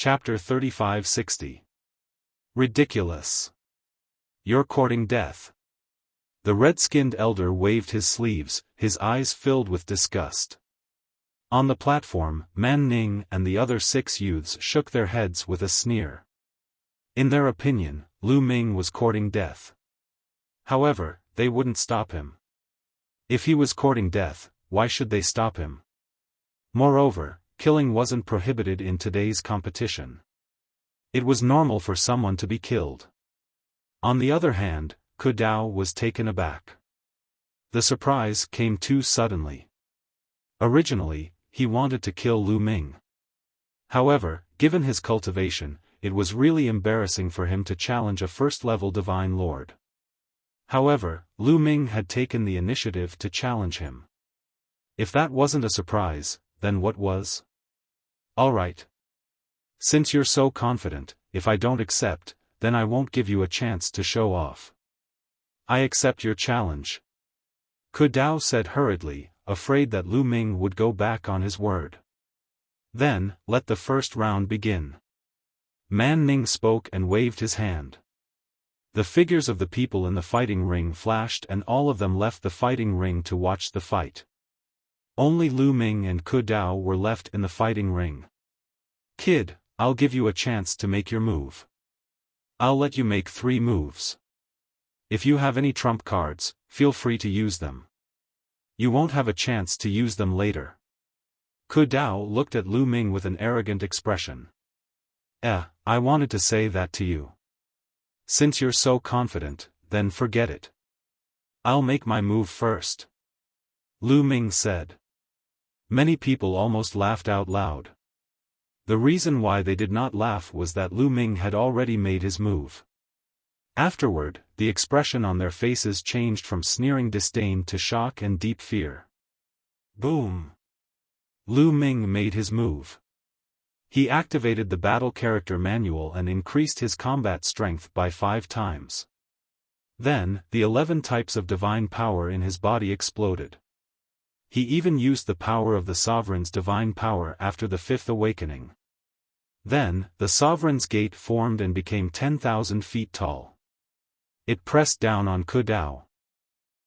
Chapter 3560. Ridiculous. You're courting death. The red-skinned elder waved his sleeves, his eyes filled with disgust. On the platform, Man Ning and the other 6 youths shook their heads with a sneer. In their opinion, Lu Ming was courting death. However, they wouldn't stop him. If he was courting death, why should they stop him? Moreover, killing wasn't prohibited in today's competition. It was normal for someone to be killed. On the other hand, Ku Dao was taken aback. The surprise came too suddenly. Originally, he wanted to kill Lu Ming. However, given his cultivation, it was really embarrassing for him to challenge a first-level divine lord. However, Lu Ming had taken the initiative to challenge him. If that wasn't a surprise, then what was? Alright. Since you're so confident, if I don't accept, then I won't give you a chance to show off. I accept your challenge. Ku Dao said hurriedly, afraid that Lu Ming would go back on his word. Then, let the first round begin. Man Ning spoke and waved his hand. The figures of the people in the fighting ring flashed and all of them left the fighting ring to watch the fight. Only Lu Ming and Ku Dao were left in the fighting ring. Kid, I'll give you a chance to make your move. I'll let you make 3 moves. If you have any trump cards, feel free to use them. You won't have a chance to use them later. Ku Dao looked at Lu Ming with an arrogant expression. I wanted to say that to you. Since you're so confident, then forget it. I'll make my move first. Lu Ming said. Many people almost laughed out loud. The reason why they did not laugh was that Lu Ming had already made his move. Afterward, the expression on their faces changed from sneering disdain to shock and deep fear. Boom! Lu Ming made his move. He activated the battle character manual and increased his combat strength by 5 times. Then, the 11 types of divine power in his body exploded. He even used the power of the Sovereign's divine power after the 5th awakening. Then, the Sovereign's gate formed and became 10,000 feet tall. It pressed down on Ku Dao.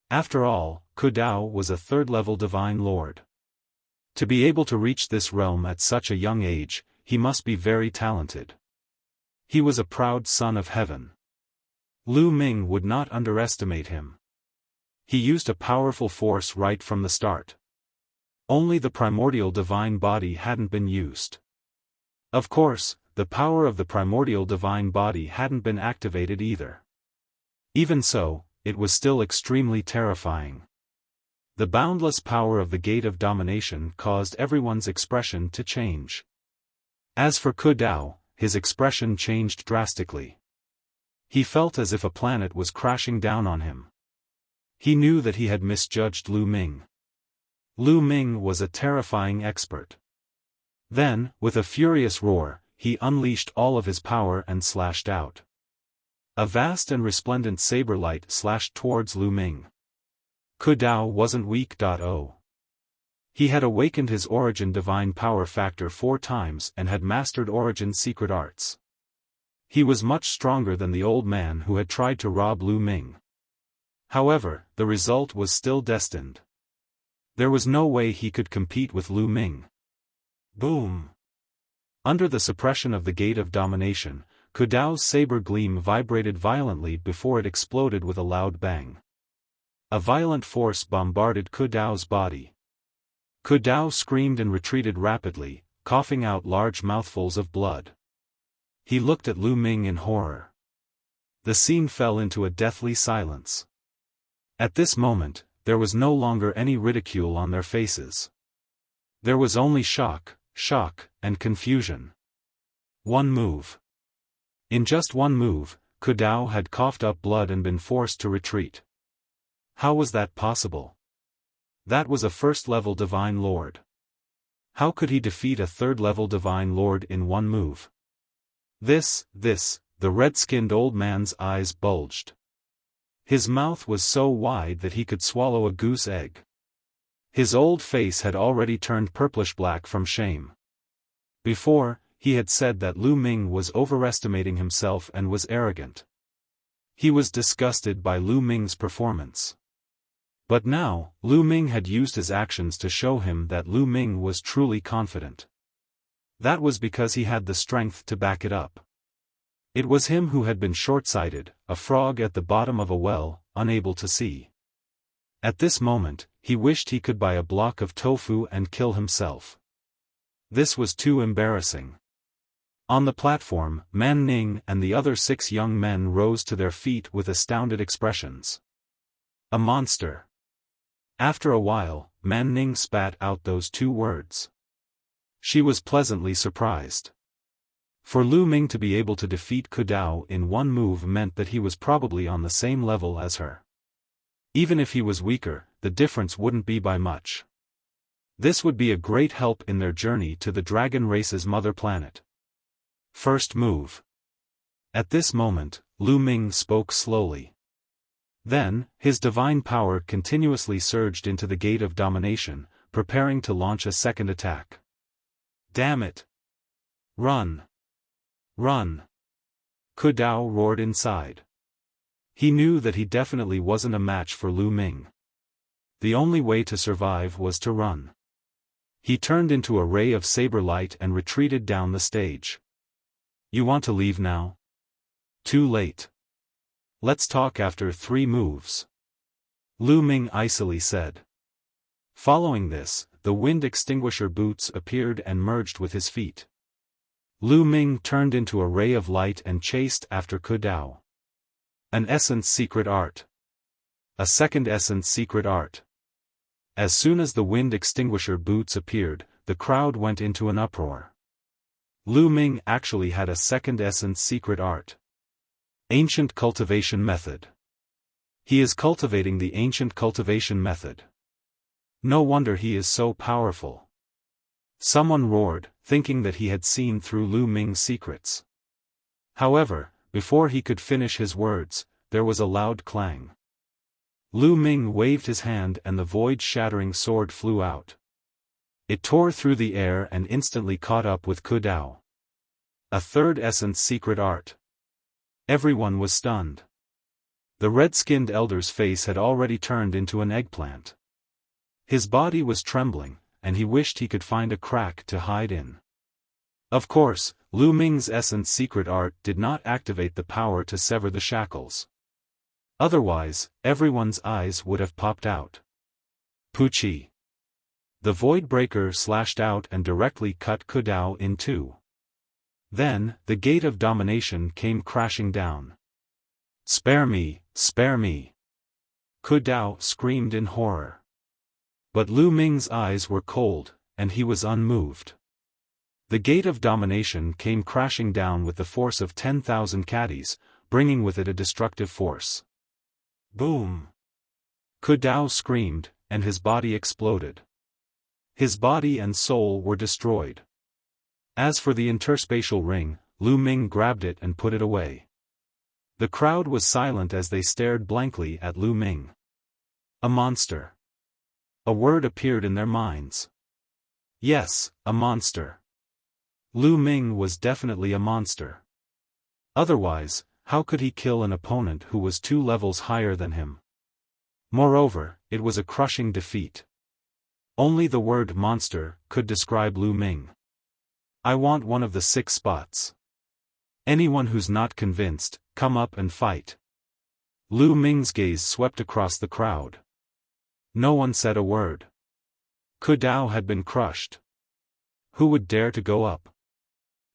After all, Ku Dao was a 3rd-level divine lord. To be able to reach this realm at such a young age, he must be very talented. He was a proud son of heaven. Lu Ming would not underestimate him. He used a powerful force right from the start. Only the primordial divine body hadn't been used. Of course, the power of the primordial divine body hadn't been activated either. Even so, it was still extremely terrifying. The boundless power of the Gate of Domination caused everyone's expression to change. As for Ku Dao, his expression changed drastically. He felt as if a planet was crashing down on him. He knew that he had misjudged Lu Ming. Lu Ming was a terrifying expert. Then, with a furious roar, he unleashed all of his power and slashed out. A vast and resplendent saber light slashed towards Lu Ming. Ku Dao wasn't weak. He had awakened his origin divine power factor 4 times and had mastered origin secret arts. He was much stronger than the old man who had tried to rob Lu Ming. However, the result was still destined. There was no way he could compete with Lu Ming. Boom! Under the suppression of the Gate of Domination, Ku Dao's saber gleam vibrated violently before it exploded with a loud bang. A violent force bombarded Ku Dao's body. Ku Dao screamed and retreated rapidly, coughing out large mouthfuls of blood. He looked at Lu Ming in horror. The scene fell into a deathly silence. At this moment, there was no longer any ridicule on their faces. There was only shock, and confusion. One move. In just one move, Ku Dao had coughed up blood and been forced to retreat. How was that possible? That was a 1st-level divine lord. How could he defeat a 3rd-level divine lord in one move? The red-skinned old man's eyes bulged. His mouth was so wide that he could swallow a goose egg. His old face had already turned purplish-black from shame. Before, he had said that Lu Ming was overestimating himself and was arrogant. He was disgusted by Lu Ming's performance. But now, Lu Ming had used his actions to show him that Lu Ming was truly confident. That was because he had the strength to back it up. It was him who had been short-sighted, a frog at the bottom of a well, unable to see. At this moment, he wished he could buy a block of tofu and kill himself. This was too embarrassing. On the platform, Man Ning and the other 6 young men rose to their feet with astounded expressions. A monster. After a while, Man Ning spat out those 2 words. She was pleasantly surprised. For Lu Ming to be able to defeat Ku Dao in one move meant that he was probably on the same level as her. Even if he was weaker, the difference wouldn't be by much. This would be a great help in their journey to the dragon race's mother planet. First move. At this moment, Lu Ming spoke slowly. Then, his divine power continuously surged into the gate of domination, preparing to launch a second attack. Damn it! Run! Run! Ku Dao roared inside. He knew that he definitely wasn't a match for Lu Ming. The only way to survive was to run. He turned into a ray of saber light and retreated down the stage. You want to leave now? Too late. Let's talk after 3 moves. Lu Ming icily said. Following this, the wind extinguisher boots appeared and merged with his feet. Lu Ming turned into a ray of light and chased after Ku Dao. An essence secret art. A second essence secret art. As soon as the wind extinguisher boots appeared, the crowd went into an uproar. Lu Ming actually had a second essence secret art. Ancient cultivation method. He is cultivating the ancient cultivation method. No wonder he is so powerful. Someone roared, thinking that he had seen through Lu Ming's secrets. However, before he could finish his words, there was a loud clang. Lu Ming waved his hand and the void-shattering sword flew out. It tore through the air and instantly caught up with Ku Dao. A third essence secret art. Everyone was stunned. The red-skinned elder's face had already turned into an eggplant. His body was trembling, and he wished he could find a crack to hide in. Of course, Lu Ming's essence secret art did not activate the power to sever the shackles. Otherwise, everyone's eyes would have popped out. Pucci. The void breaker slashed out and directly cut Ku Dao in 2. Then, the gate of domination came crashing down. Spare me, spare me! Ku Dao screamed in horror. But Lu Ming's eyes were cold, and he was unmoved. The gate of domination came crashing down with the force of 10,000 caddies, bringing with it a destructive force. Boom! Ku Dao screamed, and his body exploded. His body and soul were destroyed. As for the interspatial ring, Lu Ming grabbed it and put it away. The crowd was silent as they stared blankly at Lu Ming. A monster. A word appeared in their minds. Yes, a monster. Lu Ming was definitely a monster. Otherwise, how could he kill an opponent who was 2 levels higher than him? Moreover, it was a crushing defeat. Only the word monster could describe Lu Ming. I want one of the 6 spots. Anyone who's not convinced, come up and fight. Lu Ming's gaze swept across the crowd. No one said a word. Ku Dao had been crushed. Who would dare to go up?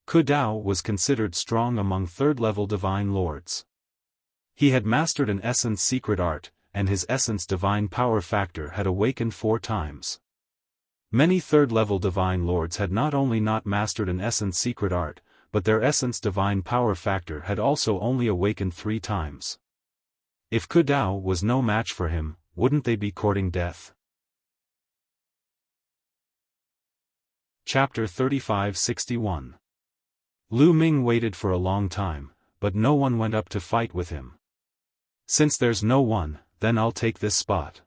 Ku Dao was considered strong among 3rd-level divine lords. He had mastered an essence secret art, and his essence divine power factor had awakened 4 times. Many 3rd-level divine lords had not only not mastered an essence secret art, but their essence divine power factor had also only awakened 3 times. If Ku Dao was no match for him, wouldn't they be courting death? Chapter 3561. Lu Ming waited for a long time, but no one went up to fight with him. Since there's no one, then I'll take this spot.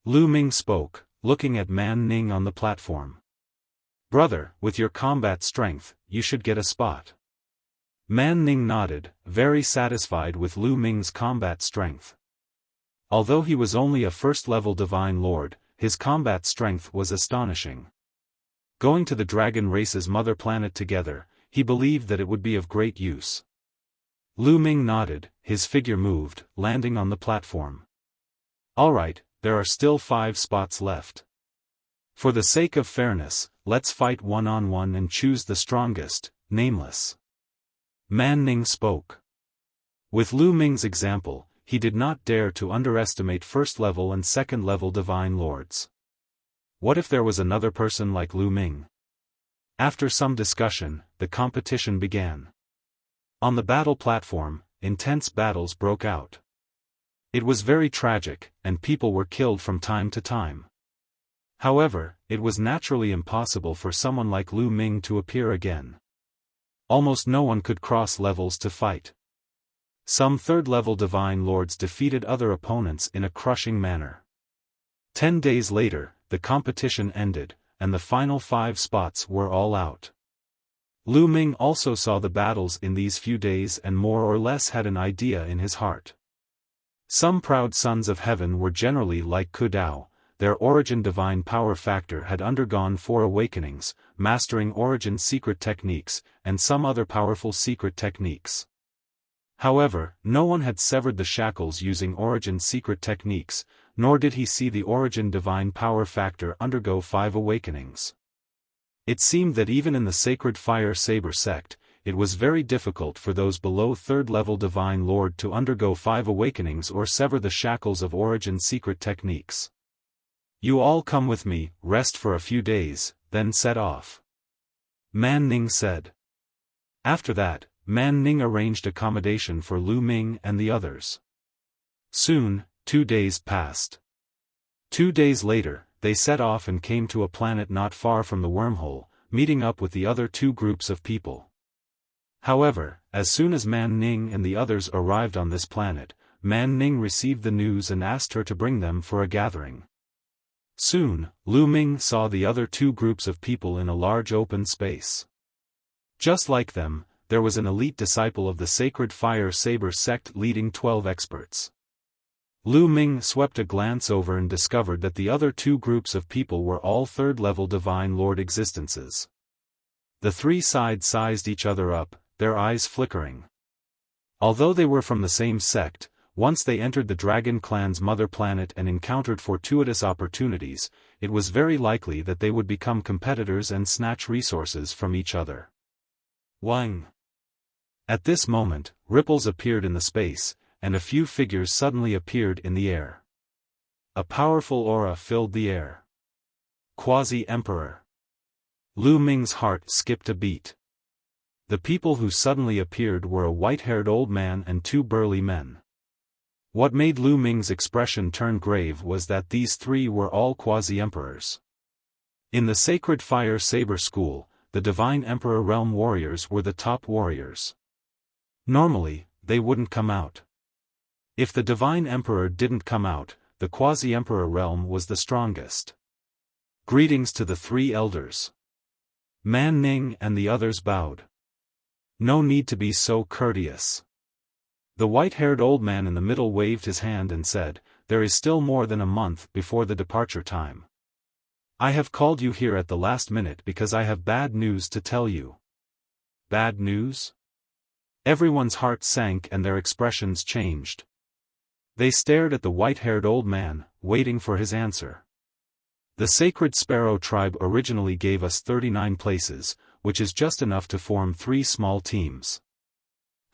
Lu Ming spoke, looking at Man Ning on the platform. Brother, with your combat strength, you should get a spot. Man Ning nodded, very satisfied with Lu Ming's combat strength. Although he was only a first-level Divine Lord, his combat strength was astonishing. Going to the dragon race's mother planet together, he believed that it would be of great use. Lu Ming nodded, his figure moved, landing on the platform. Alright, there are still 5 spots left. For the sake of fairness, let's fight one-on-one and choose the strongest, nameless. Man Ning spoke. With Lu Ming's example, he did not dare to underestimate first-level and second-level Divine Lords. What if there was another person like Lu Ming? After some discussion, the competition began. On the battle platform, intense battles broke out. It was very tragic, and people were killed from time to time. However, it was naturally impossible for someone like Lu Ming to appear again. Almost no one could cross levels to fight. Some third-level Divine Lords defeated other opponents in a crushing manner. 10 days later, the competition ended, and the final 5 spots were all out. Lu Ming also saw the battles in these few days and more or less had an idea in his heart. Some proud sons of heaven were generally like Ku Dao. Their origin divine power factor had undergone 4 awakenings, mastering origin secret techniques, and some other powerful secret techniques. However, no one had severed the shackles using origin secret techniques, nor did he see the origin divine power factor undergo 5 awakenings. It seemed that even in the sacred fire saber sect, it was very difficult for those below 3rd level Divine Lord to undergo 5 awakenings or sever the shackles of origin secret techniques. You all come with me, rest for a few days, then set off. Man Ning said. After that, Man Ning arranged accommodation for Lu Ming and the others. Soon, 2 days passed. 2 days later, they set off and came to a planet not far from the wormhole, meeting up with the other 2 groups of people. However, as soon as Man Ning and the others arrived on this planet, Man Ning received the news and asked her to bring them for a gathering. Soon, Lu Ming saw the other 2 groups of people in a large open space. Just like them, there was an elite disciple of the Sacred Fire Saber sect leading 12 experts. Lu Ming swept a glance over and discovered that the other 2 groups of people were all 3rd-level Divine Lord existences. The 3 sides sized each other up, their eyes flickering. Although they were from the same sect, once they entered the Dragon Clan's mother planet and encountered fortuitous opportunities, it was very likely that they would become competitors and snatch resources from each other. Wang. At this moment, ripples appeared in the space, and a few figures suddenly appeared in the air. A powerful aura filled the air. Quasi-Emperor. Lu Ming's heart skipped a beat. The people who suddenly appeared were a white-haired old man and 2 burly men. What made Lu Ming's expression turn grave was that these 3 were all quasi-emperors. In the Sacred Fire Saber School, the Divine Emperor Realm warriors were the top warriors. Normally, they wouldn't come out. If the Divine Emperor didn't come out, the Quasi-Emperor Realm was the strongest. Greetings to the 3 elders. Man Ning and the others bowed. No need to be so courteous. The white-haired old man in the middle waved his hand and said, "There is still more than a month before the departure time. I have called you here at the last minute because I have bad news to tell you." Bad news? Everyone's heart sank and their expressions changed. They stared at the white-haired old man, waiting for his answer. The Sacred Sparrow tribe originally gave us 39 places, which is just enough to form 3 small teams.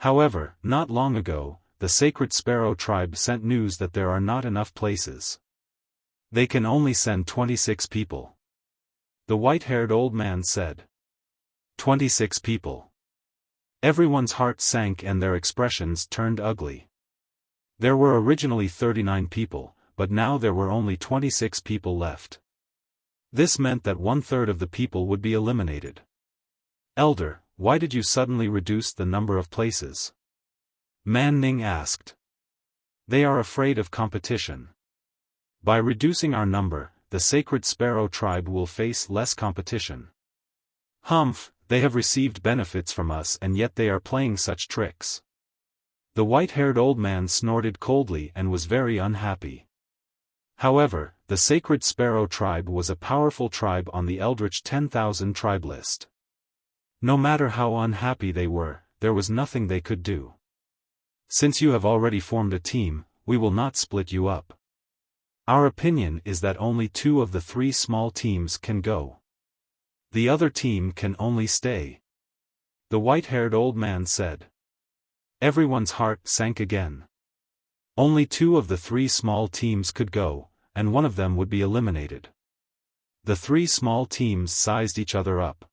However, not long ago, the Sacred Sparrow tribe sent news that there are not enough places. They can only send 26 people. The white-haired old man said. 26 people. Everyone's heart sank and their expressions turned ugly. There were originally 39 people, but now there were only 26 people left. This meant that 1/3 of the people would be eliminated. Elder, why did you suddenly reduce the number of places? Man Ning asked. They are afraid of competition. By reducing our number, the Sacred Sparrow tribe will face less competition. Humph, they have received benefits from us and yet they are playing such tricks. The white-haired old man snorted coldly and was very unhappy. However, the Sacred Sparrow tribe was a powerful tribe on the Eldritch 10,000 tribe list. No matter how unhappy they were, there was nothing they could do. Since you have already formed a team, we will not split you up. Our opinion is that only 2 of the 3 small teams can go. The other team can only stay. The white-haired old man said. Everyone's heart sank again. Only 2 of the 3 small teams could go, and one of them would be eliminated. The 3 small teams sized each other up.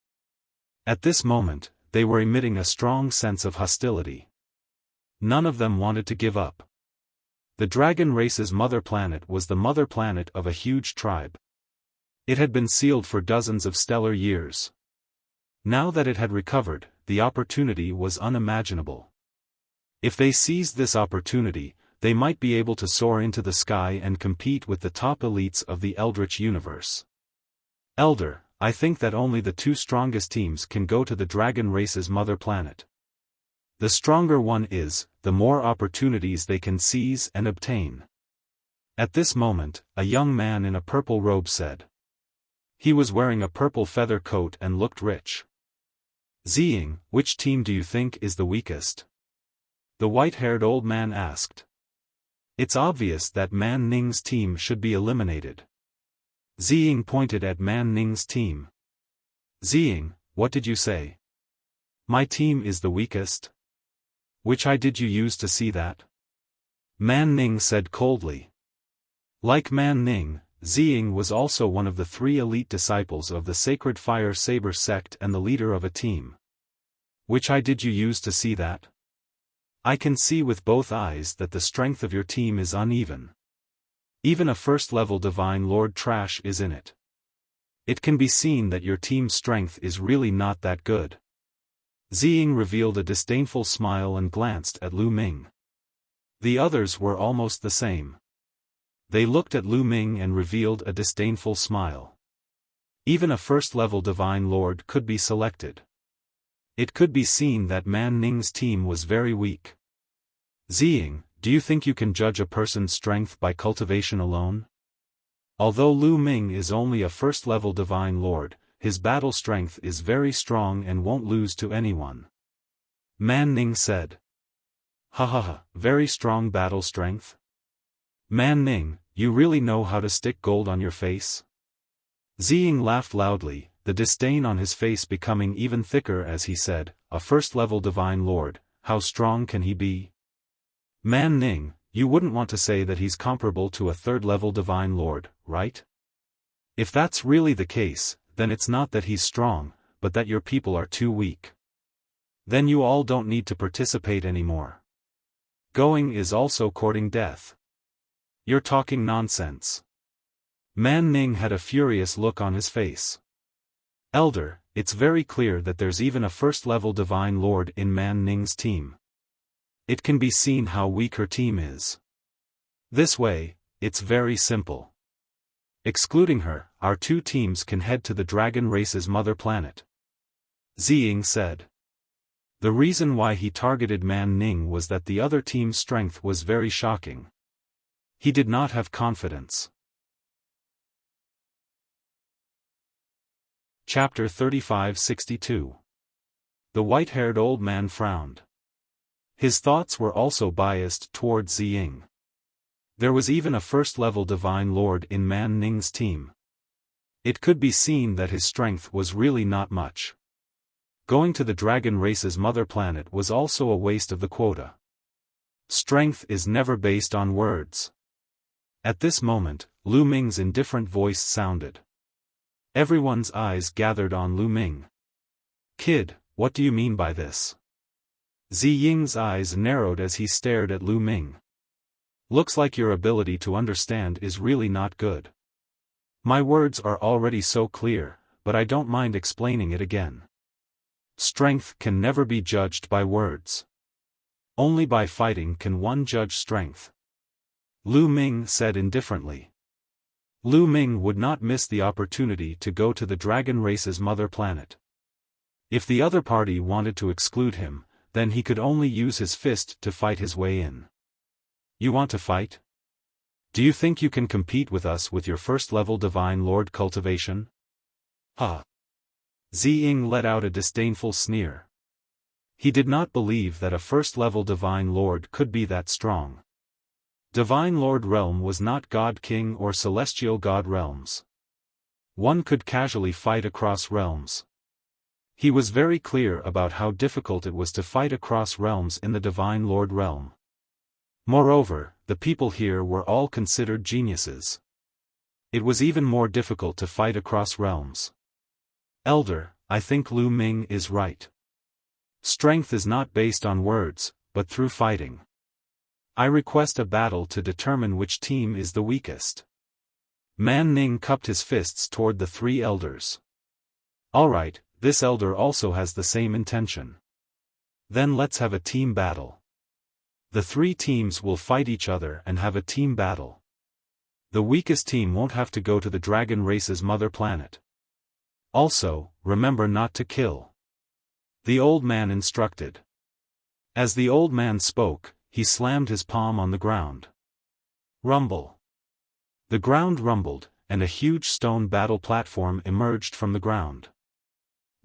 At this moment, they were emitting a strong sense of hostility. None of them wanted to give up. The dragon race's mother planet was the mother planet of a huge tribe. It had been sealed for dozens of stellar years. Now that it had recovered, the opportunity was unimaginable. If they seized this opportunity, they might be able to soar into the sky and compete with the top elites of the Eldritch universe. Elder, I think that only the 2 strongest teams can go to the dragon race's mother planet. The stronger one is, the more opportunities they can seize and obtain. At this moment, a young man in a purple robe said. He was wearing a purple feather coat and looked rich. Ziying, which team do you think is the weakest? The white-haired old man asked. It's obvious that Man Ning's team should be eliminated. Ziying pointed at Man Ning's team. Ziying, what did you say? My team is the weakest? Which eye did you use to see that? Man Ning said coldly. Like Man Ning, Ziying was also one of the 3 elite disciples of the Sacred Fire Saber sect and the leader of a team. Which eye did you use to see that? I can see with both eyes that the strength of your team is uneven. Even a first-level Divine Lord trash is in it. It can be seen that your team's strength is really not that good. Ziying revealed a disdainful smile and glanced at Lu Ming. The others were almost the same. They looked at Lu Ming and revealed a disdainful smile. Even a first-level Divine Lord could be selected. It could be seen that Man Ning's team was very weak. Ziying, do you think you can judge a person's strength by cultivation alone? Although Lu Ming is only a first-level Divine Lord, his battle strength is very strong and won't lose to anyone. Man Ning said. Ha ha ha, very strong battle strength? Man Ning, you really know how to stick gold on your face? Ziying laughed loudly, the disdain on his face becoming even thicker as he said, a first-level Divine Lord, how strong can he be? Man Ning, you wouldn't want to say that he's comparable to a third-level Divine Lord, right? If that's really the case, then it's not that he's strong, but that your people are too weak. Then you all don't need to participate anymore. Going is also courting death. You're talking nonsense. Man Ning had a furious look on his face. Elder, it's very clear that there's even a first-level Divine Lord in Man Ning's team. It can be seen how weak her team is. This way, it's very simple. Excluding her, our 2 teams can head to the dragon race's mother planet. Ziying said. The reason why he targeted Man Ning was that the other team's strength was very shocking. He did not have confidence. Chapter 3562. The white-haired old man frowned. His thoughts were also biased towards Ziying. There was even a first-level Divine Lord in Man Ning's team. It could be seen that his strength was really not much. Going to the dragon race's mother planet was also a waste of the quota. Strength is never based on words. At this moment, Lu Ming's indifferent voice sounded. Everyone's eyes gathered on Lu Ming. Kid, what do you mean by this? Ziying's eyes narrowed as he stared at Lu Ming. Looks like your ability to understand is really not good. My words are already so clear, but I don't mind explaining it again. Strength can never be judged by words. Only by fighting can one judge strength. Lu Ming said indifferently. Lu Ming would not miss the opportunity to go to the dragon race's mother planet. If the other party wanted to exclude him, then he could only use his fist to fight his way in. You want to fight? Do you think you can compete with us with your first-level Divine Lord cultivation? Ziying let out a disdainful sneer. He did not believe that a first-level Divine Lord could be that strong. Divine Lord realm was not God King or Celestial God realms. One could casually fight across realms. He was very clear about how difficult it was to fight across realms in the Divine Lord realm. Moreover, the people here were all considered geniuses. It was even more difficult to fight across realms. Elder, I think Lu Ming is right. Strength is not based on words, but through fighting. I request a battle to determine which team is the weakest. Man Ning cupped his fists toward the three elders. Alright, this elder also has the same intention. Then let's have a team battle. The three teams will fight each other and have a team battle. The weakest team won't have to go to the dragon race's mother planet. Also, remember not to kill. The old man instructed. As the old man spoke, he slammed his palm on the ground. Rumble. The ground rumbled, and a huge stone battle platform emerged from the ground.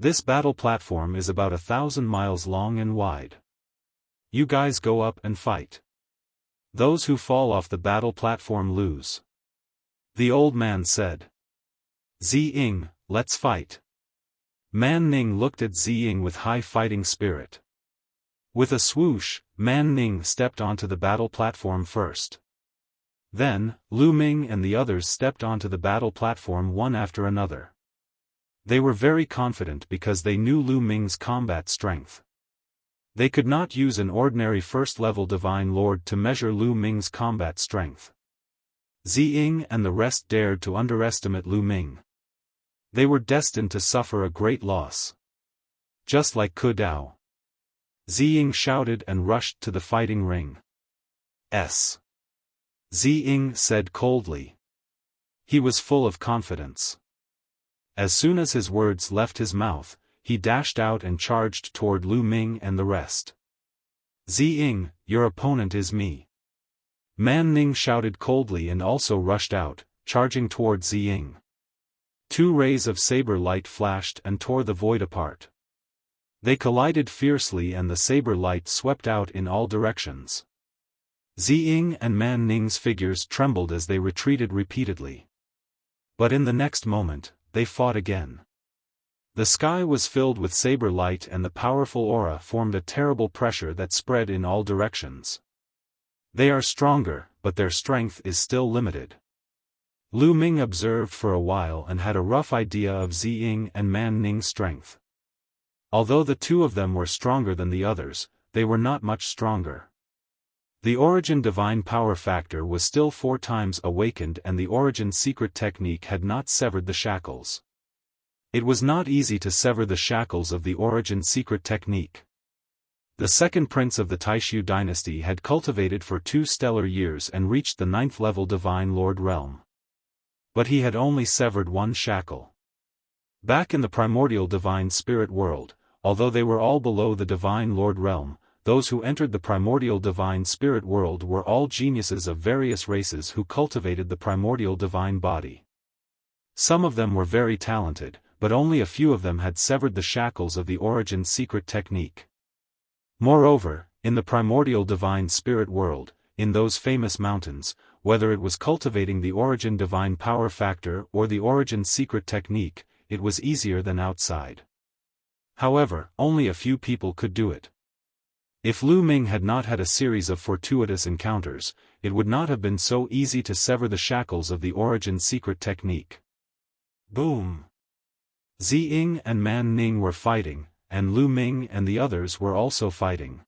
This battle platform is about 1,000 miles long and wide. You guys go up and fight. Those who fall off the battle platform lose. The old man said. Ziying, let's fight. Man Ning looked at Ziying with high fighting spirit. With a swoosh, Man Ning stepped onto the battle platform first. Then, Lu Ming and the others stepped onto the battle platform one after another. They were very confident because they knew Lu Ming's combat strength. They could not use an ordinary first-level Divine Lord to measure Lu Ming's combat strength. Ziying and the rest dared to underestimate Lu Ming. They were destined to suffer a great loss. Just like Ke Dao. Ziying shouted and rushed to the fighting ring. Ziying said coldly. He was full of confidence. As soon as his words left his mouth, he dashed out and charged toward Lu Ming and the rest. Ziying, your opponent is me. Man Ning shouted coldly and also rushed out, charging toward Ziying. Two rays of saber light flashed and tore the void apart. They collided fiercely and the saber light swept out in all directions. Ziying and Man Ning's figures trembled as they retreated repeatedly. But in the next moment, they fought again. The sky was filled with saber light and the powerful aura formed a terrible pressure that spread in all directions. They are stronger, but their strength is still limited. Lu Ming observed for a while and had a rough idea of Ziying and Man Ning's strength. Although the two of them were stronger than the others, they were not much stronger. The Origin Divine Power Factor was still 4 times awakened and the Origin Secret Technique had not severed the shackles. It was not easy to sever the shackles of the Origin Secret Technique. The second prince of the Taishu dynasty had cultivated for 2 stellar years and reached the 9th level Divine Lord realm. But he had only severed 1 shackle. Back in the primordial Divine Spirit world, although they were all below the Divine Lord realm, those who entered the primordial Divine Spirit world were all geniuses of various races who cultivated the primordial Divine Body. Some of them were very talented, but only a few of them had severed the shackles of the Origin Secret Technique. Moreover, in the primordial Divine Spirit world, in those famous mountains, whether it was cultivating the Origin Divine Power Factor or the Origin Secret Technique, it was easier than outside. However, only a few people could do it. If Lu Ming had not had a series of fortuitous encounters, it would not have been so easy to sever the shackles of the Origin Secret Technique. Boom! Ziying and Man Ning were fighting, and Lu Ming and the others were also fighting.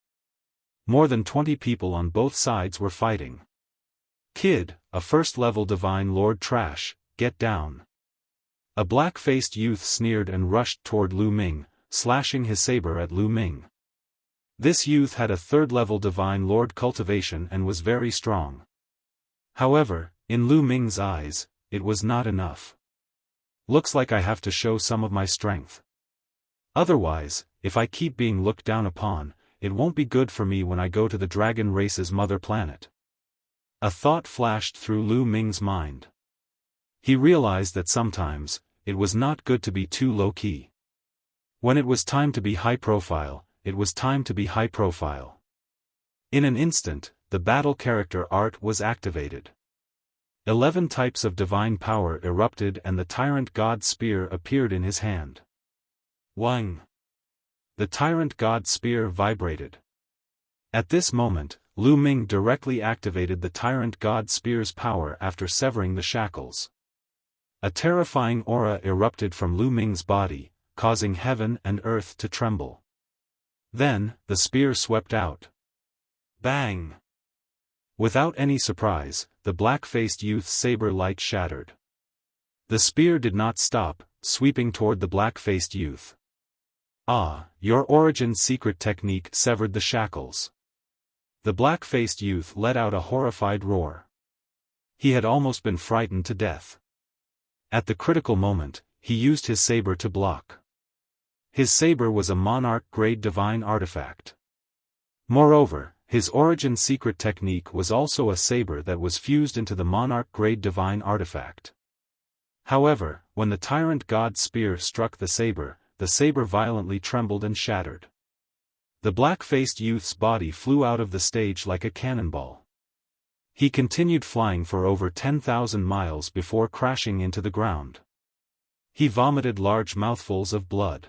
More than 20 people on both sides were fighting. Kid, a first-level Divine Lord trash, get down. A black-faced youth sneered and rushed toward Lu Ming, slashing his saber at Lu Ming. This youth had a 3rd-level Divine Lord cultivation and was very strong. However, in Lu Ming's eyes, it was not enough. Looks like I have to show some of my strength. Otherwise, if I keep being looked down upon, it won't be good for me when I go to the dragon race's mother planet. A thought flashed through Lu Ming's mind. He realized that sometimes, it was not good to be too low-key. When it was time to be high-profile, it was time to be high-profile. In an instant, the battle character art was activated. 11 types of divine power erupted and the tyrant god spear appeared in his hand. Wang! The tyrant god spear vibrated. At this moment, Lu Ming directly activated the tyrant god spear's power after severing the shackles. A terrifying aura erupted from Lu Ming's body, causing heaven and earth to tremble. Then, the spear swept out. Bang! Without any surprise, the black-faced youth's saber light shattered. The spear did not stop, sweeping toward the black-faced youth. Ah, your origin secret technique severed the shackles. The black-faced youth let out a horrified roar. He had almost been frightened to death. At the critical moment, he used his saber to block. His saber was a monarch-grade divine artifact. Moreover, his origin secret technique was also a saber that was fused into the monarch-grade divine artifact. However, when the tyrant god spear struck the saber violently trembled and shattered. The black-faced youth's body flew out of the stage like a cannonball. He continued flying for over 10,000 miles before crashing into the ground. He vomited large mouthfuls of blood.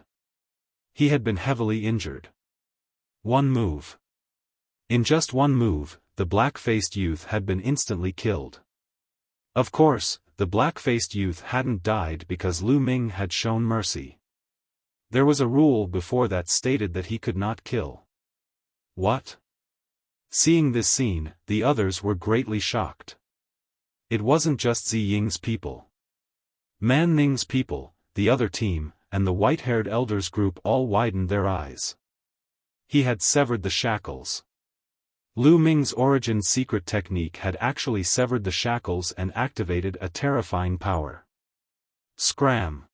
He had been heavily injured. One move. In just one move, the black-faced youth had been instantly killed. Of course, the black-faced youth hadn't died because Lu Ming had shown mercy. There was a rule before that stated that he could not kill. What? Seeing this scene, the others were greatly shocked. It wasn't just Zi Ying's people. Man Ning's people, the other team, and the white-haired elders group all widened their eyes. He had severed the shackles. Lu Ming's origin secret technique had actually severed the shackles and activated a terrifying power. Scram!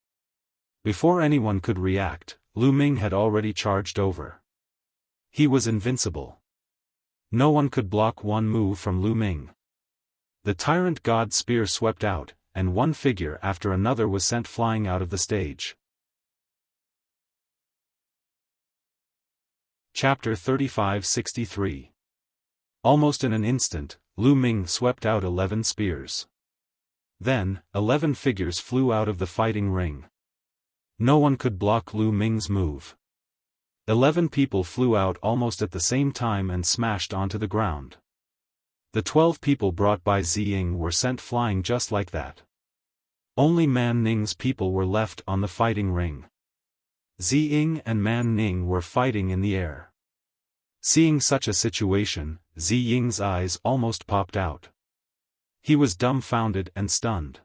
Before anyone could react, Lu Ming had already charged over. He was invincible. No one could block one move from Lu Ming. The tyrant god spear swept out, and one figure after another was sent flying out of the stage. Chapter 3563. Almost in an instant, Lu Ming swept out 11 spears. Then, 11 figures flew out of the fighting ring. No one could block Lu Ming's move. 11 people flew out almost at the same time and smashed onto the ground. The 12 people brought by Zi Ying were sent flying just like that. Only Man Ning's people were left on the fighting ring. Zi Ying and Man Ning were fighting in the air. Seeing such a situation, Zi Ying's eyes almost popped out. He was dumbfounded and stunned.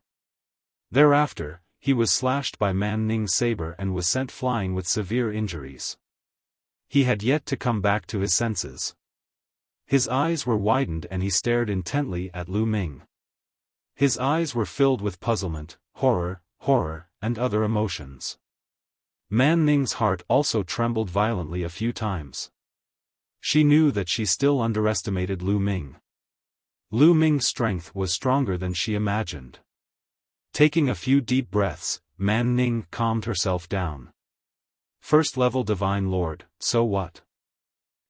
Thereafter, he was slashed by Man Ning's saber and was sent flying with severe injuries. He had yet to come back to his senses. His eyes were widened and he stared intently at Lu Ming. His eyes were filled with puzzlement, horror, and other emotions. Man Ning's heart also trembled violently a few times. She knew that she still underestimated Lu Ming. Lu Ming's strength was stronger than she imagined. Taking a few deep breaths, Man Ning calmed herself down. First-level Divine Lord, so what?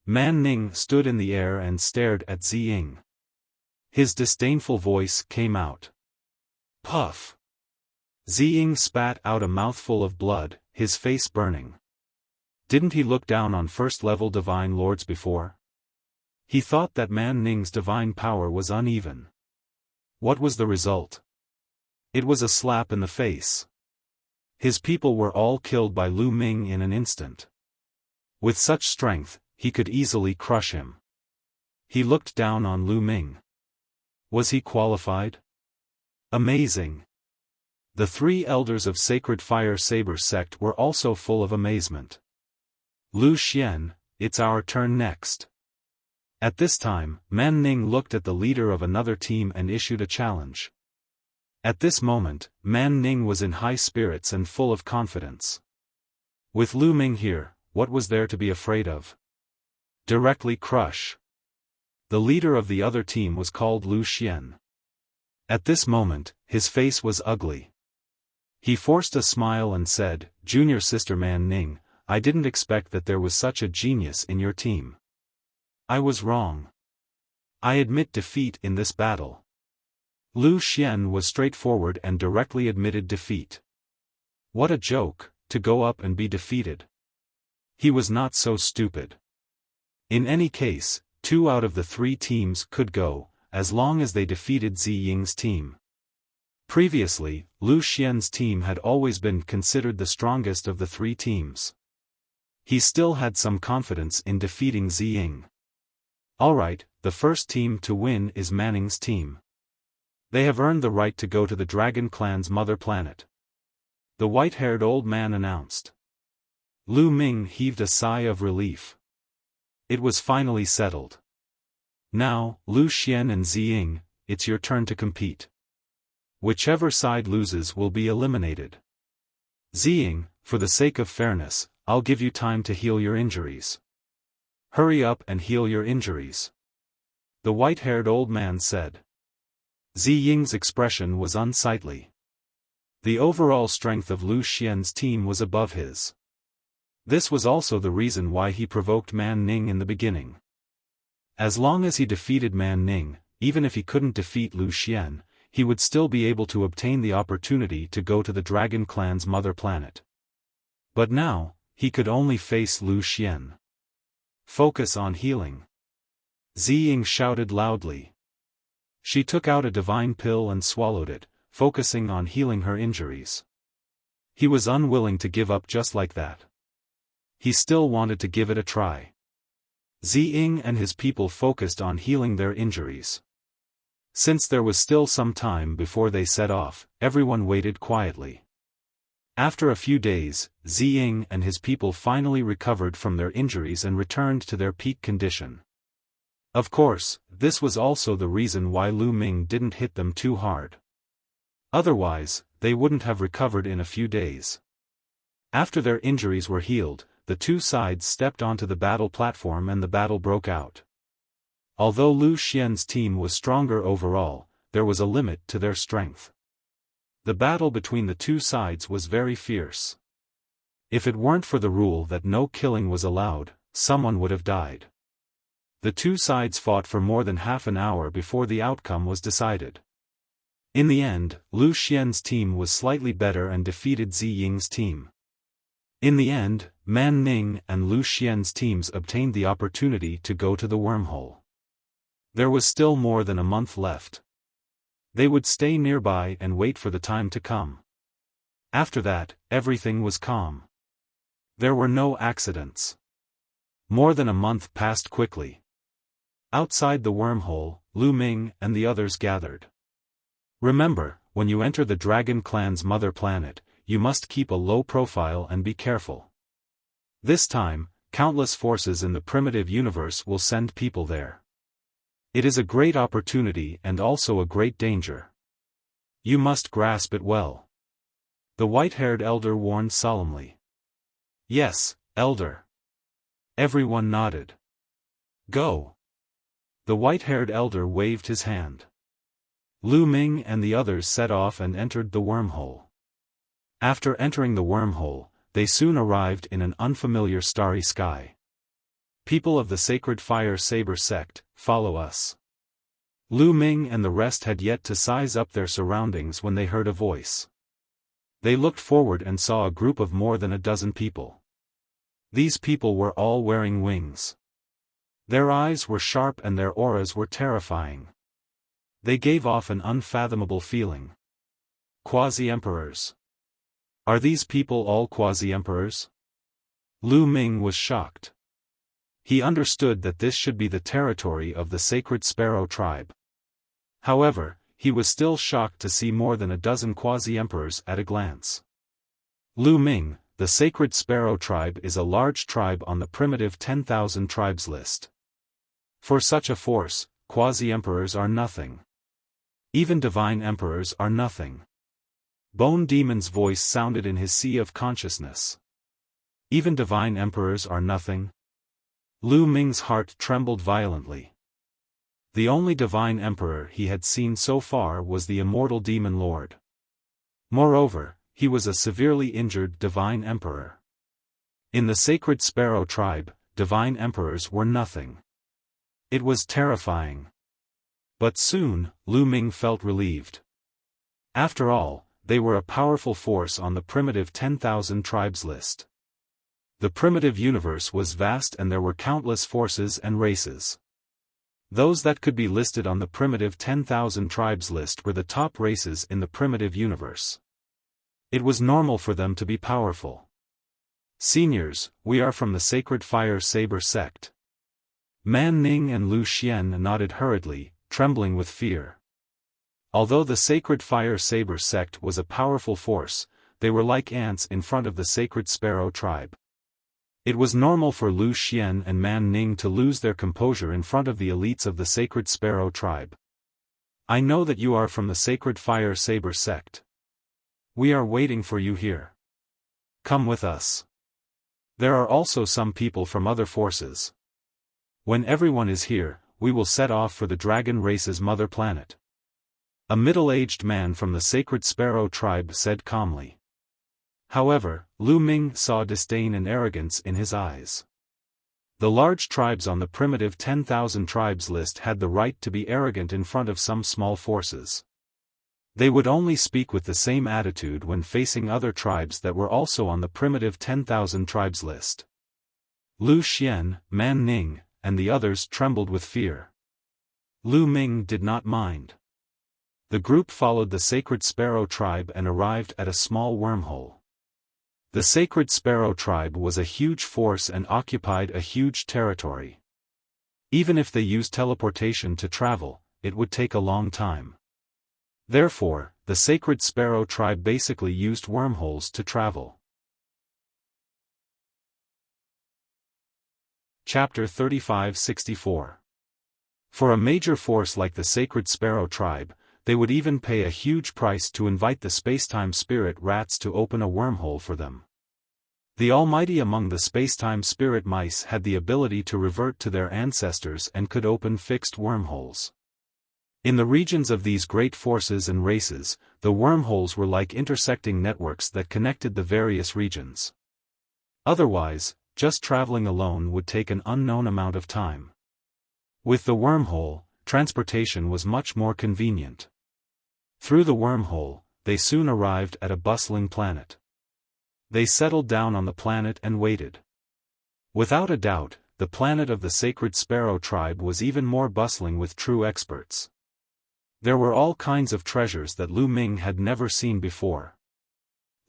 Man Ning stood in the air and stared at Zi Ying. His disdainful voice came out. Puff! Zi Ying spat out a mouthful of blood, his face burning. Didn't he look down on first-level Divine Lords before? He thought that Man Ning's divine power was uneven. What was the result? It was a slap in the face. His people were all killed by Lu Ming in an instant. With such strength, he could easily crush him. He looked down on Lu Ming. Was he qualified? Amazing. The 3 elders of Sacred Fire Saber sect were also full of amazement. Lu Xian, it's our turn next. At this time, Man Ning looked at the leader of another team and issued a challenge. At this moment, Man Ning was in high spirits and full of confidence. With Lu Ming here, what was there to be afraid of? Directly crush. The leader of the other team was called Lu Xian. At this moment, his face was ugly. He forced a smile and said, "Junior sister Man Ning, I didn't expect that there was such a genius in your team. I was wrong. I admit defeat in this battle." Lu Xian was straightforward and directly admitted defeat. What a joke, to go up and be defeated. He was not so stupid. In any case, 2 out of the 3 teams could go, as long as they defeated Zi Ying's team. Previously, Lu Xian's team had always been considered the strongest of the 3 teams. He still had some confidence in defeating Zi Ying. Alright, the first team to win is Manning's team. They have earned the right to go to the Dragon Clan's mother planet. The white-haired old man announced. Lu Ming heaved a sigh of relief. It was finally settled. Now, Lu Xian and Zi Ying, it's your turn to compete. Whichever side loses will be eliminated. Zi Ying, for the sake of fairness, I'll give you time to heal your injuries. Hurry up and heal your injuries. The white-haired old man said. Zi Ying's expression was unsightly. The overall strength of Lu Xian's team was above his. This was also the reason why he provoked Man Ning in the beginning. As long as he defeated Man Ning, even if he couldn't defeat Lu Xian, he would still be able to obtain the opportunity to go to the Dragon Clan's mother planet. But now, he could only face Lu Xian. Focus on healing. Zi Ying shouted loudly. She took out a divine pill and swallowed it, focusing on healing her injuries. He was unwilling to give up just like that. He still wanted to give it a try. Zi Ying and his people focused on healing their injuries. Since there was still some time before they set off, everyone waited quietly. After a few days, Zi Ying and his people finally recovered from their injuries and returned to their peak condition. Of course, this was also the reason why Lu Ming didn't hit them too hard. Otherwise, they wouldn't have recovered in a few days. After their injuries were healed, the 2 sides stepped onto the battle platform and the battle broke out. Although Lu Xian's team was stronger overall, there was a limit to their strength. The battle between the 2 sides was very fierce. If it weren't for the rule that no killing was allowed, someone would have died. The 2 sides fought for more than half an hour before the outcome was decided. In the end, Lu Xian's team was slightly better and defeated Zi Ying's team. In the end, Man Ning and Lu Xian's teams obtained the opportunity to go to the wormhole. There was still more than a month left. They would stay nearby and wait for the time to come. After that, everything was calm. There were no accidents. More than a month passed quickly. Outside the wormhole, Lu Ming and the others gathered. Remember, when you enter the Dragon Clan's mother planet, you must keep a low profile and be careful. This time, countless forces in the primitive universe will send people there. It is a great opportunity and also a great danger. You must grasp it well. The white-haired elder warned solemnly. Yes, elder. Everyone nodded. Go. The white-haired elder waved his hand. Lu Ming and the others set off and entered the wormhole. After entering the wormhole, they soon arrived in an unfamiliar starry sky. People of the Sacred Fire Saber sect, follow us. Lu Ming and the rest had yet to size up their surroundings when they heard a voice. They looked forward and saw a group of more than a dozen people. These people were all wearing wings. Their eyes were sharp and their auras were terrifying. They gave off an unfathomable feeling. Quasi-emperors. Are these people all quasi-emperors? Lu Ming was shocked. He understood that this should be the territory of the Sacred Sparrow tribe. However, he was still shocked to see more than a dozen quasi-emperors at a glance. Lu Ming, the Sacred Sparrow tribe is a large tribe on the primitive 10,000 tribes list. For such a force, quasi-emperors are nothing. Even divine emperors are nothing. Bone Demon's voice sounded in his sea of consciousness. Even divine emperors are nothing? Lu Ming's heart trembled violently. The only divine emperor he had seen so far was the immortal demon lord. Moreover, he was a severely injured divine emperor. In the sacred sparrow tribe, divine emperors were nothing. It was terrifying. But soon, Lu Ming felt relieved. After all, they were a powerful force on the primitive 10,000 tribes list. The primitive universe was vast and there were countless forces and races. Those that could be listed on the primitive 10,000 tribes list were the top races in the primitive universe. It was normal for them to be powerful. Seniors, we are from the Sacred Fire Saber sect. Man Ning and Lu Xian nodded hurriedly, trembling with fear. Although the Sacred Fire Saber sect was a powerful force, they were like ants in front of the Sacred Sparrow tribe. It was normal for Lu Xian and Man Ning to lose their composure in front of the elites of the Sacred Sparrow tribe. I know that you are from the Sacred Fire Saber sect. We are waiting for you here. Come with us. There are also some people from other forces. When everyone is here, we will set off for the dragon race's mother planet. A middle-aged man from the Sacred Sparrow tribe said calmly. However, Lu Ming saw disdain and arrogance in his eyes. The large tribes on the primitive 10,000 tribes list had the right to be arrogant in front of some small forces. They would only speak with the same attitude when facing other tribes that were also on the primitive 10,000 tribes list. Lu Xian, Man Ning, and the others trembled with fear. Lu Ming did not mind. The group followed the Sacred Sparrow tribe and arrived at a small wormhole. The Sacred Sparrow tribe was a huge force and occupied a huge territory. Even if they used teleportation to travel, it would take a long time. Therefore, the Sacred Sparrow tribe basically used wormholes to travel. Chapter 35-64. For a major force like the Sacred Sparrow tribe, they would even pay a huge price to invite the spacetime spirit rats to open a wormhole for them. The Almighty among the spacetime spirit mice had the ability to revert to their ancestors and could open fixed wormholes. In the regions of these great forces and races, the wormholes were like intersecting networks that connected the various regions. Otherwise, just traveling alone would take an unknown amount of time. With the wormhole, transportation was much more convenient. Through the wormhole, they soon arrived at a bustling planet. They settled down on the planet and waited. Without a doubt, the planet of the Sacred Sparrow tribe was even more bustling with true experts. There were all kinds of treasures that Lu Ming had never seen before.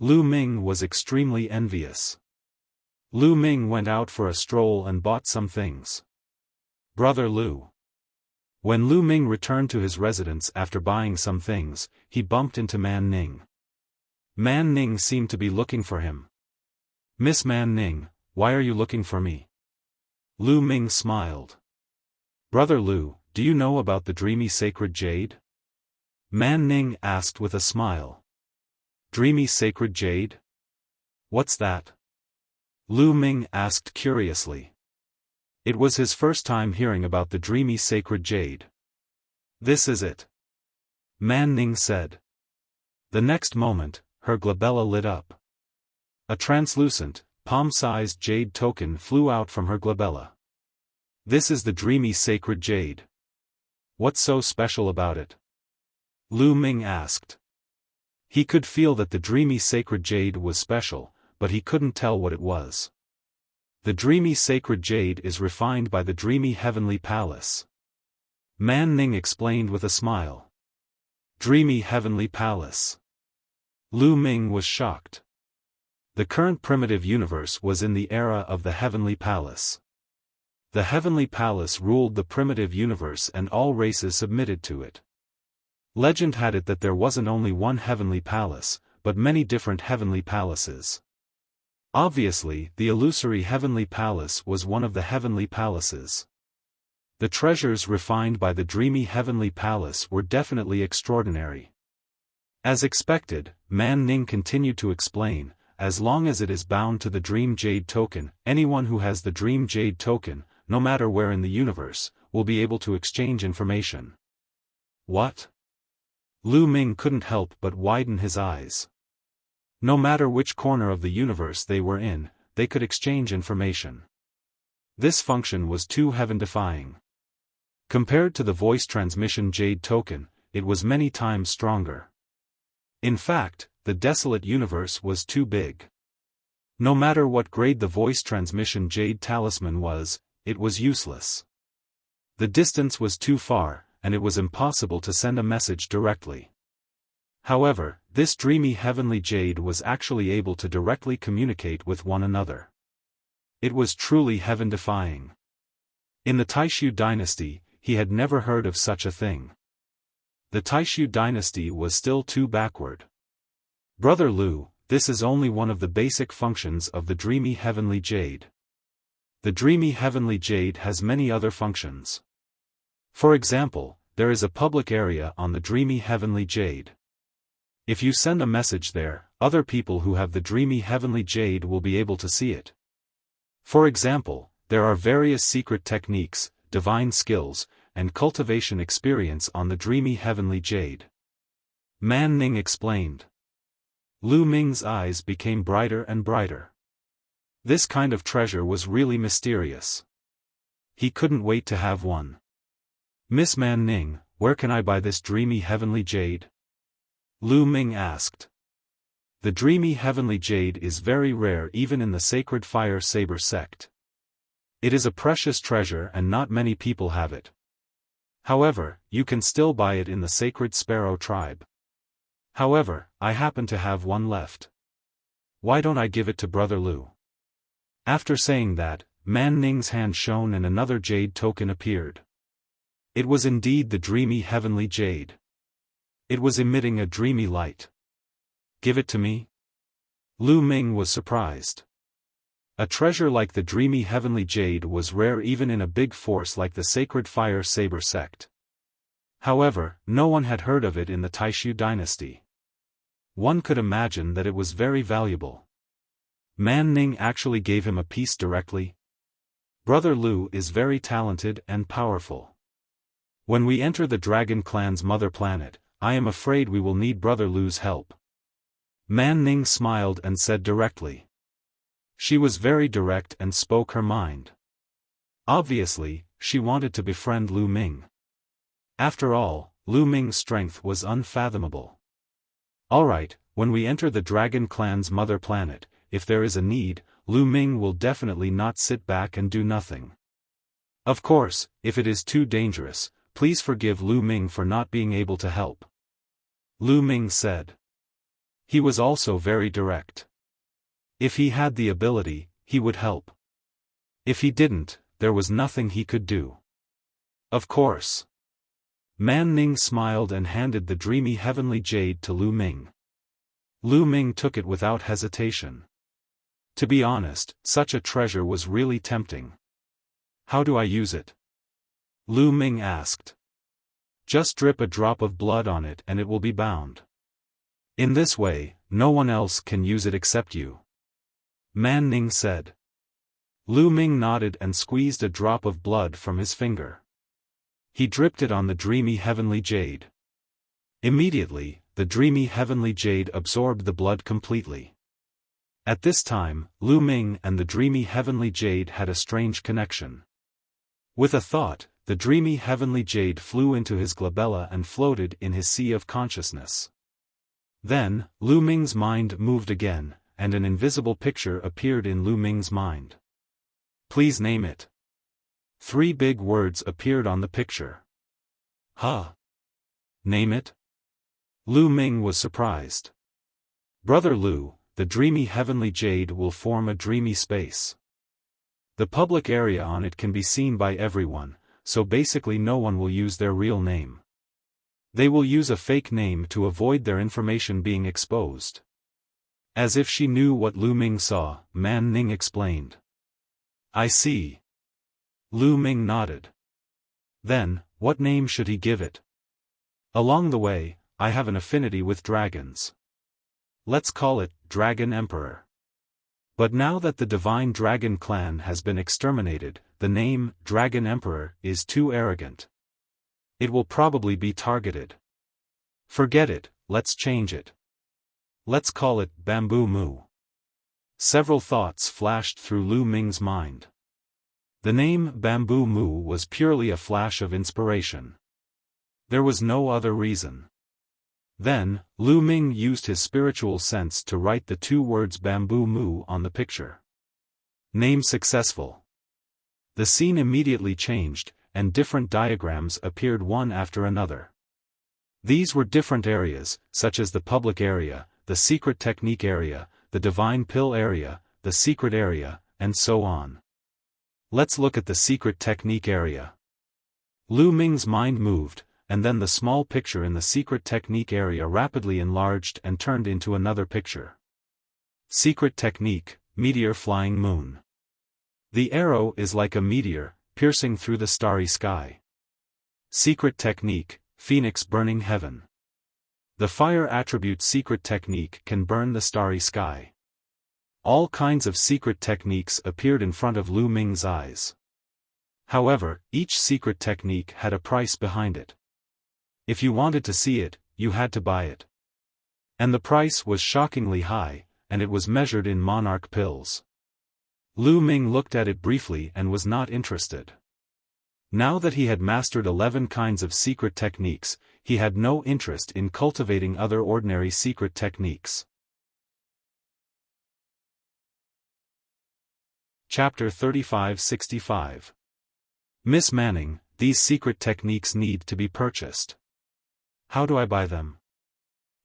Lu Ming was extremely envious. Lu Ming went out for a stroll and bought some things. Brother Lu. When Lu Ming returned to his residence after buying some things, he bumped into Man Ning. Man Ning seemed to be looking for him. Miss Man Ning, why are you looking for me? Lu Ming smiled. Brother Lu, do you know about the dreamy sacred jade? Man Ning asked with a smile. Dreamy sacred jade? What's that? Lu Ming asked curiously. It was his first time hearing about the dreamy sacred jade. This is it. Man Ning said. The next moment, her glabella lit up. A translucent, palm-sized jade token flew out from her glabella. This is the dreamy sacred jade. What's so special about it? Lu Ming asked. He could feel that the dreamy sacred jade was special, but he couldn't tell what it was. The dreamy sacred jade is refined by the dreamy heavenly palace. Man Ning explained with a smile. Dreamy heavenly palace. Lu Ming was shocked. The current primitive universe was in the era of the heavenly palace. The heavenly palace ruled the primitive universe and all races submitted to it. Legend had it that there wasn't only one heavenly palace, but many different heavenly palaces. Obviously, the illusory heavenly palace was one of the heavenly palaces. The treasures refined by the dreamy heavenly palace were definitely extraordinary. As expected, Man Ning continued to explain, as long as it is bound to the Dream Jade token. Anyone who has the Dream Jade token, no matter where in the universe, will be able to exchange information. What? Lu Ming couldn't help but widen his eyes. No matter which corner of the universe they were in, they could exchange information. This function was too heaven-defying. Compared to the voice transmission Jade token, it was many times stronger. In fact, the desolate universe was too big. No matter what grade the voice transmission Jade talisman was, it was useless. The distance was too far, and it was impossible to send a message directly. However, this dreamy heavenly jade was actually able to directly communicate with one another. It was truly heaven-defying. In the Taishu dynasty, he had never heard of such a thing. The Taishu dynasty was still too backward. Brother Lu, this is only one of the basic functions of the dreamy heavenly jade. The dreamy heavenly jade has many other functions. For example, there is a public area on the dreamy heavenly jade. If you send a message there, other people who have the dreamy heavenly jade will be able to see it. For example, there are various secret techniques, divine skills, and cultivation experience on the dreamy heavenly jade. Man Ning explained. Lu Ming's eyes became brighter and brighter. This kind of treasure was really mysterious. He couldn't wait to have one. Miss Man Ning, where can I buy this dreamy heavenly jade? Lu Ming asked. The dreamy heavenly jade is very rare even in the sacred fire saber sect. It is a precious treasure and not many people have it. However, you can still buy it in the sacred sparrow tribe. However, I happen to have one left. Why don't I give it to Brother Lu? After saying that, Man Ning's hand shone and another jade token appeared. It was indeed the dreamy heavenly jade. It was emitting a dreamy light. Give it to me? Lu Ming was surprised. A treasure like the dreamy heavenly jade was rare even in a big force like the sacred fire saber sect. However, no one had heard of it in the Taishu dynasty. One could imagine that it was very valuable. Man Ning actually gave him a piece directly. Brother Lu is very talented and powerful. When we enter the Dragon Clan's mother planet, I am afraid we will need Brother Lu's help. Man Ning smiled and said directly. She was very direct and spoke her mind. Obviously, she wanted to befriend Lu Ming. After all, Lu Ming's strength was unfathomable. Alright, when we enter the Dragon Clan's mother planet, if there is a need, Lu Ming will definitely not sit back and do nothing. Of course, if it is too dangerous, please forgive Lu Ming for not being able to help. Lu Ming said. He was also very direct. If he had the ability, he would help. If he didn't, there was nothing he could do. Of course. Man Ning smiled and handed the dreamy heavenly jade to Lu Ming. Lu Ming took it without hesitation. To be honest, such a treasure was really tempting. How do I use it? Lu Ming asked. Just drip a drop of blood on it and it will be bound. In this way, no one else can use it except you. Man Ning said. Lu Ming nodded and squeezed a drop of blood from his finger. He dripped it on the dreamy heavenly jade. Immediately, the dreamy heavenly jade absorbed the blood completely. At this time, Lu Ming and the dreamy heavenly jade had a strange connection. With a thought, the dreamy heavenly jade flew into his glabella and floated in his sea of consciousness. Then, Lu Ming's mind moved again, and an invisible picture appeared in Lu Ming's mind. Please name it. 3 big words appeared on the picture. Huh? Name it? Lu Ming was surprised. Brother Lu, the dreamy heavenly jade will form a dreamy space. The public area on it can be seen by everyone, so basically no one will use their real name. They will use a fake name to avoid their information being exposed. As if she knew what Lu Ming saw, Man Ning explained. I see. Lu Ming nodded. Then, what name should he give it? Along the way, I have an affinity with dragons. Let's call it Dragon Emperor. But now that the divine dragon clan has been exterminated, the name, Dragon Emperor, is too arrogant. It will probably be targeted. Forget it, let's change it. Let's call it Bamboo Moo. Several thoughts flashed through Lu Ming's mind. The name Bamboo Moo was purely a flash of inspiration. There was no other reason. Then, Lu Ming used his spiritual sense to write the two words Bamboo Moo on the picture. Name successful. The scene immediately changed, and different diagrams appeared one after another. These were different areas, such as the public area, the secret technique area, the divine pill area, the secret area, and so on. Let's look at the secret technique area. Lu Ming's mind moved, and then the small picture in the secret technique area rapidly enlarged and turned into another picture. Secret technique, meteor flying moon. The arrow is like a meteor, piercing through the starry sky. Secret technique, phoenix burning heaven. The fire attribute secret technique can burn the starry sky. All kinds of secret techniques appeared in front of Lu Ming's eyes. However, each secret technique had a price behind it. If you wanted to see it, you had to buy it. And the price was shockingly high, and it was measured in monarch pills. Lu Ming looked at it briefly and was not interested. Now that he had mastered 11 kinds of secret techniques, he had no interest in cultivating other ordinary secret techniques. Chapter 3565. Miss Manning, these secret techniques need to be purchased. How do I buy them?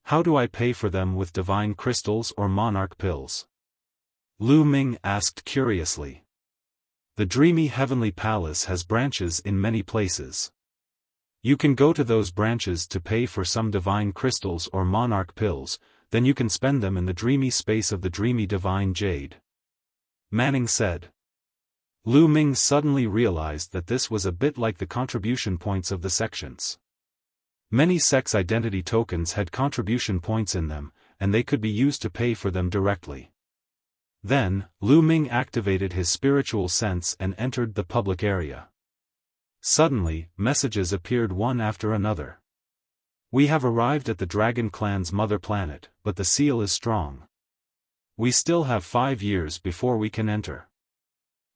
How do I pay for them with divine crystals or monarch pills? Lu Ming asked curiously. The dreamy heavenly palace has branches in many places. You can go to those branches to pay for some divine crystals or monarch pills, then you can spend them in the dreamy space of the dreamy divine jade. Manning said. Lu Ming suddenly realized that this was a bit like the contribution points of the sections. Many sects' identity tokens had contribution points in them, and they could be used to pay for them directly. Then, Lu Ming activated his spiritual sense and entered the public area. Suddenly, messages appeared one after another. We have arrived at the Dragon Clan's mother planet, but the seal is strong. We still have 5 years before we can enter.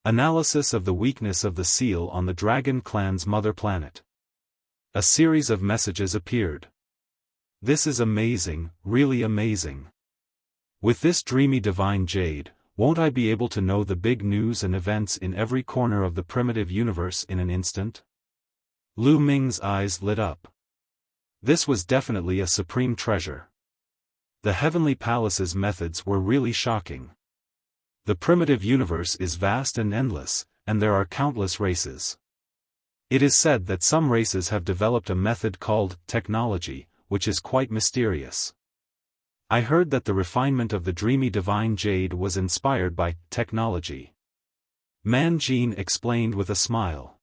Analysis of the weakness of the seal on the Dragon Clan's mother planet. A series of messages appeared. This is amazing, really amazing. With this dreamy divine jade, won't I be able to know the big news and events in every corner of the primitive universe in an instant? Lu Ming's eyes lit up. This was definitely a supreme treasure. The Heavenly Palace's methods were really shocking. The primitive universe is vast and endless, and there are countless races. It is said that some races have developed a method called technology, which is quite mysterious. I heard that the refinement of the dreamy divine jade was inspired by technology. Man Jean explained with a smile.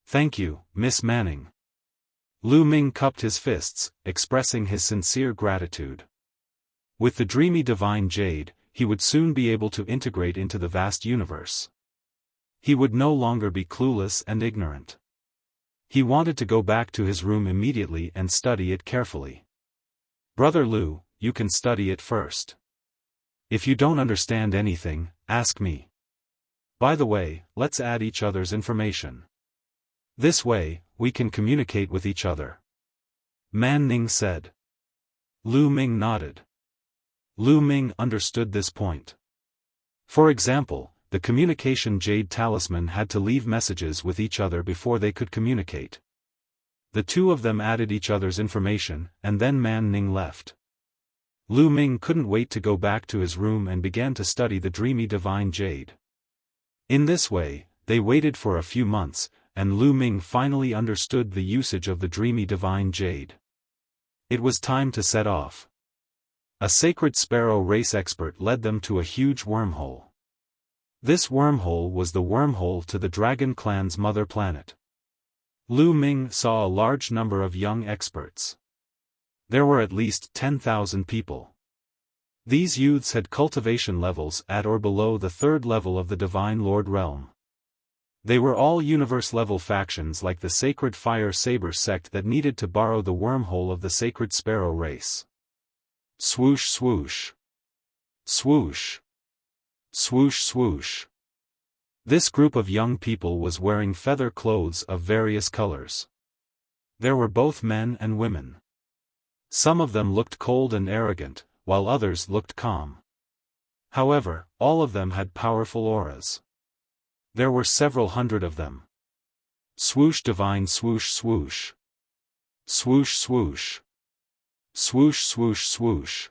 Thank you, Miss Manning. Lu Ming cupped his fists, expressing his sincere gratitude. With the dreamy divine jade, he would soon be able to integrate into the vast universe. He would no longer be clueless and ignorant. He wanted to go back to his room immediately and study it carefully. Brother Lu, you can study it first. If you don't understand anything, ask me. By the way, let's add each other's information. This way, we can communicate with each other. Man Ning said. Lu Ming nodded. Lu Ming understood this point. For example, the communication jade talisman had to leave messages with each other before they could communicate. The two of them added each other's information, and then Man Ning left. Lu Ming couldn't wait to go back to his room and began to study the dreamy divine jade. In this way, they waited for a few months, and Lu Ming finally understood the usage of the dreamy divine jade. It was time to set off. A sacred sparrow race expert led them to a huge wormhole. This wormhole was the wormhole to the Dragon Clan's mother planet. Lu Ming saw a large number of young experts. There were at least 10,000 people. These youths had cultivation levels at or below the third level of the Divine Lord realm. They were all universe-level factions like the Sacred Fire Saber sect that needed to borrow the wormhole of the Sacred Sparrow race. Swoosh swoosh. Swoosh. Swoosh swoosh. This group of young people was wearing feather clothes of various colors. There were both men and women. Some of them looked cold and arrogant, while others looked calm. However, all of them had powerful auras. There were several hundred of them. Swoosh divine swoosh swoosh. Swoosh swoosh. Swoosh swoosh swoosh.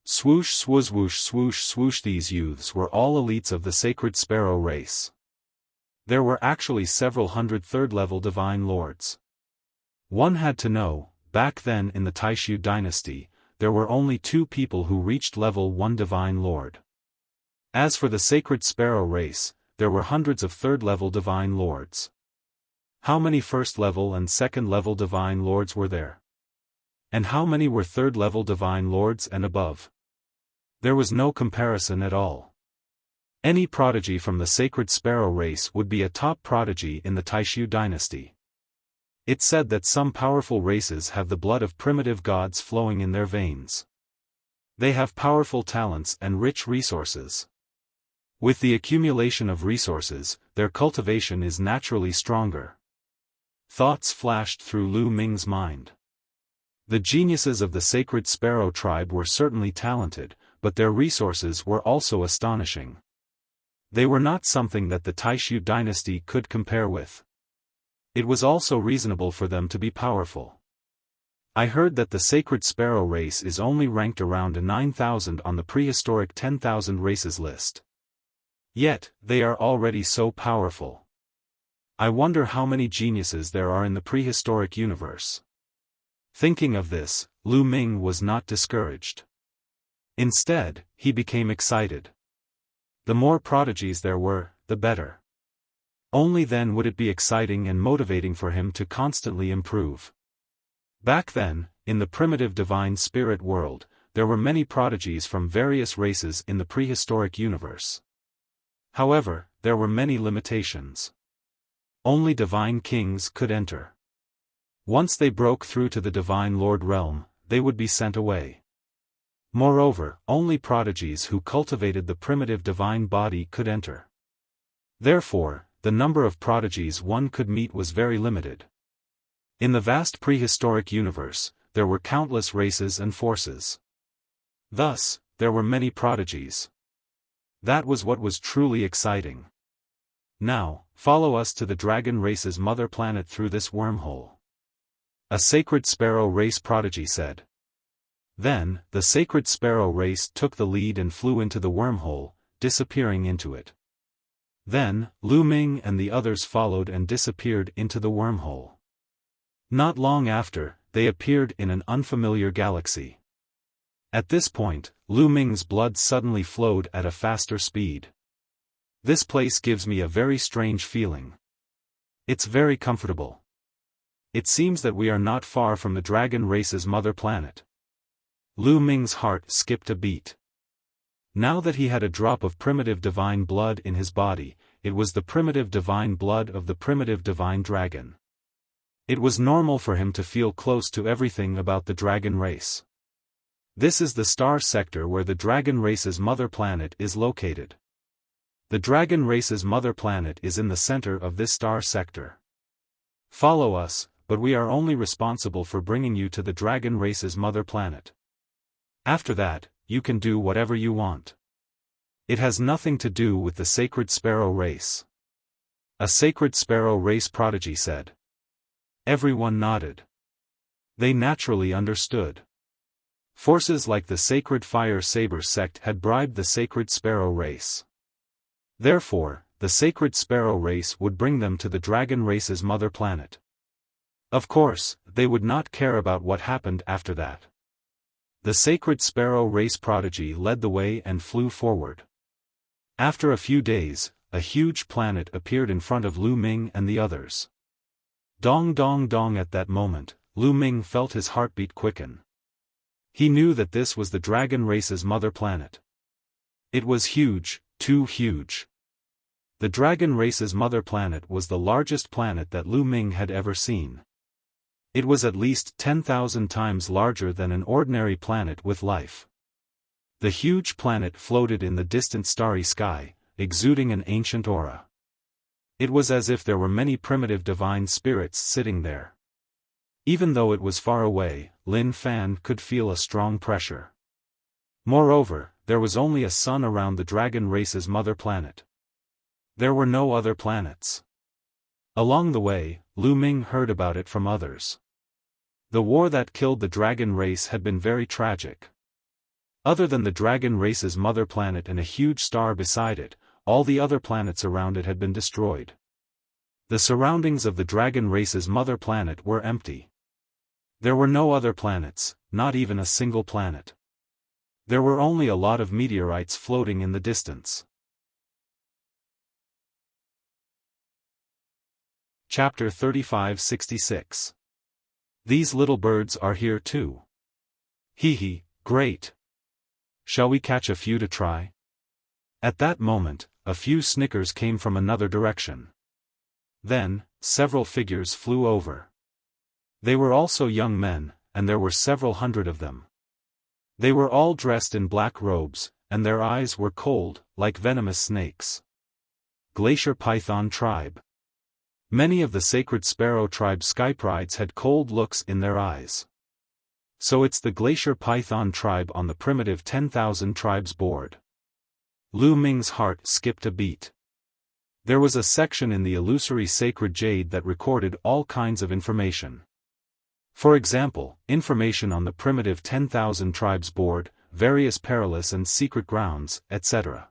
Swoosh swoosh swoosh swoosh swoosh. These youths were all elites of the Sacred Sparrow race. There were actually several hundred third-level divine lords. One had to know, back then in the Taishu dynasty, there were only 2 people who reached level 1 divine lord. As for the Sacred Sparrow race, there were hundreds of third-level divine lords. How many first-level and second-level divine lords were there? And how many were third-level divine lords and above? There was no comparison at all. Any prodigy from the Sacred Sparrow race would be a top prodigy in the Taishu dynasty. It's said that some powerful races have the blood of primitive gods flowing in their veins. They have powerful talents and rich resources. With the accumulation of resources, their cultivation is naturally stronger. Thoughts flashed through Lu Ming's mind. The geniuses of the Sacred Sparrow tribe were certainly talented, but their resources were also astonishing. They were not something that the Taishu dynasty could compare with. It was also reasonable for them to be powerful. I heard that the Sacred Sparrow race is only ranked around a 9,000 on the prehistoric 10,000 races list. Yet, they are already so powerful. I wonder how many geniuses there are in the prehistoric universe. Thinking of this, Lu Ming was not discouraged. Instead, he became excited. The more prodigies there were, the better. Only then would it be exciting and motivating for him to constantly improve. Back then, in the primitive divine spirit world, there were many prodigies from various races in the prehistoric universe. However, there were many limitations. Only divine kings could enter. Once they broke through to the Divine Lord realm, they would be sent away. Moreover, only prodigies who cultivated the primitive divine body could enter. Therefore, the number of prodigies one could meet was very limited. In the vast prehistoric universe, there were countless races and forces. Thus, there were many prodigies. That was what was truly exciting. Now, follow us to the dragon race's mother planet through this wormhole. A Sacred Sparrow race prodigy said. Then, the Sacred Sparrow race took the lead and flew into the wormhole, disappearing into it. Then, Lu Ming and the others followed and disappeared into the wormhole. Not long after, they appeared in an unfamiliar galaxy. At this point, Lu Ming's blood suddenly flowed at a faster speed. This place gives me a very strange feeling. It's very comfortable. It seems that we are not far from the dragon race's mother planet. Lu Ming's heart skipped a beat. Now that he had a drop of primitive divine blood in his body, it was the primitive divine blood of the primitive divine dragon. It was normal for him to feel close to everything about the dragon race. This is the star sector where the dragon race's mother planet is located. The dragon race's mother planet is in the center of this star sector. Follow us, but we are only responsible for bringing you to the dragon race's mother planet. After that, you can do whatever you want. It has nothing to do with the Sacred Sparrow race. A Sacred Sparrow race prodigy said. Everyone nodded. They naturally understood. Forces like the Sacred Fire Saber sect had bribed the Sacred Sparrow race. Therefore, the Sacred Sparrow race would bring them to the dragon race's mother planet. Of course, they would not care about what happened after that. The Sacred Sparrow race prodigy led the way and flew forward. After a few days, a huge planet appeared in front of Lu Ming and the others. Dong dong dong. At that moment, Lu Ming felt his heartbeat quicken. He knew that this was the dragon race's mother planet. It was huge, too huge. The dragon race's mother planet was the largest planet that Lu Ming had ever seen. It was at least 10,000 times larger than an ordinary planet with life. The huge planet floated in the distant starry sky, exuding an ancient aura. It was as if there were many primitive divine spirits sitting there. Even though it was far away, Lin Fan could feel a strong pressure. Moreover, there was only a sun around the dragon race's mother planet. There were no other planets. Along the way, Lu Ming heard about it from others. The war that killed the dragon race had been very tragic. Other than the dragon race's mother planet and a huge star beside it, all the other planets around it had been destroyed. The surroundings of the dragon race's mother planet were empty. There were no other planets, not even a single planet. There were only a lot of meteorites floating in the distance. Chapter 3566. These little birds are here too. Hee hee, great. Shall we catch a few to try? At that moment, a few snickers came from another direction. Then, several figures flew over. They were also young men, and there were several hundred of them. They were all dressed in black robes, and their eyes were cold, like venomous snakes. Glacier Python Tribe. Many of the Sacred Sparrow Tribe Skyprides had cold looks in their eyes. So it's the Glacier Python Tribe on the primitive 10,000 Tribes board. Lu Ming's heart skipped a beat. There was a section in the illusory sacred jade that recorded all kinds of information. For example, information on the primitive 10,000 Tribes board, various perilous and secret grounds, etc.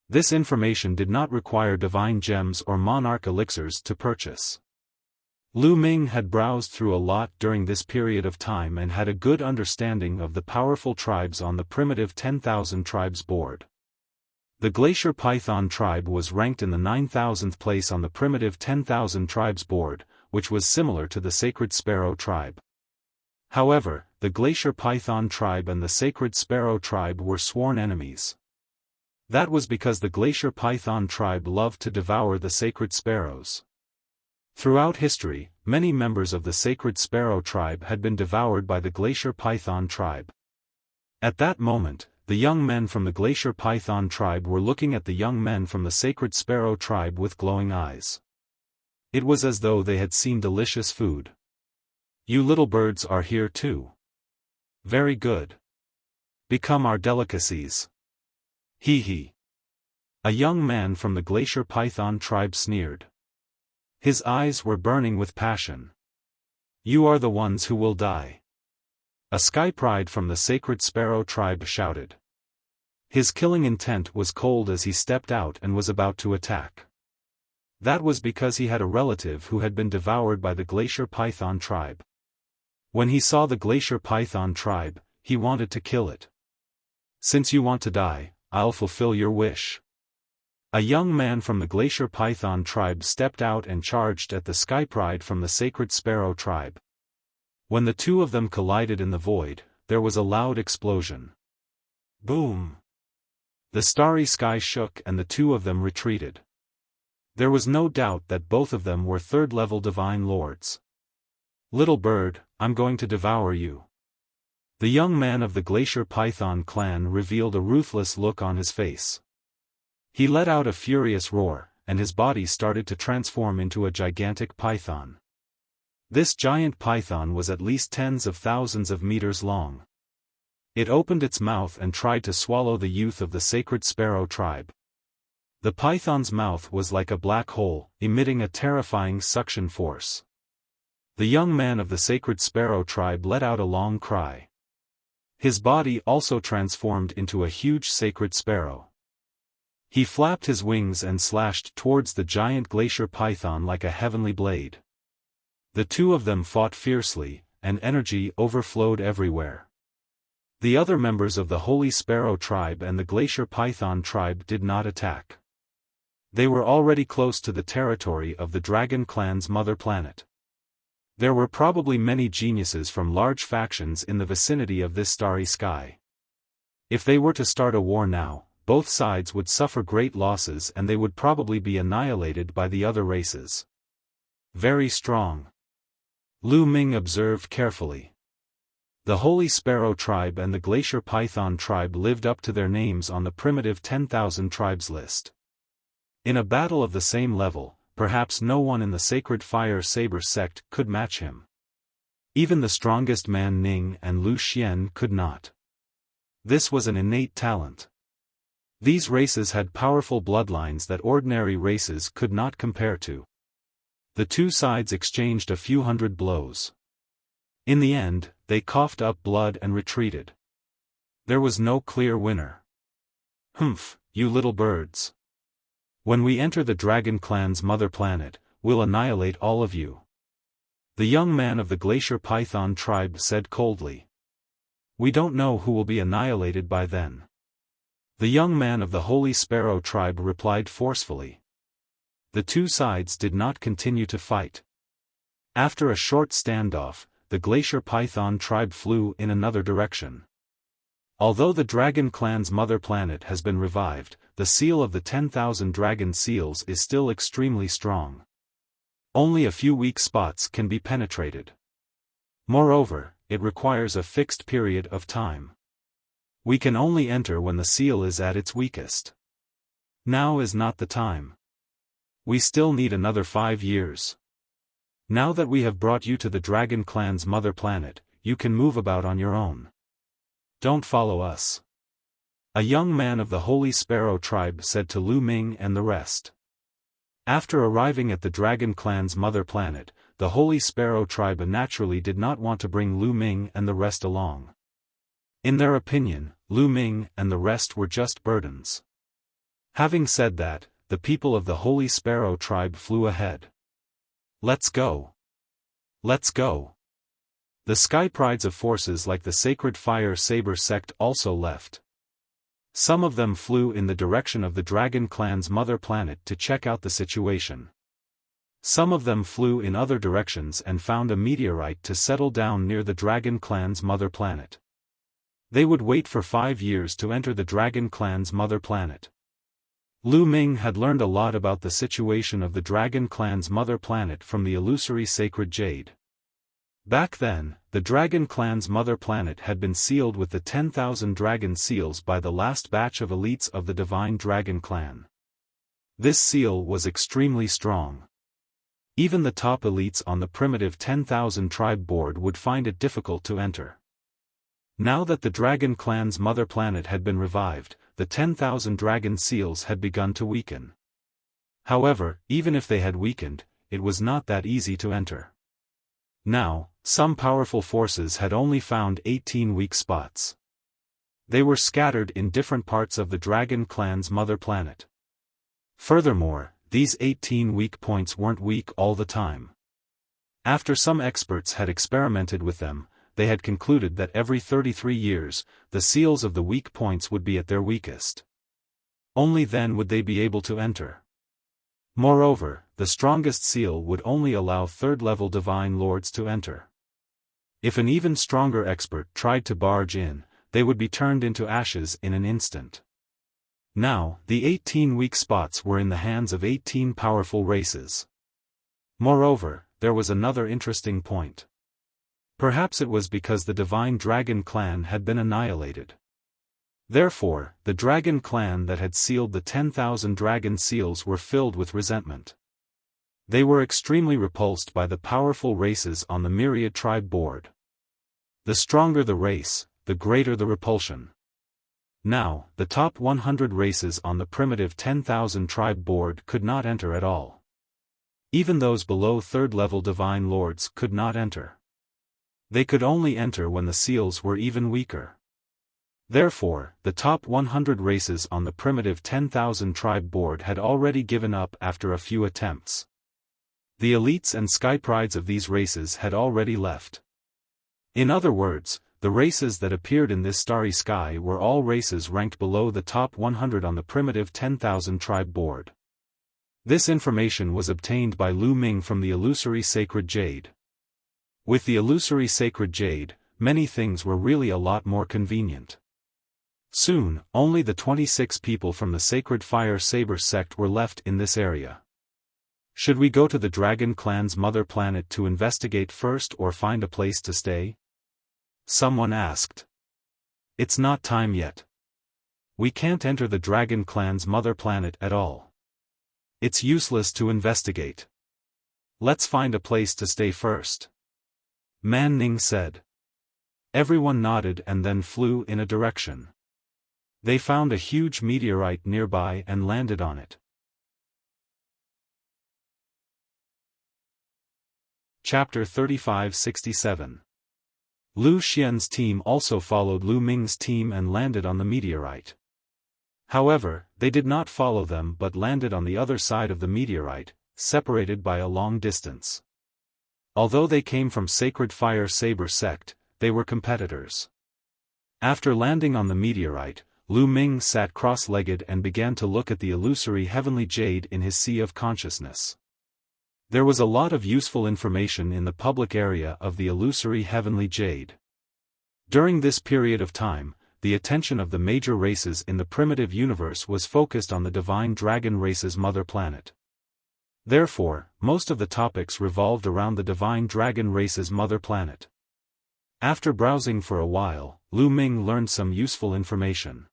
This information did not require divine gems or monarch elixirs to purchase. Lu Ming had browsed through a lot during this period of time and had a good understanding of the powerful tribes on the primitive 10,000 Tribes board. The Glacier Python Tribe was ranked in the 9,000th place on the primitive 10,000 Tribes board, which was similar to the Sacred Sparrow Tribe. However, the Glacier Python Tribe and the Sacred Sparrow Tribe were sworn enemies. That was because the Glacier Python Tribe loved to devour the sacred sparrows. Throughout history, many members of the Sacred Sparrow Tribe had been devoured by the Glacier Python Tribe. At that moment, the young men from the Glacier Python Tribe were looking at the young men from the Sacred Sparrow Tribe with glowing eyes. It was as though they had seen delicious food. You little birds are here too. Very good. Become our delicacies. Hee hee. A young man from the Glacier Python Tribe sneered. His eyes were burning with passion. You are the ones who will die. A Skypride from the Sacred Sparrow Tribe shouted. His killing intent was cold as he stepped out and was about to attack. That was because he had a relative who had been devoured by the Glacier Python Tribe. When he saw the Glacier Python Tribe, he wanted to kill it. Since you want to die, I'll fulfill your wish. A young man from the Glacier Python Tribe stepped out and charged at the Skypride from the Sacred Sparrow Tribe. When the two of them collided in the void, there was a loud explosion. Boom! The starry sky shook and the two of them retreated. There was no doubt that both of them were third-level divine lords. Little bird, I'm going to devour you. The young man of the Glacier Python clan revealed a ruthless look on his face. He let out a furious roar, and his body started to transform into a gigantic python. This giant python was at least tens of thousands of meters long. It opened its mouth and tried to swallow the youth of the Sacred Sparrow Tribe. The python's mouth was like a black hole, emitting a terrifying suction force. The young man of the Sacred Sparrow Tribe let out a long cry. His body also transformed into a huge sacred sparrow. He flapped his wings and slashed towards the giant glacier python like a heavenly blade. The two of them fought fiercely, and energy overflowed everywhere. The other members of the Holy Sparrow Tribe and the Glacier Python Tribe did not attack. They were already close to the territory of the Dragon Clan's mother planet. There were probably many geniuses from large factions in the vicinity of this starry sky. If they were to start a war now, both sides would suffer great losses and they would probably be annihilated by the other races. Very strong. Lu Ming observed carefully. The Holy Sparrow tribe and the Glacier Python tribe lived up to their names on the primitive 10,000 tribes list. In a battle of the same level, perhaps no one in the Sacred Fire Saber sect could match him. Even the strongest Man Ning and Lu Xian could not. This was an innate talent. These races had powerful bloodlines that ordinary races could not compare to. The two sides exchanged a few hundred blows. In the end, they coughed up blood and retreated. There was no clear winner. Humph, you little birds. When we enter the Dragon Clan's mother planet, we'll annihilate all of you. The young man of the Glacier Python tribe said coldly. We don't know who will be annihilated by then. The young man of the Holy Sparrow tribe replied forcefully. The two sides did not continue to fight. After a short standoff, the Glacier Python tribe flew in another direction. Although the Dragon Clan's mother planet has been revived, the seal of the 10,000 dragon seals is still extremely strong. Only a few weak spots can be penetrated. Moreover, it requires a fixed period of time. We can only enter when the seal is at its weakest. Now is not the time. We still need another 5 years. Now that we have brought you to the Dragon Clan's mother planet, you can move about on your own. Don't follow us. A young man of the Holy Sparrow tribe said to Lu Ming and the rest. After arriving at the Dragon Clan's mother planet, the Holy Sparrow tribe naturally did not want to bring Lu Ming and the rest along. In their opinion, Lu Ming and the rest were just burdens. Having said that, the people of the Holy Sparrow tribe flew ahead. Let's go. Let's go. The sky prides of forces like the Sacred Fire Saber sect also left. Some of them flew in the direction of the Dragon Clan's mother planet to check out the situation. Some of them flew in other directions and found a meteorite to settle down near the Dragon Clan's mother planet. They would wait for 5 years to enter the Dragon Clan's mother planet. Lu Ming had learned a lot about the situation of the Dragon Clan's mother planet from the illusory sacred jade. Back then, the Dragon Clan's mother planet had been sealed with the 10,000 dragon seals by the last batch of elites of the Divine Dragon Clan. This seal was extremely strong. Even the top elites on the primitive 10,000 tribe board would find it difficult to enter. Now that the Dragon Clan's mother planet had been revived, the 10,000 dragon seals had begun to weaken. However, even if they had weakened, it was not that easy to enter. Now, some powerful forces had only found 18 weak spots. They were scattered in different parts of the Dragon Clan's mother planet. Furthermore, these 18 weak points weren't weak all the time. After some experts had experimented with them, they had concluded that every 33 years, the seals of the weak points would be at their weakest. Only then would they be able to enter. Moreover, the strongest seal would only allow third-level divine lords to enter. If an even stronger expert tried to barge in, they would be turned into ashes in an instant. Now, the 18 weak spots were in the hands of 18 powerful races. Moreover, there was another interesting point. Perhaps it was because the Divine Dragon Clan had been annihilated. Therefore, the Dragon Clan that had sealed the 10,000 dragon seals were filled with resentment. They were extremely repulsed by the powerful races on the Myriad tribe board. The stronger the race, the greater the repulsion. Now, the top 100 races on the primitive 10,000 tribe board could not enter at all. Even those below third-level divine lords could not enter. They could only enter when the seals were even weaker. Therefore, the top 100 races on the primitive 10,000 tribe board had already given up after a few attempts. The elites and sky prides of these races had already left. In other words, the races that appeared in this starry sky were all races ranked below the top 100 on the primitive 10,000 tribe board. This information was obtained by Lu Ming from the illusory sacred jade. With the illusory sacred jade, many things were really a lot more convenient. Soon, only the 26 people from the Sacred Fire Saber sect were left in this area. Should we go to the Dragon Clan's mother planet to investigate first or find a place to stay? Someone asked. It's not time yet. We can't enter the Dragon Clan's mother planet at all. It's useless to investigate. Let's find a place to stay first. Man Ning said. Everyone nodded and then flew in a direction. They found a huge meteorite nearby and landed on it. Chapter 3567. Lu Xian's team also followed Lu Ming's team and landed on the meteorite. However, they did not follow them but landed on the other side of the meteorite, separated by a long distance. Although they came from Sacred Fire Saber sect, they were competitors. After landing on the meteorite, Lu Ming sat cross-legged and began to look at the illusory heavenly jade in his sea of consciousness. There was a lot of useful information in the public area of the illusory heavenly jade. During this period of time, the attention of the major races in the primitive universe was focused on the divine dragon race's mother planet. Therefore, most of the topics revolved around the divine dragon race's mother planet. After browsing for a while, Lu Ming learned some useful information.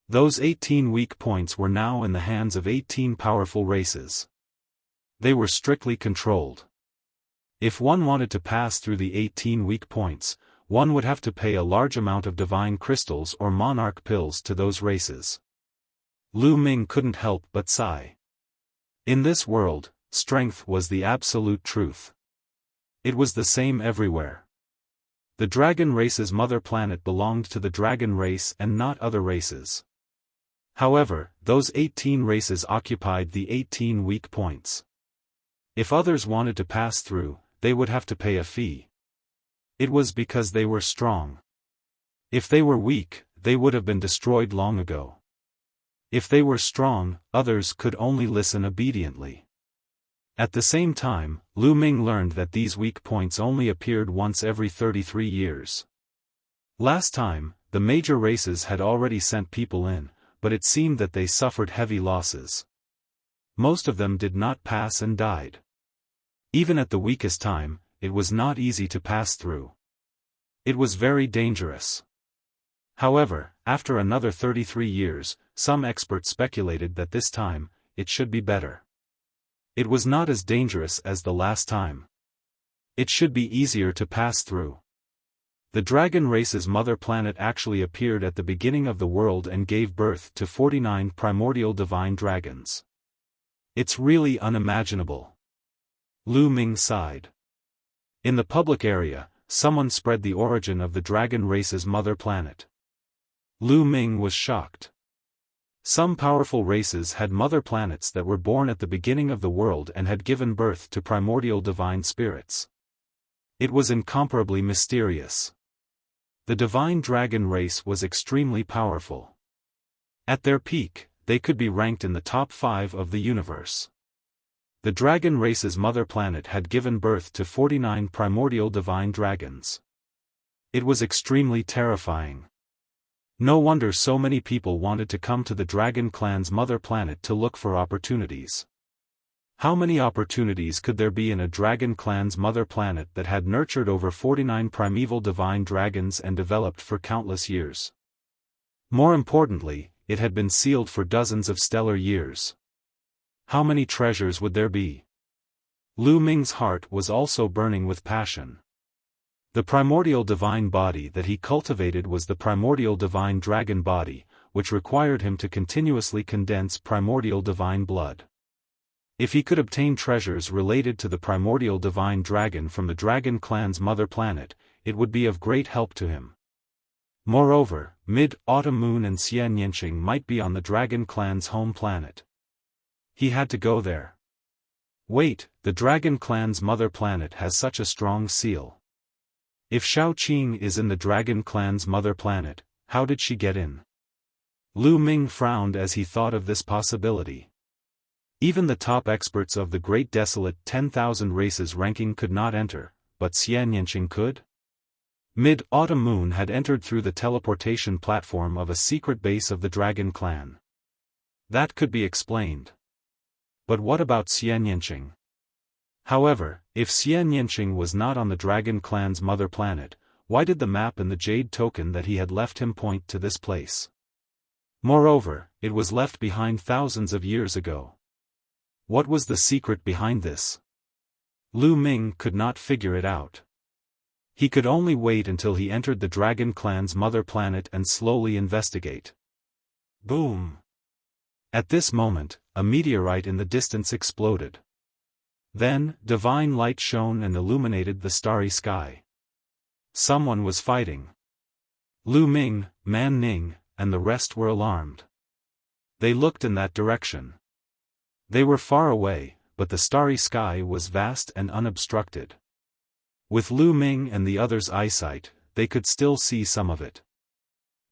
Those 18 weak points were now in the hands of 18 powerful races. They were strictly controlled. If one wanted to pass through the 18 weak points, one would have to pay a large amount of divine crystals or monarch pills to those races. Lu Ming couldn't help but sigh. In this world, strength was the absolute truth. It was the same everywhere. The dragon race's mother planet belonged to the dragon race and not other races. However, those 18 races occupied the 18 weak points. If others wanted to pass through, they would have to pay a fee. It was because they were strong. If they were weak, they would have been destroyed long ago. If they were strong, others could only listen obediently. At the same time, Lu Ming learned that these weak points only appeared once every 33 years. Last time, the major races had already sent people in, but it seemed that they suffered heavy losses. Most of them did not pass and died. Even at the weakest time, it was not easy to pass through. It was very dangerous. However, after another 33 years, some experts speculated that this time, it should be better. It was not as dangerous as the last time. It should be easier to pass through. The dragon race's mother planet actually appeared at the beginning of the world and gave birth to 49 primordial divine dragons. It's really unimaginable. Lu Ming sighed. In the public area, someone spread the origin of the dragon race's mother planet. Lu Ming was shocked. Some powerful races had mother planets that were born at the beginning of the world and had given birth to primordial divine spirits. It was incomparably mysterious. The divine dragon race was extremely powerful. At their peak, they could be ranked in the top 5 of the universe. The dragon race's mother planet had given birth to 49 primordial divine dragons. It was extremely terrifying. No wonder so many people wanted to come to the Dragon Clan's mother planet to look for opportunities. How many opportunities could there be in a Dragon Clan's mother planet that had nurtured over 49 primeval divine dragons and developed for countless years? More importantly, it had been sealed for dozens of stellar years. How many treasures would there be? Lu Ming's heart was also burning with passion. The primordial divine body that he cultivated was the primordial divine dragon body, which required him to continuously condense primordial divine blood. If he could obtain treasures related to the primordial divine dragon from the Dragon Clan's mother planet, it would be of great help to him. Moreover, Mid-Autumn Moon and Xian Yanqing might be on the Dragon Clan's home planet. He had to go there. Wait, the Dragon Clan's mother planet has such a strong seal. If Xiao Qing is in the Dragon Clan's mother planet, how did she get in? Lu Ming frowned as he thought of this possibility. Even the top experts of the Great Desolate 10,000 races ranking could not enter, but Xian Yanqing could? Mid-Autumn Moon had entered through the teleportation platform of a secret base of the Dragon Clan. That could be explained. But what about Xian Yanqing? However, if Xian Yanqing was not on the Dragon Clan's mother planet, why did the map and the jade token that he had left him point to this place? Moreover, it was left behind thousands of years ago. What was the secret behind this? Lu Ming could not figure it out. He could only wait until he entered the Dragon Clan's mother planet and slowly investigate. Boom! At this moment, a meteorite in the distance exploded. Then, divine light shone and illuminated the starry sky. Someone was fighting. Lu Ming, Man Ning, and the rest were alarmed. They looked in that direction. They were far away, but the starry sky was vast and unobstructed. With Lu Ming and the others' eyesight, they could still see some of it.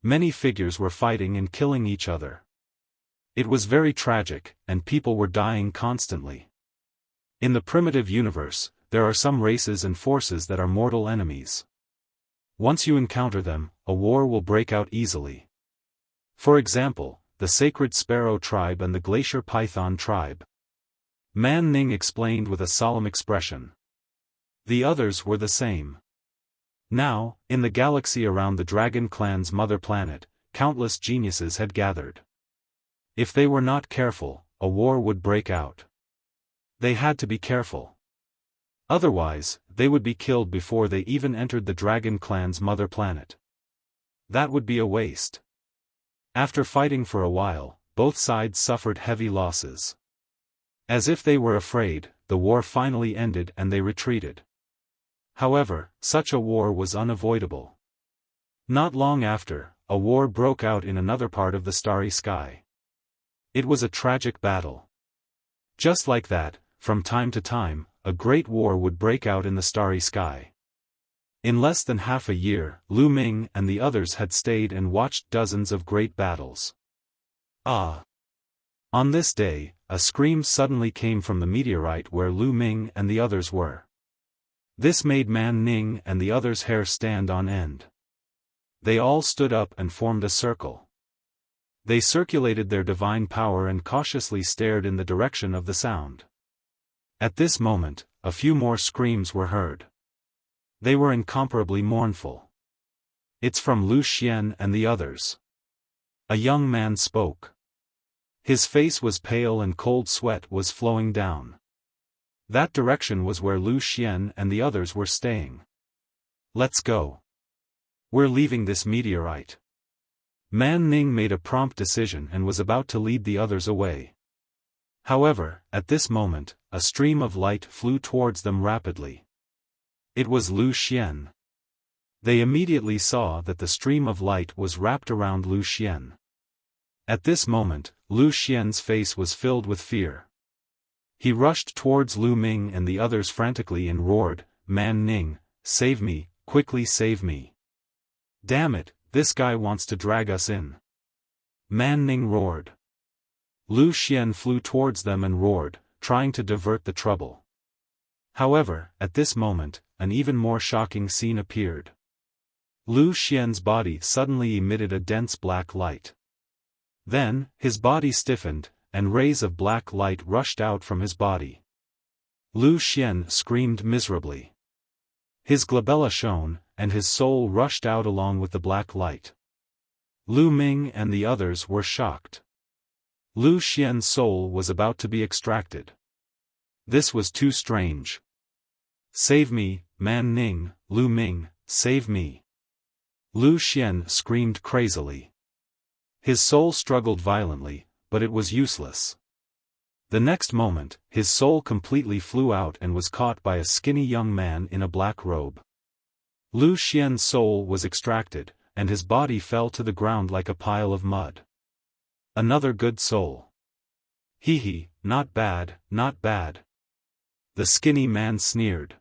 Many figures were fighting and killing each other. It was very tragic, and people were dying constantly. In the primitive universe, there are some races and forces that are mortal enemies. Once you encounter them, a war will break out easily. For example, the Sacred Sparrow Tribe and the Glacier Python Tribe. Man Ning explained with a solemn expression. The others were the same. Now, in the galaxy around the Dragon Clan's mother planet, countless geniuses had gathered. If they were not careful, a war would break out. They had to be careful. Otherwise, they would be killed before they even entered the Dragon Clan's mother planet. That would be a waste. After fighting for a while, both sides suffered heavy losses. As if they were afraid, the war finally ended and they retreated. However, such a war was unavoidable. Not long after, a war broke out in another part of the starry sky. It was a tragic battle. Just like that, from time to time, a great war would break out in the starry sky. In less than half a year, Lu Ming and the others had stayed and watched dozens of great battles. Ah! On this day, a scream suddenly came from the meteorite where Lu Ming and the others were. This made Man Ning and the others' hair stand on end. They all stood up and formed a circle. They circulated their divine power and cautiously stared in the direction of the sound. At this moment, a few more screams were heard. They were incomparably mournful. It's from Lu Xian and the others. A young man spoke. His face was pale and cold sweat was flowing down. That direction was where Lu Xian and the others were staying. Let's go. We're leaving this meteorite. Man Ning made a prompt decision and was about to lead the others away. However, at this moment, a stream of light flew towards them rapidly. It was Lu Xian. They immediately saw that the stream of light was wrapped around Lu Xian. At this moment, Lu Xian's face was filled with fear. He rushed towards Lu Ming and the others frantically and roared, "Man Ning, save me, quickly save me. Damn it, this guy wants to drag us in." Man Ning roared. Lu Xian flew towards them and roared, trying to divert the trouble. However, at this moment, an even more shocking scene appeared. Lu Xian's body suddenly emitted a dense black light. Then, his body stiffened, and rays of black light rushed out from his body. Lu Xian screamed miserably. His glabella shone, and his soul rushed out along with the black light. Lu Ming and the others were shocked. Lu Xian's soul was about to be extracted. This was too strange. "Save me, Man Ning, Lu Ming, save me." Lu Xian screamed crazily. His soul struggled violently, but it was useless. The next moment, his soul completely flew out and was caught by a skinny young man in a black robe. Lu Xian's soul was extracted, and his body fell to the ground like a pile of mud. Another good soul. Hee hee, not bad, not bad. The skinny man sneered.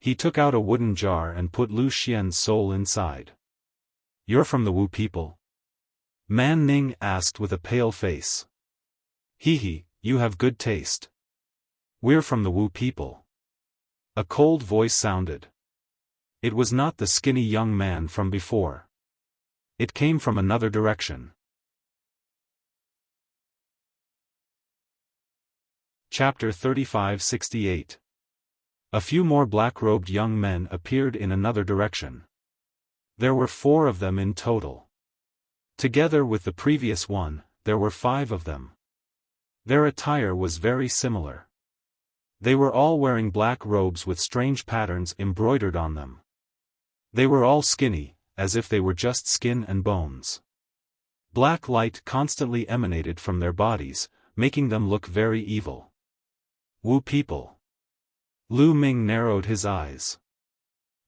He took out a wooden jar and put Lu Xian's soul inside. "You're from the Wu people?" Man Ning asked with a pale face. "Hee hee, you have good taste. We're from the Wu people." A cold voice sounded. It was not the skinny young man from before. It came from another direction. Chapter 3568. A few more black-robed young men appeared in another direction. There were 4 of them in total. Together with the previous one, there were 5 of them. Their attire was very similar. They were all wearing black robes with strange patterns embroidered on them. They were all skinny, as if they were just skin and bones. Black light constantly emanated from their bodies, making them look very evil. Wu people. Lu Ming narrowed his eyes.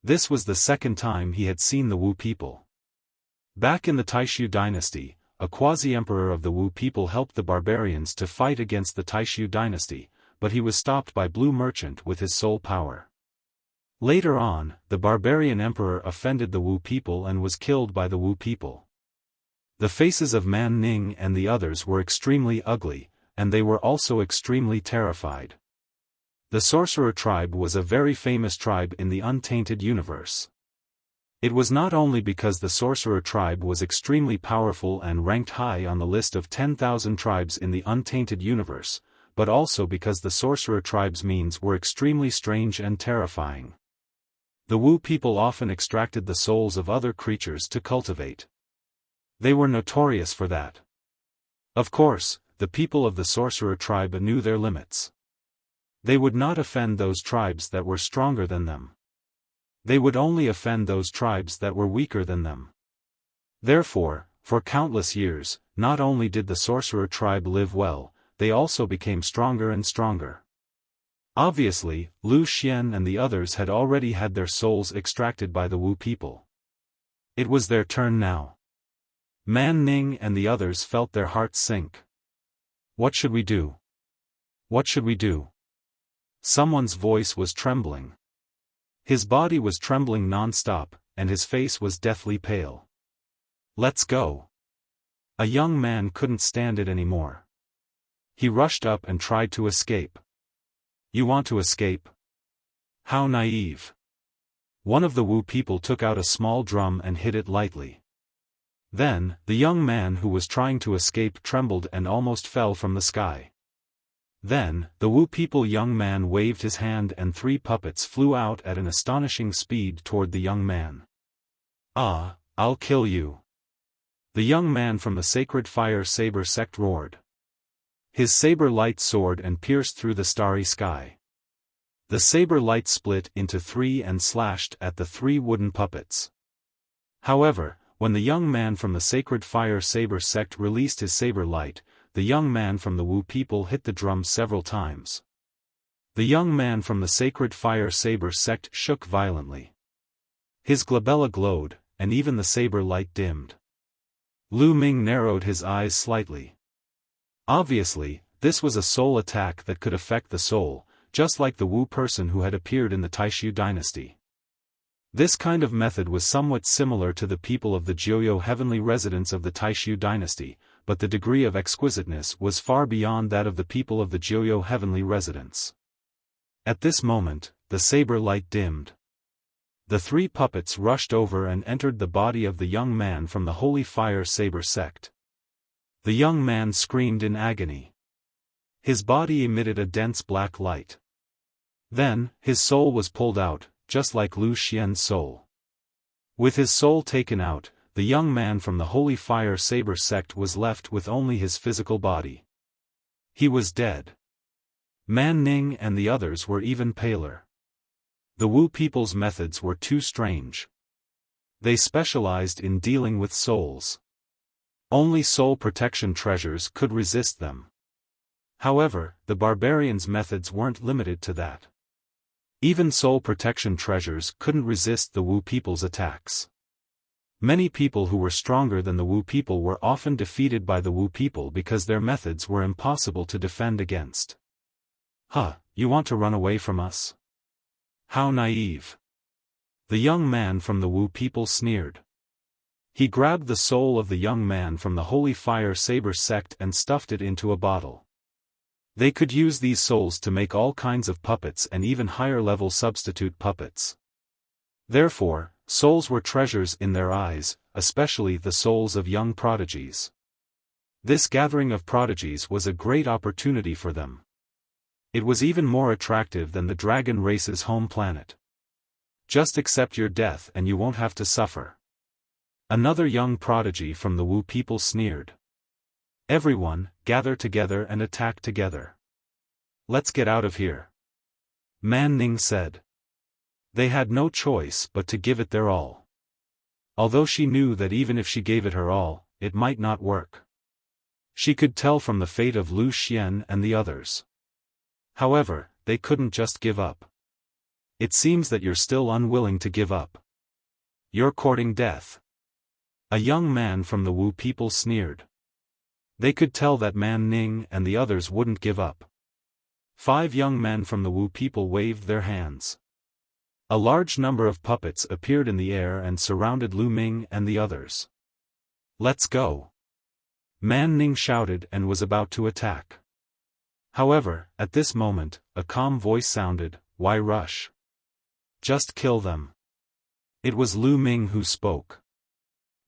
This was the second time he had seen the Wu people. Back in the Taishu dynasty, a quasi-emperor of the Wu people helped the barbarians to fight against the Taishu dynasty, but he was stopped by Blue Merchant with his soul power. Later on, the barbarian emperor offended the Wu people and was killed by the Wu people. The faces of Man Ning and the others were extremely ugly, and they were also extremely terrified. The sorcerer tribe was a very famous tribe in the untainted universe. It was not only because the sorcerer tribe was extremely powerful and ranked high on the list of 10,000 tribes in the untainted universe, but also because the sorcerer tribe's means were extremely strange and terrifying. The Wu people often extracted the souls of other creatures to cultivate. They were notorious for that. Of course, the people of the sorcerer tribe knew their limits. They would not offend those tribes that were stronger than them. They would only offend those tribes that were weaker than them. Therefore, for countless years, not only did the sorcerer tribe live well, they also became stronger and stronger. Obviously, Lu Xian and the others had already had their souls extracted by the Wu people. It was their turn now. Man Ning and the others felt their hearts sink. What should we do? What should we do? Someone's voice was trembling. His body was trembling non-stop, and his face was deathly pale. Let's go. A young man couldn't stand it anymore. He rushed up and tried to escape. You want to escape? How naive. One of the Wu people took out a small drum and hit it lightly. Then, the young man who was trying to escape trembled and almost fell from the sky. Then, the Wu people young man waved his hand and 3 puppets flew out at an astonishing speed toward the young man. Ah, I'll kill you. The young man from the Sacred Fire Saber sect roared. His saber light soared and pierced through the starry sky. The saber light split into 3 and slashed at the 3 wooden puppets. However, when the young man from the Sacred Fire Saber sect released his saber light, the young man from the Wu people hit the drum several times. The young man from the Sacred Fire Saber sect shook violently. His glabella glowed, and even the saber light dimmed. Lu Ming narrowed his eyes slightly. Obviously, this was a soul attack that could affect the soul, just like the Wu person who had appeared in the Taishu dynasty. This kind of method was somewhat similar to the people of the Jiuyo heavenly residents of the Taishu dynasty, but the degree of exquisiteness was far beyond that of the people of the Jiuyo heavenly residents. At this moment, the saber light dimmed. The 3 puppets rushed over and entered the body of the young man from the Holy Fire Saber sect. The young man screamed in agony. His body emitted a dense black light. Then, his soul was pulled out, just like Lu Xian's soul. With his soul taken out, the young man from the Holy Fire Saber sect was left with only his physical body. He was dead. Man Ning and the others were even paler. The Wu people's methods were too strange. They specialized in dealing with souls. Only soul protection treasures could resist them. However, the barbarians' methods weren't limited to that. Even soul protection treasures couldn't resist the Wu people's attacks. Many people who were stronger than the Wu people were often defeated by the Wu people because their methods were impossible to defend against. Huh, you want to run away from us? How naive. The young man from the Wu people sneered. He grabbed the soul of the young man from the Holy Fire Saber sect and stuffed it into a bottle. They could use these souls to make all kinds of puppets and even higher-level substitute puppets. Therefore, souls were treasures in their eyes, especially the souls of young prodigies. This gathering of prodigies was a great opportunity for them. It was even more attractive than the dragon race's home planet. Just accept your death and you won't have to suffer. Another young prodigy from the Wu people sneered. Everyone, gather together and attack together. Let's get out of here. Man Ning said. They had no choice but to give it their all. Although she knew that even if she gave it her all, it might not work. She could tell from the fate of Lu Xian and the others. However, they couldn't just give up. It seems that you're still unwilling to give up. You're courting death. A young man from the Wu people sneered. They could tell that Man Ning and the others wouldn't give up. 5 young men from the Wu people waved their hands. A large number of puppets appeared in the air and surrounded Lu Ming and the others. Let's go. Man Ning shouted and was about to attack. However, at this moment, a calm voice sounded, "Why rush? Just kill them." It was Lu Ming who spoke.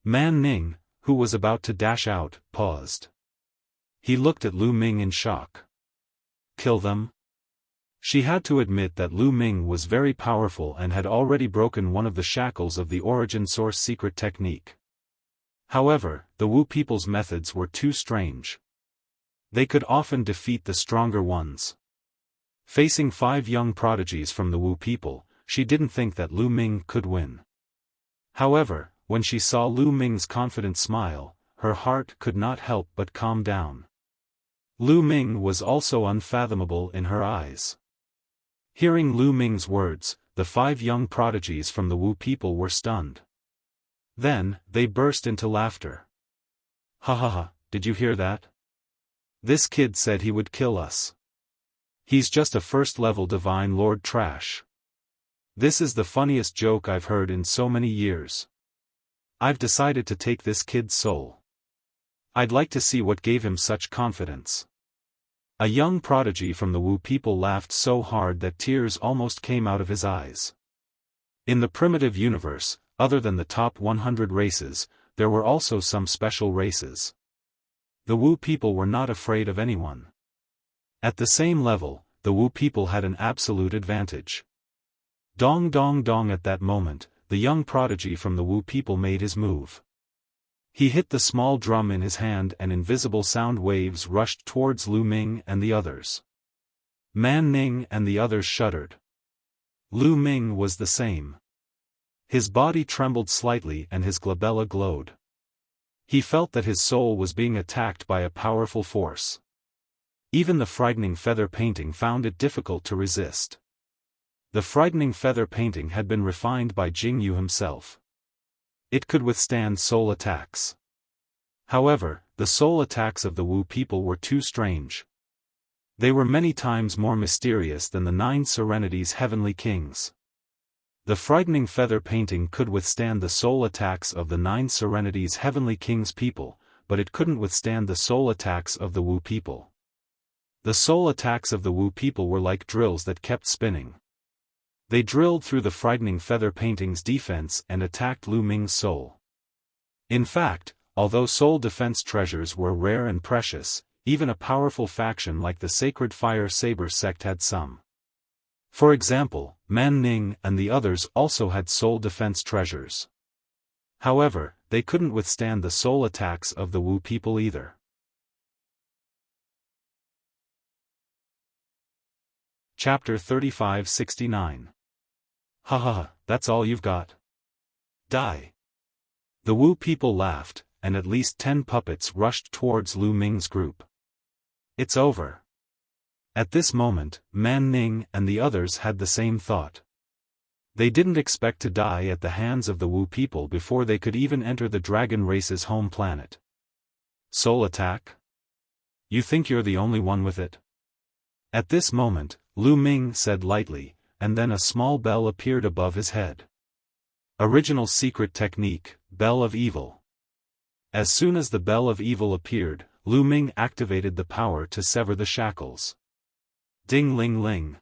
Man Ning, who was about to dash out, paused. He looked at Lu Ming in shock. Kill them? She had to admit that Lu Ming was very powerful and had already broken one of the shackles of the origin source secret technique. However, the Wu people's methods were too strange. They could often defeat the stronger ones. Facing 5 young prodigies from the Wu people, she didn't think that Lu Ming could win. However, when she saw Lu Ming's confident smile, her heart could not help but calm down. Lu Ming was also unfathomable in her eyes. Hearing Lu Ming's words, the 5 young prodigies from the Wu people were stunned. Then, they burst into laughter. Ha ha ha, did you hear that? This kid said he would kill us. He's just a first-level divine lord trash. This is the funniest joke I've heard in so many years. I've decided to take this kid's soul. I'd like to see what gave him such confidence. A young prodigy from the Wu people laughed so hard that tears almost came out of his eyes. In the primitive universe, other than the top 100 races, there were also some special races. The Wu people were not afraid of anyone. At the same level, the Wu people had an absolute advantage. Dong dong dong. At that moment, the young prodigy from the Wu people made his move. He hit the small drum in his hand and invisible sound waves rushed towards Lu Ming and the others. Man Ning and the others shuddered. Lu Ming was the same. His body trembled slightly and his glabella glowed. He felt that his soul was being attacked by a powerful force. Even the frightening feather painting found it difficult to resist. The frightening feather painting had been refined by Jing Yu himself. It could withstand soul attacks. However, the soul attacks of the Wu people were too strange. They were many times more mysterious than the 9 Serenity's heavenly kings. The frightening feather painting could withstand the soul attacks of the 9 Serenity's heavenly kings' people, but it couldn't withstand the soul attacks of the Wu people. The soul attacks of the Wu people were like drills that kept spinning. They drilled through the frightening feather painting's defense and attacked Lu Ming's soul. In fact, although soul defense treasures were rare and precious, even a powerful faction like the Sacred Fire Saber sect had some. For example, Man Ning and the others also had soul defense treasures. However, they couldn't withstand the soul attacks of the Wu people either. Chapter 3569. Ha ha ha, that's all you've got? Die. The Wu people laughed, and at least 10 puppets rushed towards Lu Ming's group. It's over. At this moment, Man Ning and the others had the same thought. They didn't expect to die at the hands of the Wu people before they could even enter the dragon race's home planet. Soul attack? You think you're the only one with it? At this moment, Lu Ming said lightly, and then a small bell appeared above his head. Original secret technique, Bell of Evil. As soon as the Bell of Evil appeared, Lu Ming activated the power to sever the shackles. Ding-ling-ling.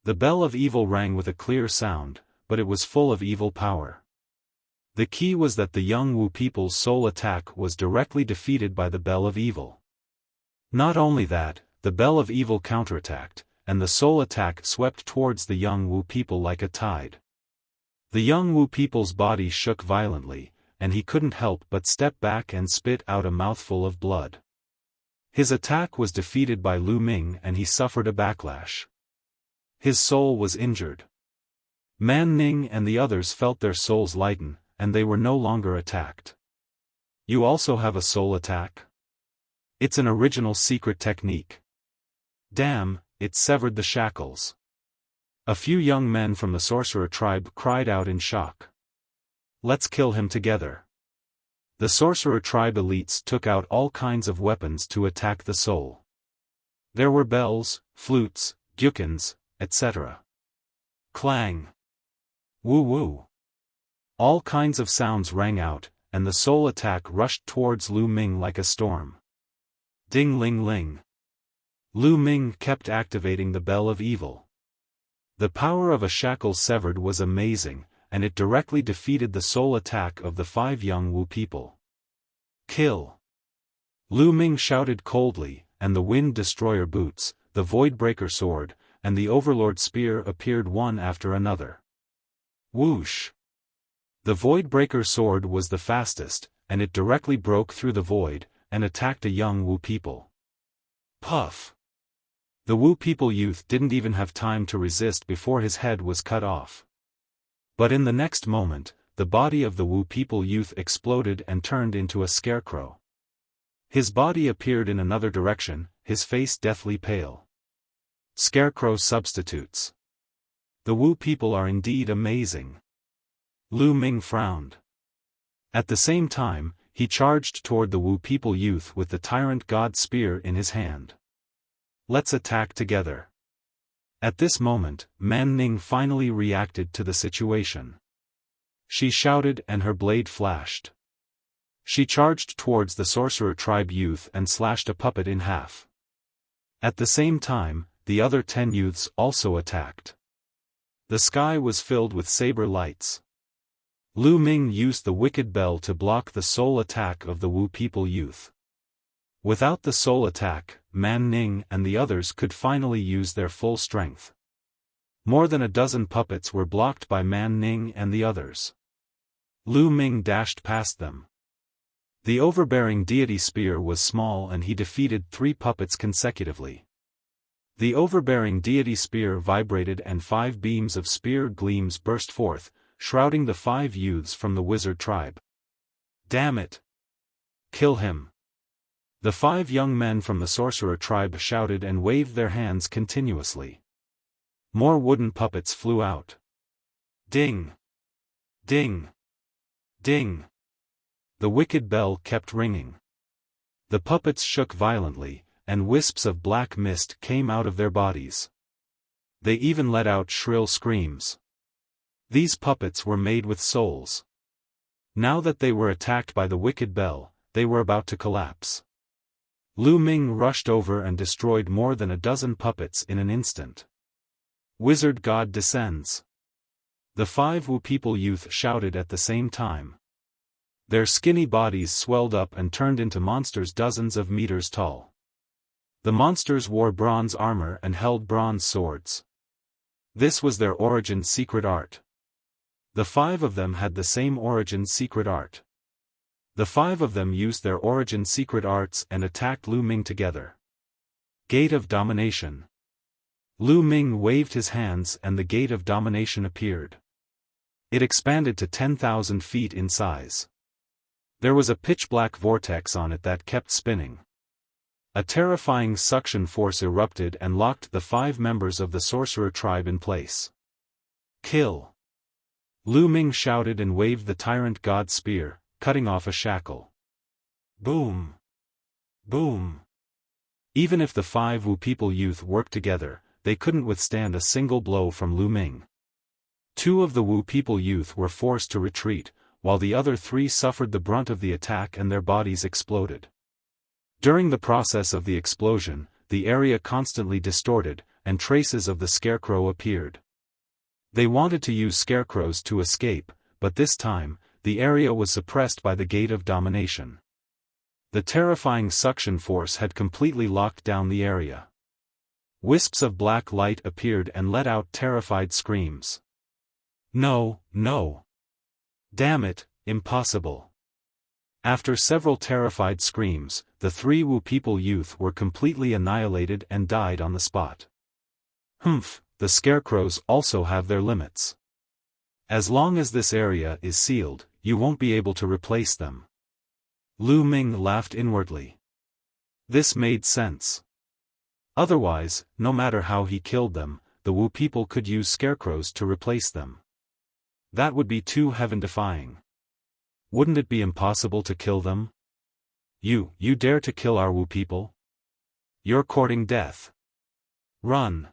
The bell of evil rang with a clear sound, but it was full of evil power. The key was that the young Wu people's soul attack was directly defeated by the bell of evil. Not only that, the bell of evil counterattacked, and the soul attack swept towards the young Wu people like a tide. The young Wu people's body shook violently, and he couldn't help but step back and spit out a mouthful of blood. His attack was defeated by Lu Ming and he suffered a backlash. His soul was injured. Man Ning and the others felt their souls lighten, and they were no longer attacked. You also have a soul attack? It's an original secret technique. Damn, it severed the shackles. A few young men from the sorcerer tribe cried out in shock. Let's kill him together. The sorcerer tribe elites took out all kinds of weapons to attack the soul. There were bells, flutes, gyukins, etc. Clang. Woo-woo. All kinds of sounds rang out, and the soul attack rushed towards Lu Ming like a storm. Ding-ling-ling. Lu Ming kept activating the bell of evil. The power of a shackle severed was amazing, and it directly defeated the soul attack of the 5 young Wu people. Kill! Lu Ming shouted coldly, and the Wind Destroyer boots, the Voidbreaker sword, and the Overlord spear appeared one after another. Whoosh! The Voidbreaker sword was the fastest, and it directly broke through the void, and attacked a young Wu people. Puff! The Wu people youth didn't even have time to resist before his head was cut off. But in the next moment, the body of the Wu people youth exploded and turned into a scarecrow. His body appeared in another direction, his face deathly pale. Scarecrow substitutes. The Wu people are indeed amazing. Lu Ming frowned. At the same time, he charged toward the Wu people youth with the Tyrant God spear in his hand. Let's attack together. At this moment, Man Ning finally reacted to the situation. She shouted and her blade flashed. She charged towards the sorcerer tribe youth and slashed a puppet in half. At the same time, the other 10 youths also attacked. The sky was filled with saber lights. Lu Ming used the wicked bell to block the soul attack of the Wu people youth. Without the soul attack, Man Ning and the others could finally use their full strength. More than a dozen puppets were blocked by Man Ning and the others. Lu Ming dashed past them. The overbearing deity spear was small and he defeated 3 puppets consecutively. The overbearing deity spear vibrated and 5 beams of spear gleams burst forth, shrouding the 5 youths from the wizard tribe. Damn it! Kill him! The 5 young men from the sorcerer tribe shouted and waved their hands continuously. More wooden puppets flew out. Ding! Ding! Ding! The wicked bell kept ringing. The puppets shook violently, and wisps of black mist came out of their bodies. They even let out shrill screams. These puppets were made with souls. Now that they were attacked by the wicked bell, they were about to collapse. Lu Ming rushed over and destroyed more than a dozen puppets in an instant. Wizard God descends. The 5 Wu people youth shouted at the same time. Their skinny bodies swelled up and turned into monsters dozens of meters tall. The monsters wore bronze armor and held bronze swords. This was their origin secret art. The 5 of them had the same origin secret art. The 5 of them used their origin secret arts and attacked Lu Ming together. Gate of Domination. Lu Ming waved his hands and the Gate of Domination appeared. It expanded to 10,000 feet in size. There was a pitch-black vortex on it that kept spinning. A terrifying suction force erupted and locked the 5 members of the sorcerer tribe in place. Kill! Lu Ming shouted and waved the Tyrant God spear, cutting off a shackle. Boom! Boom! Even if the 5 Wu people youth worked together, they couldn't withstand a single blow from Lu Ming. 2 of the Wu people youth were forced to retreat, while the other 3 suffered the brunt of the attack and their bodies exploded. During the process of the explosion, the area constantly distorted, and traces of the scarecrow appeared. They wanted to use scarecrows to escape, but this time, the area was suppressed by the gate of domination. The terrifying suction force had completely locked down the area. Wisps of black light appeared and let out terrified screams. No, no. Damn it, impossible. After several terrified screams, the 3 Wu people youth were completely annihilated and died on the spot. Humph, the scarecrows also have their limits. As long as this area is sealed, you won't be able to replace them. Lu Ming laughed inwardly. This made sense. Otherwise, no matter how he killed them, the Wu people could use scarecrows to replace them. That would be too heaven-defying. Wouldn't it be impossible to kill them? You dare to kill our Wu people? You're courting death. Run.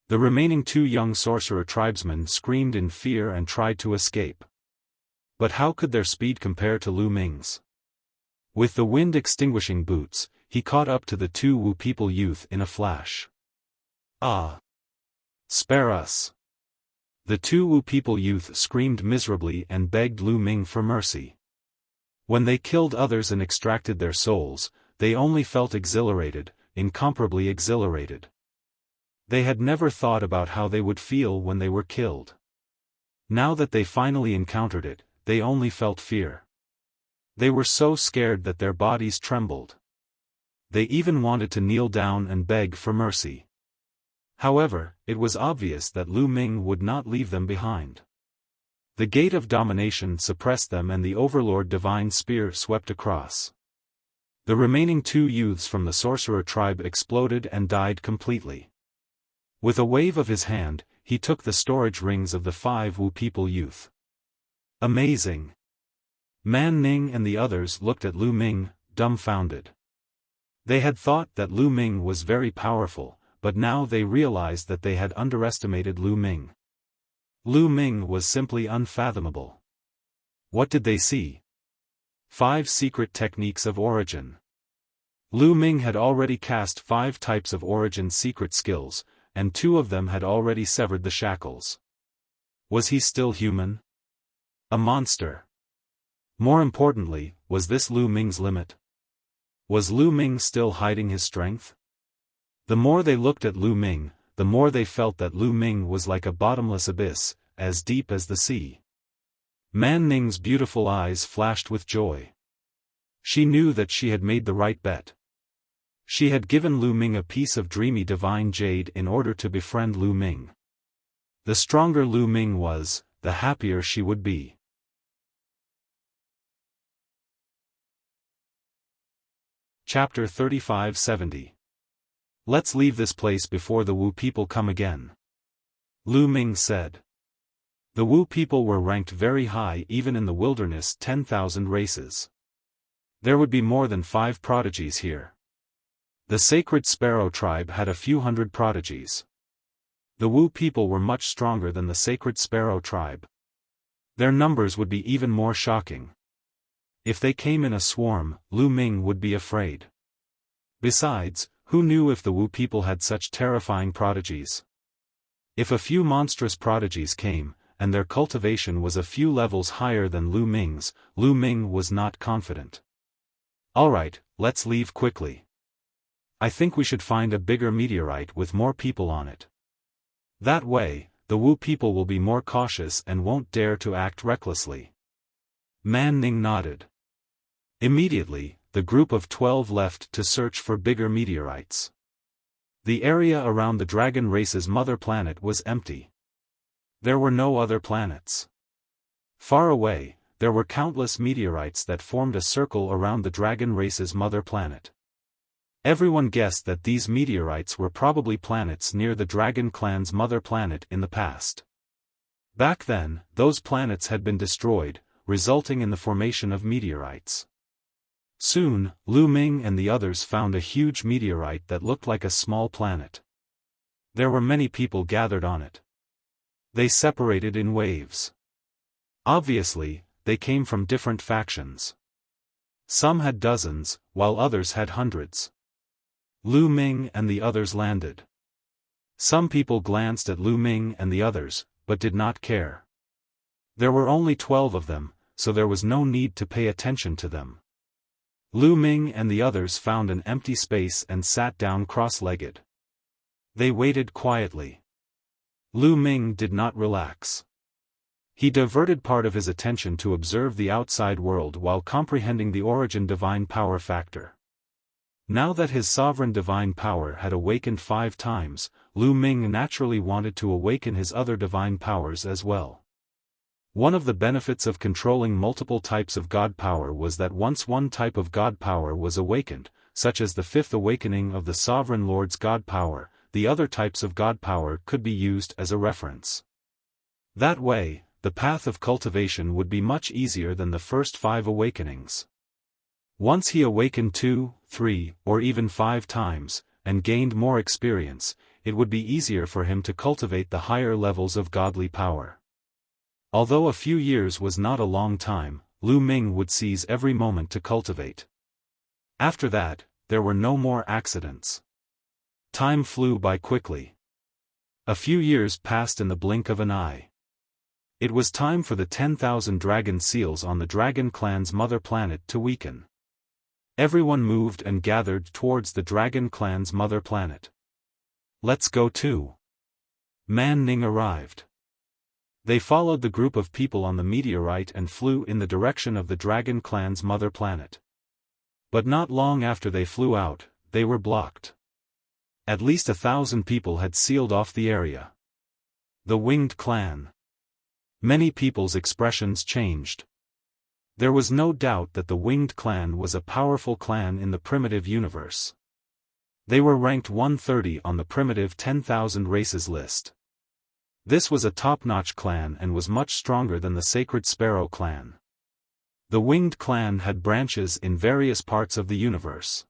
The remaining 2 young sorcerer tribesmen screamed in fear and tried to escape. But how could their speed compare to Lu Ming's? With the wind-extinguishing boots, he caught up to the 2 Wu people youth in a flash. Ah! Spare us! The 2 Wu people youth screamed miserably and begged Lu Ming for mercy. When they killed others and extracted their souls, they only felt exhilarated, incomparably exhilarated. They had never thought about how they would feel when they were killed. Now that they finally encountered it, they only felt fear. They were so scared that their bodies trembled. They even wanted to kneel down and beg for mercy. However, it was obvious that Lu Ming would not leave them behind. The gate of domination suppressed them and the Overlord Divine Spear swept across. The remaining 2 youths from the sorcerer tribe exploded and died completely. With a wave of his hand, he took the storage rings of the 5 Wu people youth. Amazing! Man Ning and the others looked at Lu Ming, dumbfounded. They had thought that Lu Ming was very powerful, but now they realized that they had underestimated Lu Ming. Lu Ming was simply unfathomable. What did they see? 5 secret techniques of origin. Lu Ming had already cast 5 types of origin secret skills, and 2 of them had already severed the shackles. Was he still human? A monster. More importantly, was this Lu Ming's limit? Was Lu Ming still hiding his strength? The more they looked at Lu Ming, the more they felt that Lu Ming was like a bottomless abyss, as deep as the sea. Man Ning's beautiful eyes flashed with joy. She knew that she had made the right bet. She had given Lu Ming a piece of dreamy divine jade in order to befriend Lu Ming. The stronger Lu Ming was, the happier she would be. Chapter 3570. Let's leave this place before the Wu people come again. Lu Ming said. The Wu people were ranked very high even in the wilderness 10,000 races. There would be more than 5 prodigies here. The Sacred Sparrow tribe had a few hundred prodigies. The Wu people were much stronger than the Sacred Sparrow tribe. Their numbers would be even more shocking. If they came in a swarm, Lu Ming would be afraid. Besides, who knew if the Wu people had such terrifying prodigies? If a few monstrous prodigies came, and their cultivation was a few levels higher than Lu Ming's, Lu Ming was not confident. Alright, let's leave quickly. I think we should find a bigger meteorite with more people on it. That way, the Wu people will be more cautious and won't dare to act recklessly. Man Ning nodded. Immediately, the group of 12 left to search for bigger meteorites. The area around the dragon race's mother planet was empty. There were no other planets. Far away, there were countless meteorites that formed a circle around the dragon race's mother planet. Everyone guessed that these meteorites were probably planets near the dragon clan's mother planet in the past. Back then, those planets had been destroyed, resulting in the formation of meteorites. Soon, Lu Ming and the others found a huge meteorite that looked like a small planet. There were many people gathered on it. They separated in waves. Obviously, they came from different factions. Some had dozens, while others had hundreds. Lu Ming and the others landed. Some people glanced at Lu Ming and the others, but did not care. There were only 12 of them, so there was no need to pay attention to them. Lu Ming and the others found an empty space and sat down cross-legged. They waited quietly. Lu Ming did not relax. He diverted part of his attention to observe the outside world while comprehending the origin divine power factor. Now that his sovereign divine power had awakened 5 times, Lu Ming naturally wanted to awaken his other divine powers as well. One of the benefits of controlling multiple types of God power was that once one type of God power was awakened, such as the 5th awakening of the Sovereign Lord's God power, the other types of God power could be used as a reference. That way, the path of cultivation would be much easier than the first 5 awakenings. Once he awakened 2, 3, or even 5 times, and gained more experience, it would be easier for him to cultivate the higher levels of godly power. Although a few years was not a long time, Lu Ming would seize every moment to cultivate. After that, there were no more accidents. Time flew by quickly. A few years passed in the blink of an eye. It was time for the 10,000 dragon seals on the Dragon Clan's mother planet to weaken. Everyone moved and gathered towards the Dragon Clan's mother planet. Let's go too. Man Ning arrived. They followed the group of people on the meteorite and flew in the direction of the Dragon Clan's mother planet. But not long after they flew out, they were blocked. At least 1,000 people had sealed off the area. The Winged Clan. Many people's expressions changed. There was no doubt that the Winged Clan was a powerful clan in the primitive universe. They were ranked 130 on the primitive 10,000 races list. This was a top-notch clan and was much stronger than the Sacred Sparrow clan. The Winged Clan had branches in various parts of the universe.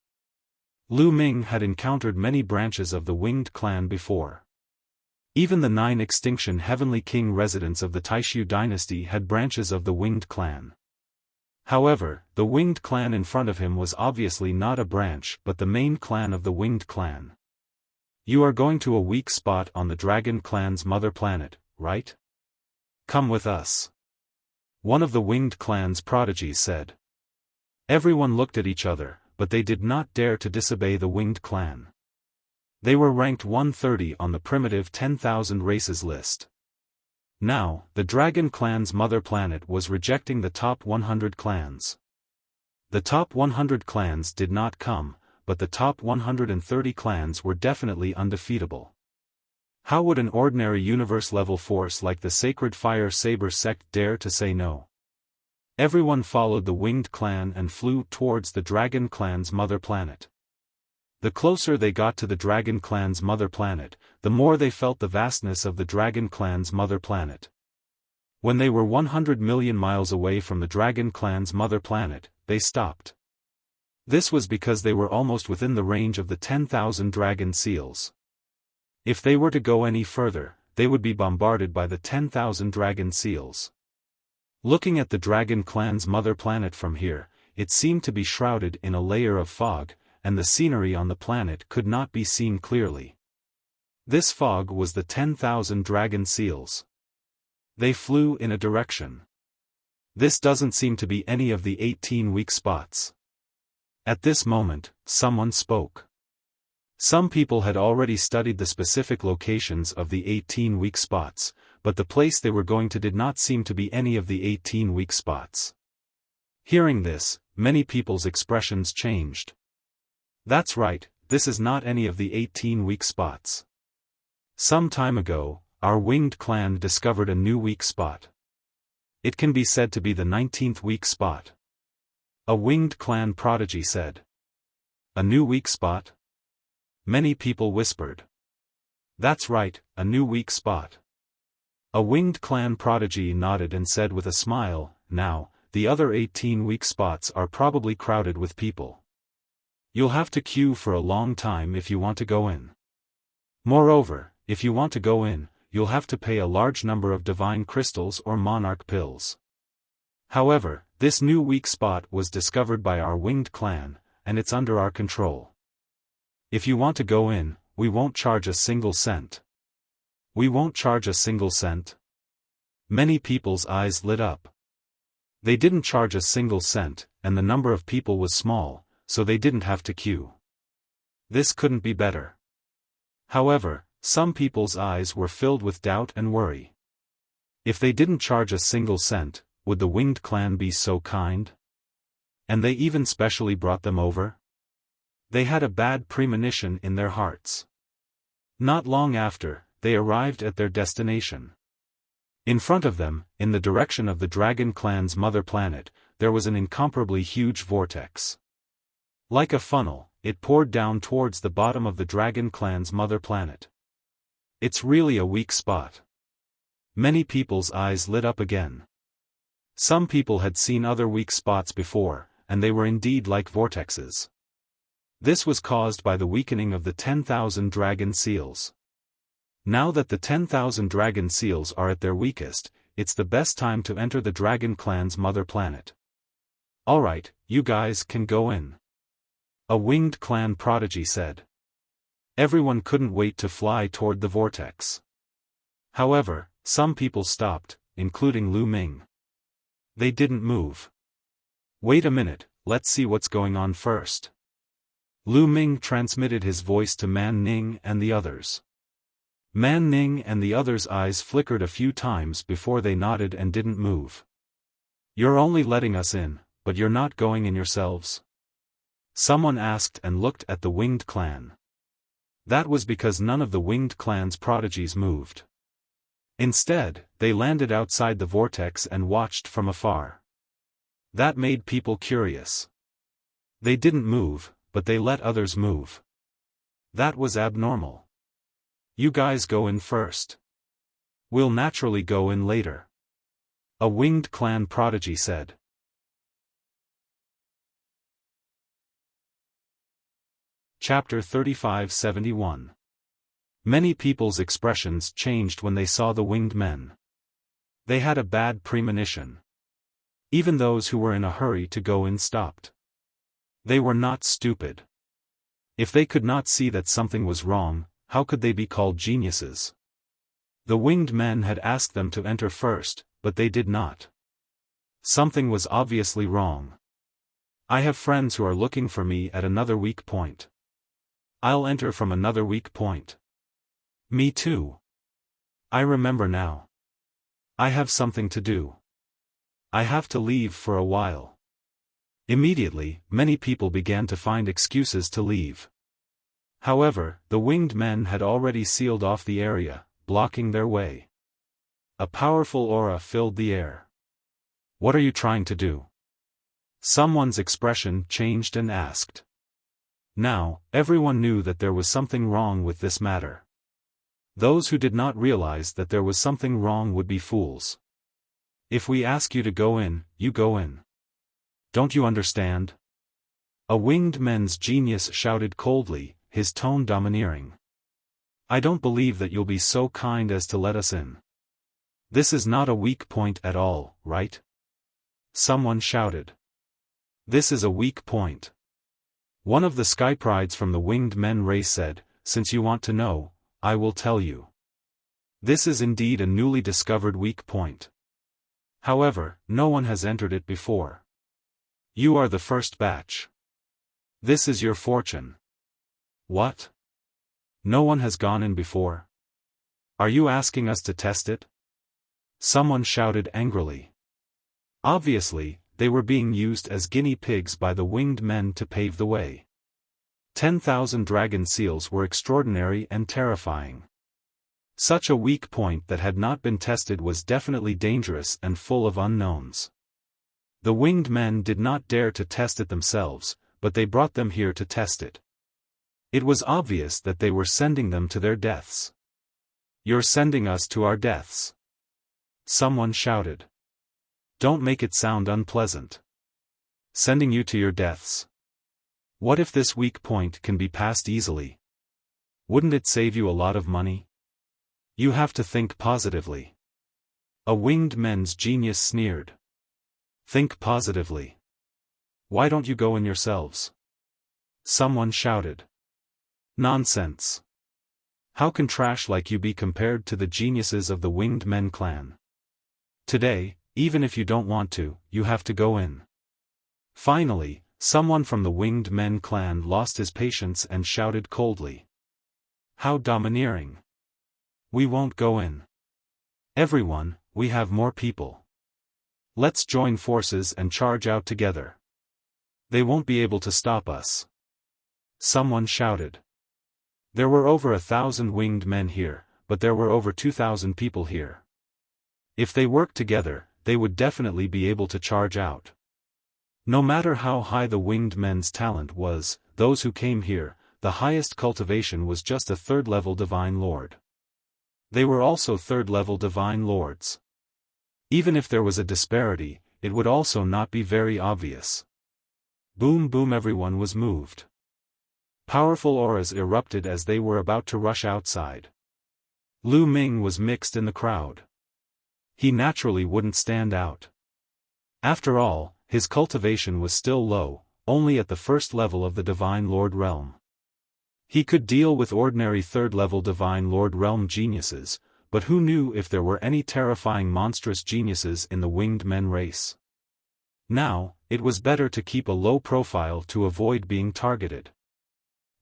Lu Ming had encountered many branches of the Winged Clan before. Even the 9 extinction Heavenly King residents of the Taishu dynasty had branches of the Winged Clan. However, the Winged Clan in front of him was obviously not a branch but the main clan of the Winged Clan. You are going to a weak spot on the Dragon Clan's mother planet, right? Come with us. One of the Winged Clan's prodigies said. Everyone looked at each other, but they did not dare to disobey the Winged Clan. They were ranked 130 on the primitive 10,000 races list. Now, the Dragon Clan's mother planet was rejecting the top 100 clans. The top 100 clans did not come, but the top 130 clans were definitely undefeatable. How would an ordinary universe-level force like the Sacred Fire Saber sect dare to say no? Everyone followed the Winged Clan and flew towards the Dragon Clan's mother planet. The closer they got to the Dragon Clan's mother planet, the more they felt the vastness of the Dragon Clan's mother planet. When they were 100 million miles away from the Dragon Clan's mother planet, they stopped. This was because they were almost within the range of the 10,000 dragon seals. If they were to go any further, they would be bombarded by the 10,000 dragon seals. Looking at the Dragon Clan's mother planet from here, it seemed to be shrouded in a layer of fog, and the scenery on the planet could not be seen clearly. This fog was the 10,000 dragon seals. They flew in a direction. This doesn't seem to be any of the 18 weak spots. At this moment, someone spoke. Some people had already studied the specific locations of the 18 weak spots, but the place they were going to did not seem to be any of the 18 weak spots. Hearing this, many people's expressions changed. That's right, this is not any of the 18 weak spots. Some time ago, our Winged Clan discovered a new weak spot. It can be said to be the 19th weak spot. A Winged Clan prodigy said. A new weak spot? Many people whispered. That's right, a new weak spot. A Winged Clan prodigy nodded and said with a smile, now, the other 18 weak spots are probably crowded with people. You'll have to queue for a long time if you want to go in. Moreover, if you want to go in, you'll have to pay a large number of divine crystals or monarch pills. However, this new weak spot was discovered by our Winged Clan, and it's under our control. If you want to go in, we won't charge a single cent. We won't charge a single cent? Many people's eyes lit up. They didn't charge a single cent, and the number of people was small, so they didn't have to queue. This couldn't be better. However, some people's eyes were filled with doubt and worry. If they didn't charge a single cent, would the Winged Clan be so kind? And they even specially brought them over? They had a bad premonition in their hearts. Not long after, they arrived at their destination. In front of them, in the direction of the Dragon Clan's mother planet, there was an incomparably huge vortex. Like a funnel, it poured down towards the bottom of the Dragon Clan's mother planet. It's really a weak spot. Many people's eyes lit up again. Some people had seen other weak spots before, and they were indeed like vortexes. This was caused by the weakening of the 10,000 dragon seals. Now that the 10,000 dragon seals are at their weakest, it's the best time to enter the Dragon Clan's mother planet. Alright, you guys can go in. A Winged Clan prodigy said. Everyone couldn't wait to fly toward the vortex. However, some people stopped, including Lu Ming. They didn't move. Wait a minute, let's see what's going on first. Lu Ming transmitted his voice to Man Ning and the others. Man Ning and the others' eyes flickered a few times before they nodded and didn't move. You're only letting us in, but you're not going in yourselves? Someone asked and looked at the Winged Clan. That was because none of the Winged Clan's prodigies moved. Instead, they landed outside the vortex and watched from afar. That made people curious. They didn't move, but they let others move. That was abnormal. You guys go in first. We'll naturally go in later. A Winged Clan prodigy said. Chapter 3571. Many people's expressions changed when they saw the winged men. They had a bad premonition. Even those who were in a hurry to go in stopped. They were not stupid. If they could not see that something was wrong, how could they be called geniuses? The winged men had asked them to enter first, but they did not. Something was obviously wrong. I have friends who are looking for me at another weak point. I'll enter from another weak point. Me too. I remember now. I have something to do. I have to leave for a while. Immediately, many people began to find excuses to leave. However, the winged men had already sealed off the area, blocking their way. A powerful aura filled the air. What are you trying to do? Someone's expression changed and asked. Now, everyone knew that there was something wrong with this matter. Those who did not realize that there was something wrong would be fools. If we ask you to go in, you go in. Don't you understand? A winged man's genius shouted coldly, his tone domineering. I don't believe that you'll be so kind as to let us in. This is not a weak point at all, right? Someone shouted. This is a weak point. One of the sky prides from the winged men race said, since you want to know, I will tell you. This is indeed a newly discovered weak point. However, no one has entered it before. You are the first batch. This is your fortune. What? No one has gone in before? Are you asking us to test it? Someone shouted angrily. Obviously, they were being used as guinea pigs by the winged men to pave the way. 10,000 dragon seals were extraordinary and terrifying. Such a weak point that had not been tested was definitely dangerous and full of unknowns. The winged men did not dare to test it themselves, but they brought them here to test it. It was obvious that they were sending them to their deaths. You're sending us to our deaths. Someone shouted. Don't make it sound unpleasant. Sending you to your deaths. What if this weak point can be passed easily? Wouldn't it save you a lot of money? You have to think positively. A winged men's genius sneered. Think positively. Why don't you go in yourselves? Someone shouted. Nonsense. How can trash like you be compared to the geniuses of the Winged Men clan? Today, even if you don't want to, you have to go in. Finally, someone from the Winged Men clan lost his patience and shouted coldly. How domineering. We won't go in. Everyone, we have more people. Let's join forces and charge out together. They won't be able to stop us. Someone shouted. There were over 1,000 winged men here, but there were over 2,000 people here. If they worked together, they would definitely be able to charge out. No matter how high the winged men's talent was, those who came here, the highest cultivation was just a third-level divine lord. They were also third-level divine lords. Even if there was a disparity, it would also not be very obvious. Boom boom, everyone was moved. Powerful auras erupted as they were about to rush outside. Lu Ming was mixed in the crowd. He naturally wouldn't stand out. After all, his cultivation was still low, only at the first level of the Divine Lord realm. He could deal with ordinary third-level Divine Lord realm geniuses, but who knew if there were any terrifying monstrous geniuses in the Winged Men race? Now, it was better to keep a low profile to avoid being targeted.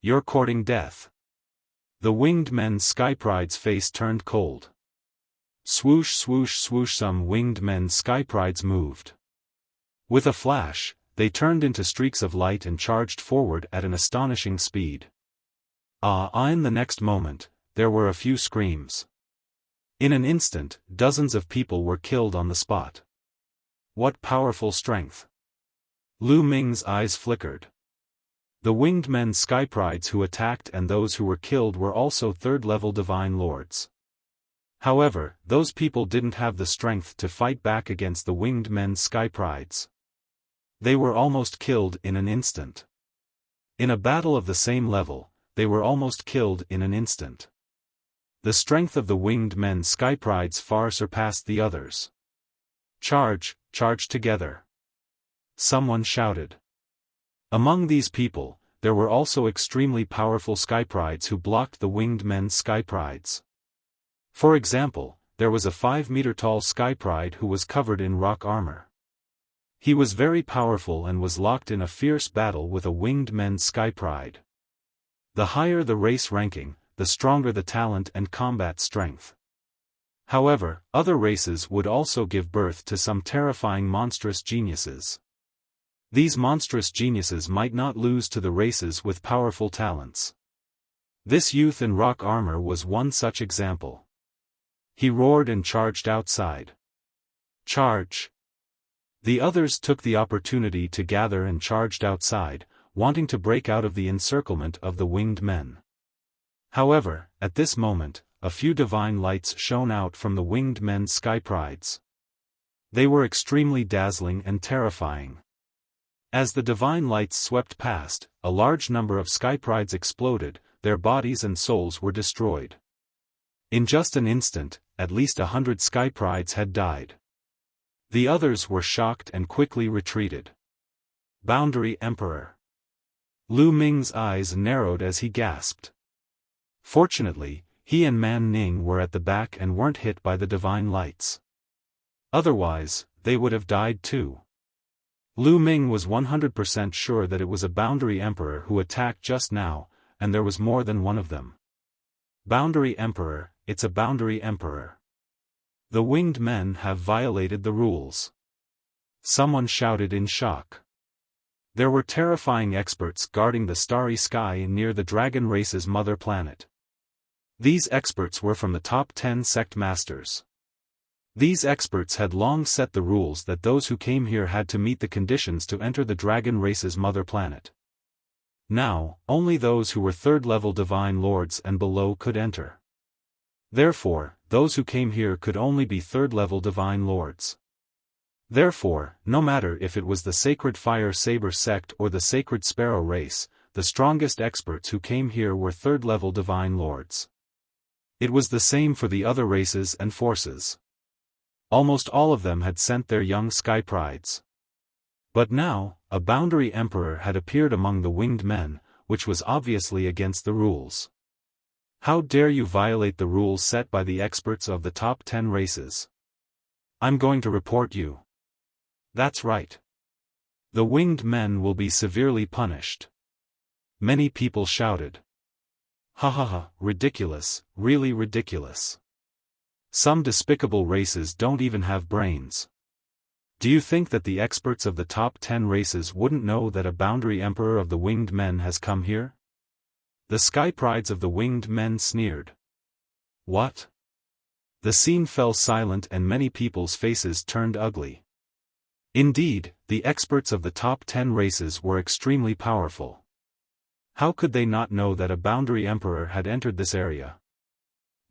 You're courting death. The Winged Men's Sky Pride's face turned cold. Swoosh swoosh swoosh, some Winged Men's Sky Prides moved. With a flash, they turned into streaks of light and charged forward at an astonishing speed. In the next moment, there were a few screams. In an instant, dozens of people were killed on the spot. What powerful strength! Lu Ming's eyes flickered. The Winged Men's Sky Prides who attacked and those who were killed were also third-level Divine Lords. However, those people didn't have the strength to fight back against the Winged Men's Sky Prides. They were almost killed in an instant. In a battle of the same level, they were almost killed in an instant. The strength of the Winged Men's Sky Prides far surpassed the others. Charge, charge together. Someone shouted. Among these people, there were also extremely powerful Sky Prides who blocked the Winged Men's Sky Prides. For example, there was a 5-meter-tall Sky Pride who was covered in rock armor. He was very powerful and was locked in a fierce battle with a Winged Men's Sky Pride. The higher the race ranking, the stronger the talent and combat strength. However, other races would also give birth to some terrifying monstrous geniuses. These monstrous geniuses might not lose to the races with powerful talents. This youth in rock armor was one such example. He roared and charged outside. Charge! The others took the opportunity to gather and charged outside, wanting to break out of the encirclement of the Winged Men. However, at this moment, a few divine lights shone out from the Winged Men's Sky Prides. They were extremely dazzling and terrifying. As the divine lights swept past, a large number of Sky Prides exploded, their bodies and souls were destroyed. In just an instant, at least 100 Sky Prides had died. The others were shocked and quickly retreated. Boundary Emperor. Lu Ming's eyes narrowed as he gasped. Fortunately, he and Man Ning were at the back and weren't hit by the divine lights. Otherwise, they would have died too. Lu Ming was 100% sure that it was a Boundary Emperor who attacked just now, and there was more than one of them. Boundary Emperor, it's a Boundary Emperor. The Winged Men have violated the rules. Someone shouted in shock. There were terrifying experts guarding the starry sky near the Dragon Race's mother planet. These experts were from the top 10 sect masters. These experts had long set the rules that those who came here had to meet the conditions to enter the Dragon Race's mother planet. Now, only those who were third-level Divine Lords and below could enter. Therefore, those who came here could only be third-level Divine Lords. Therefore, no matter if it was the Sacred Fire Saber sect or the Sacred Sparrow race, the strongest experts who came here were third-level Divine Lords. It was the same for the other races and forces. Almost all of them had sent their young Sky Prides. But now, a Boundary Emperor had appeared among the Winged Men, which was obviously against the rules. How dare you violate the rules set by the experts of the top 10 races? I'm going to report you. That's right. The winged men will be severely punished. Many people shouted. Ha ha ha, ridiculous, really ridiculous. Some despicable races don't even have brains. Do you think that the experts of the top 10 races wouldn't know that a boundary emperor of the winged men has come here? The sky prides of the winged men sneered. What? The scene fell silent and many people's faces turned ugly. Indeed, the experts of the top 10 races were extremely powerful. How could they not know that a boundary emperor had entered this area?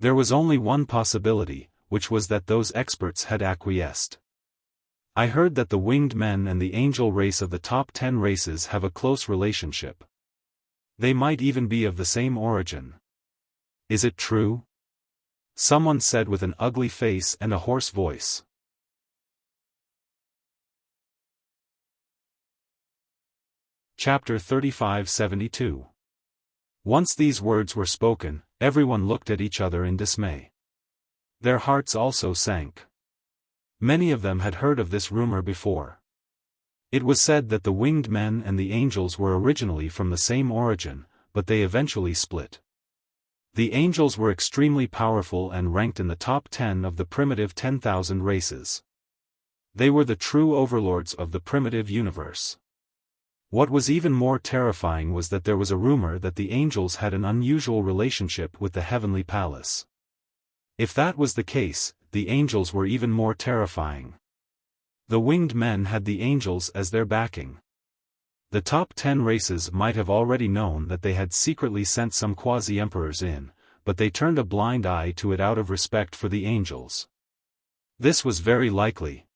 There was only one possibility, which was that those experts had acquiesced. I heard that the winged men and the angel race of the top 10 races have a close relationship. They might even be of the same origin. Is it true? Someone said with an ugly face and a hoarse voice. Chapter 35-72. Once these words were spoken, everyone looked at each other in dismay. Their hearts also sank. Many of them had heard of this rumor before. It was said that the winged men and the angels were originally from the same origin, but they eventually split. The angels were extremely powerful and ranked in the top 10 of the primitive 10,000 races. They were the true overlords of the primitive universe. What was even more terrifying was that there was a rumor that the angels had an unusual relationship with the heavenly palace. If that was the case, the angels were even more terrifying. The winged men had the angels as their backing. The top 10 races might have already known that they had secretly sent some quasi-emperors in, but they turned a blind eye to it out of respect for the angels. This was very likely.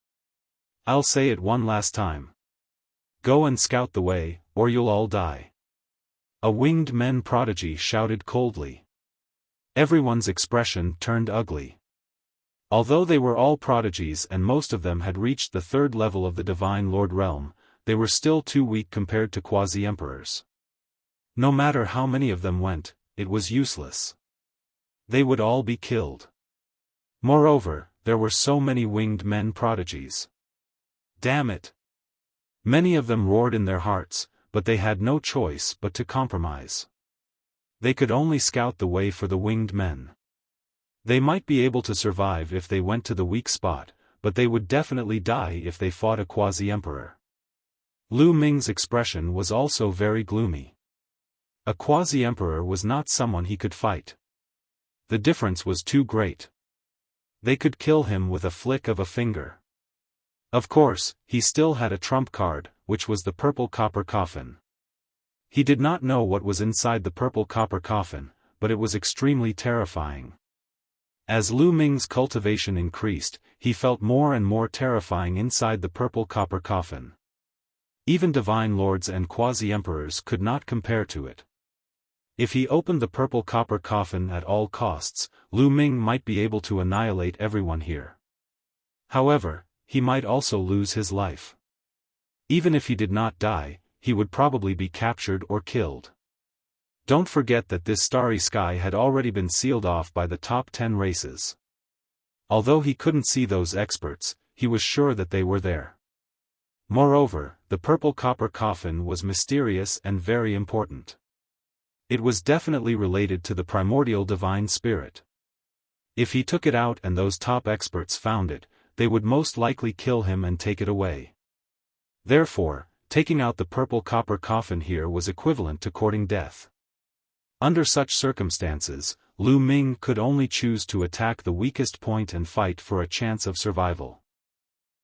I'll say it one last time. Go and scout the way, or you'll all die. A winged men prodigy shouted coldly. Everyone's expression turned ugly. Although they were all prodigies and most of them had reached the 3rd level of the Divine Lord realm, they were still too weak compared to quasi-emperors. No matter how many of them went, it was useless. They would all be killed. Moreover, there were so many winged men prodigies. Damn it! Many of them roared in their hearts, but they had no choice but to compromise. They could only scout the way for the winged men. They might be able to survive if they went to the weak spot, but they would definitely die if they fought a quasi-emperor. Lu Ming's expression was also very gloomy. A quasi-emperor was not someone he could fight. The difference was too great. They could kill him with a flick of a finger. Of course, he still had a trump card, which was the purple copper coffin. He did not know what was inside the purple copper coffin, but it was extremely terrifying. As Lu Ming's cultivation increased, he felt more and more terrifying inside the purple copper coffin. Even divine lords and quasi-emperors could not compare to it. If he opened the purple copper coffin at all costs, Lu Ming might be able to annihilate everyone here. However, he might also lose his life. Even if he did not die, he would probably be captured or killed. Don't forget that this starry sky had already been sealed off by the top 10 races. Although he couldn't see those experts, he was sure that they were there. Moreover, the purple copper coffin was mysterious and very important. It was definitely related to the primordial divine spirit. If he took it out and those top experts found it, they would most likely kill him and take it away. Therefore, taking out the purple copper coffin here was equivalent to courting death. Under such circumstances, Lu Ming could only choose to attack the weakest point and fight for a chance of survival.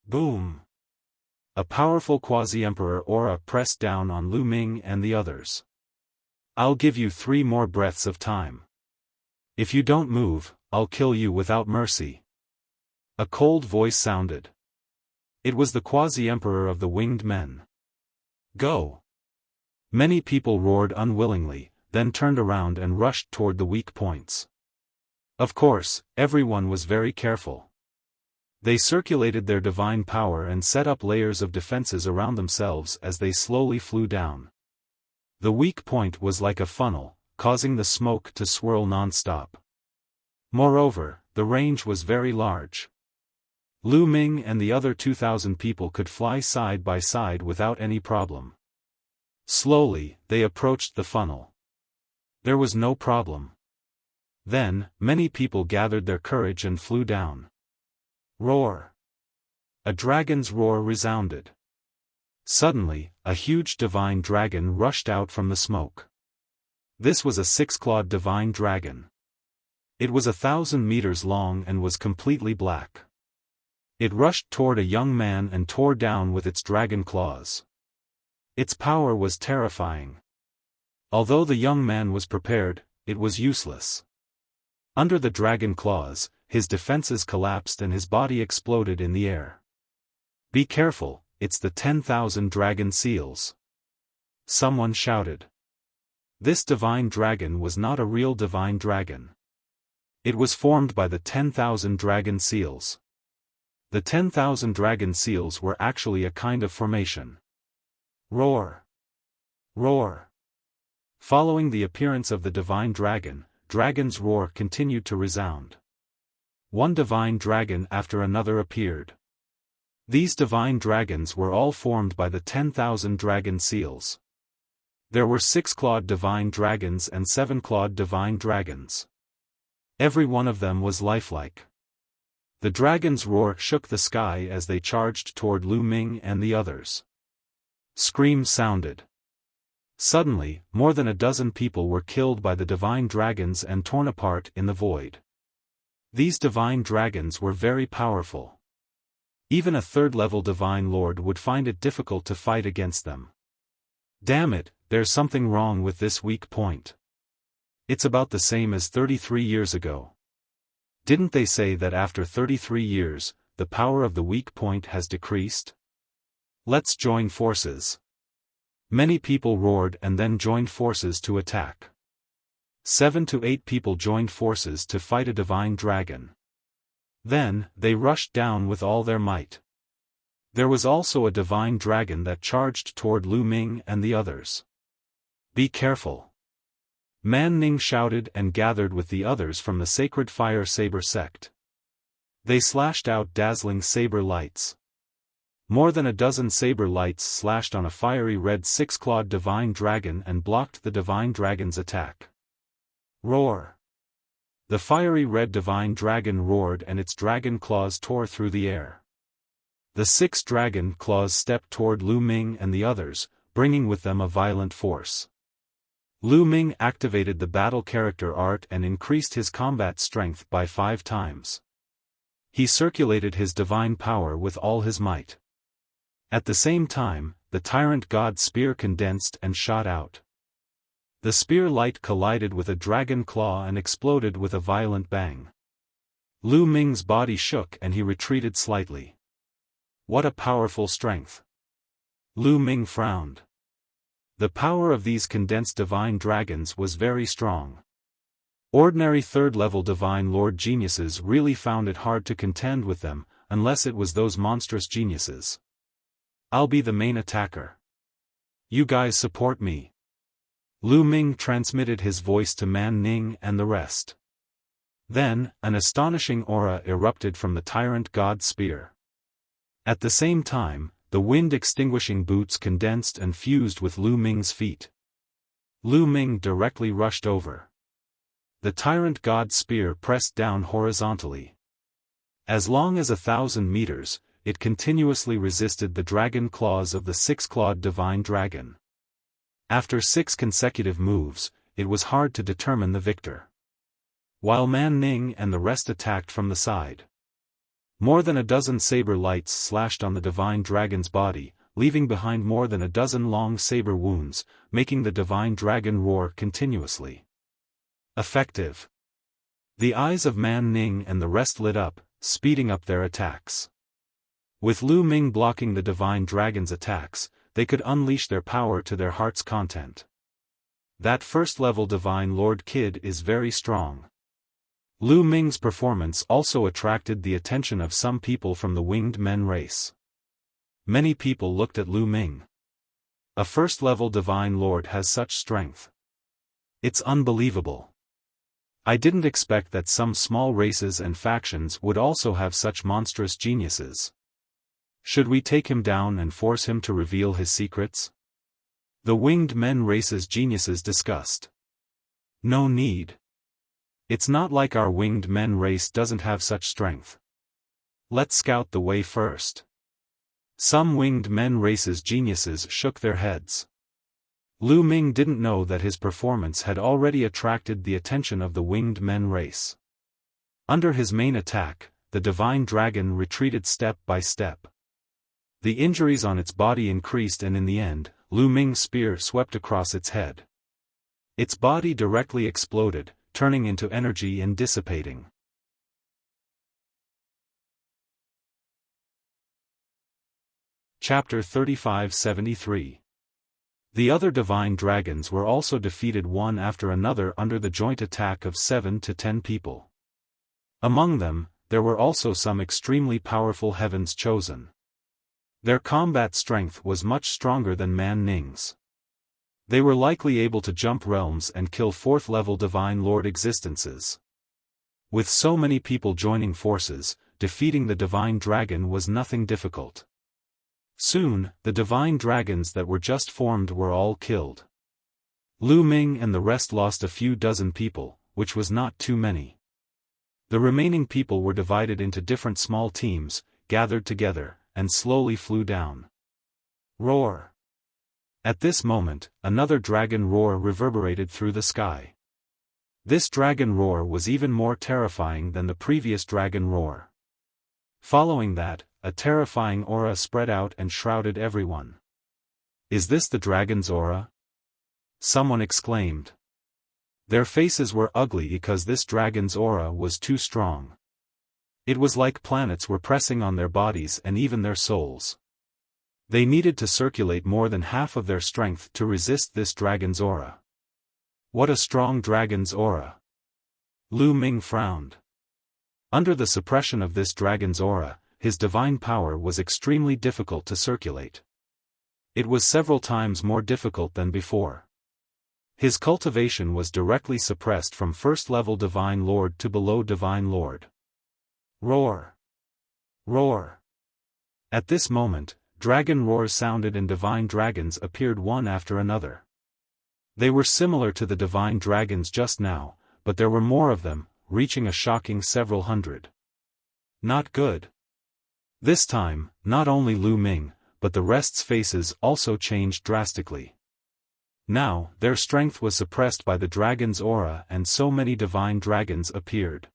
Boom! A powerful quasi-emperor aura pressed down on Lu Ming and the others. I'll give you 3 more breaths of time. If you don't move, I'll kill you without mercy. A cold voice sounded. It was the quasi-emperor of the winged men. Go! Many people roared unwillingly, then turned around and rushed toward the weak points. Of course, everyone was very careful. They circulated their divine power and set up layers of defenses around themselves as they slowly flew down. The weak point was like a funnel, causing the smoke to swirl non-stop. Moreover, the range was very large. Lu Ming and the other 2,000 people could fly side by side without any problem. Slowly, they approached the funnel. There was no problem. Then, many people gathered their courage and flew down. Roar! A dragon's roar resounded. Suddenly, a huge divine dragon rushed out from the smoke. This was a 6-clawed divine dragon. It was 1,000 meters long and was completely black. It rushed toward a young man and tore down with its dragon claws. Its power was terrifying. Although the young man was prepared, it was useless. Under the dragon claws, his defenses collapsed and his body exploded in the air. Be careful, it's the 10,000 dragon seals. Someone shouted. This divine dragon was not a real divine dragon. It was formed by the 10,000 dragon seals. The 10,000 dragon seals were actually a kind of formation. Roar! Roar! Following the appearance of the divine dragon, dragon's roar continued to resound. One divine dragon after another appeared. These divine dragons were all formed by the 10,000 dragon seals. There were 6-clawed divine dragons and 7-clawed divine dragons. Every one of them was lifelike. The dragon's roar shook the sky as they charged toward Lu Ming and the others. Screams sounded. Suddenly, more than a dozen people were killed by the divine dragons and torn apart in the void. These divine dragons were very powerful. Even a 3rd-level divine lord would find it difficult to fight against them. Damn it, there's something wrong with this weak point. It's about the same as 33 years ago. Didn't they say that after 33 years, the power of the weak point has decreased? Let's join forces. Many people roared and then joined forces to attack. 7 to 8 people joined forces to fight a divine dragon. Then, they rushed down with all their might. There was also a divine dragon that charged toward Lu Ming and the others. Be careful! Man Ning shouted and gathered with the others from the Sacred Fire Saber sect. They slashed out dazzling saber lights. More than a dozen saber lights slashed on a fiery red 6-clawed divine dragon and blocked the divine dragon's attack. Roar! The fiery red divine dragon roared and its dragon claws tore through the air. The 6 dragon claws stepped toward Lu Ming and the others, bringing with them a violent force. Lu Ming activated the battle character art and increased his combat strength by 5 times. He circulated his divine power with all his might. At the same time, the tyrant god spear condensed and shot out. The spear light collided with a dragon claw and exploded with a violent bang. Lu Ming's body shook and he retreated slightly. What a powerful strength! Lu Ming frowned. The power of these condensed divine dragons was very strong. Ordinary 3rd-level divine lord geniuses really found it hard to contend with them, unless it was those monstrous geniuses. I'll be the main attacker. You guys support me. Lu Ming transmitted his voice to Man Ning and the rest. Then, an astonishing aura erupted from the tyrant god spear. At the same time, the wind-extinguishing boots condensed and fused with Lu Ming's feet. Lu Ming directly rushed over. The tyrant god spear pressed down horizontally. As long as 1,000 meters, it continuously resisted the dragon claws of the 6-clawed divine dragon. After 6 consecutive moves, it was hard to determine the victor. While Man Ning and the rest attacked from the side. More than a dozen saber lights slashed on the divine dragon's body, leaving behind more than a dozen long saber wounds, making the divine dragon roar continuously. Effective. The eyes of Man Ning and the rest lit up, speeding up their attacks. With Lu Ming blocking the divine dragon's attacks, they could unleash their power to their heart's content. That 1st-level divine lord kid is very strong. Lu Ming's performance also attracted the attention of some people from the winged men race. Many people looked at Lu Ming. A first-level Divine Lord has such strength. It's unbelievable. I didn't expect that some small races and factions would also have such monstrous geniuses. Should we take him down and force him to reveal his secrets? The Winged Men race's geniuses discussed. No need. It's not like our Winged Men race doesn't have such strength. Let's scout the way first. Some Winged Men race's geniuses shook their heads. Lu Ming didn't know that his performance had already attracted the attention of the Winged Men race. Under his main attack, the Divine Dragon retreated step by step. The injuries on its body increased and in the end, Lu Ming's spear swept across its head. Its body directly exploded, turning into energy and dissipating. Chapter 3573. The other divine dragons were also defeated one after another under the joint attack of 7 to 10 people. Among them, there were also some extremely powerful Heaven's Chosen. Their combat strength was much stronger than Man Ning's. They were likely able to jump realms and kill 4th-level Divine Lord existences. With so many people joining forces, defeating the Divine Dragon was nothing difficult. Soon, the Divine Dragons that were just formed were all killed. Lu Ming and the rest lost a few dozen people, which was not too many. The remaining people were divided into different small teams, gathered together, and slowly flew down. Roar! At this moment, another dragon roar reverberated through the sky. This dragon roar was even more terrifying than the previous dragon roar. Following that, a terrifying aura spread out and shrouded everyone. Is this the dragon's aura? Someone exclaimed. Their faces were ugly because this dragon's aura was too strong. It was like planets were pressing on their bodies and even their souls. They needed to circulate more than half of their strength to resist this dragon's aura. What a strong dragon's aura! Lu Ming frowned. Under the suppression of this dragon's aura, his divine power was extremely difficult to circulate. It was several times more difficult than before. His cultivation was directly suppressed from 1st-level Divine Lord to below Divine Lord. Roar! Roar! At this moment, dragon roars sounded and divine dragons appeared one after another. They were similar to the divine dragons just now, but there were more of them, reaching a shocking several hundred. Not good. This time, not only Lu Ming, but the rest's faces also changed drastically. Now, their strength was suppressed by the dragon's aura and so many divine dragons appeared.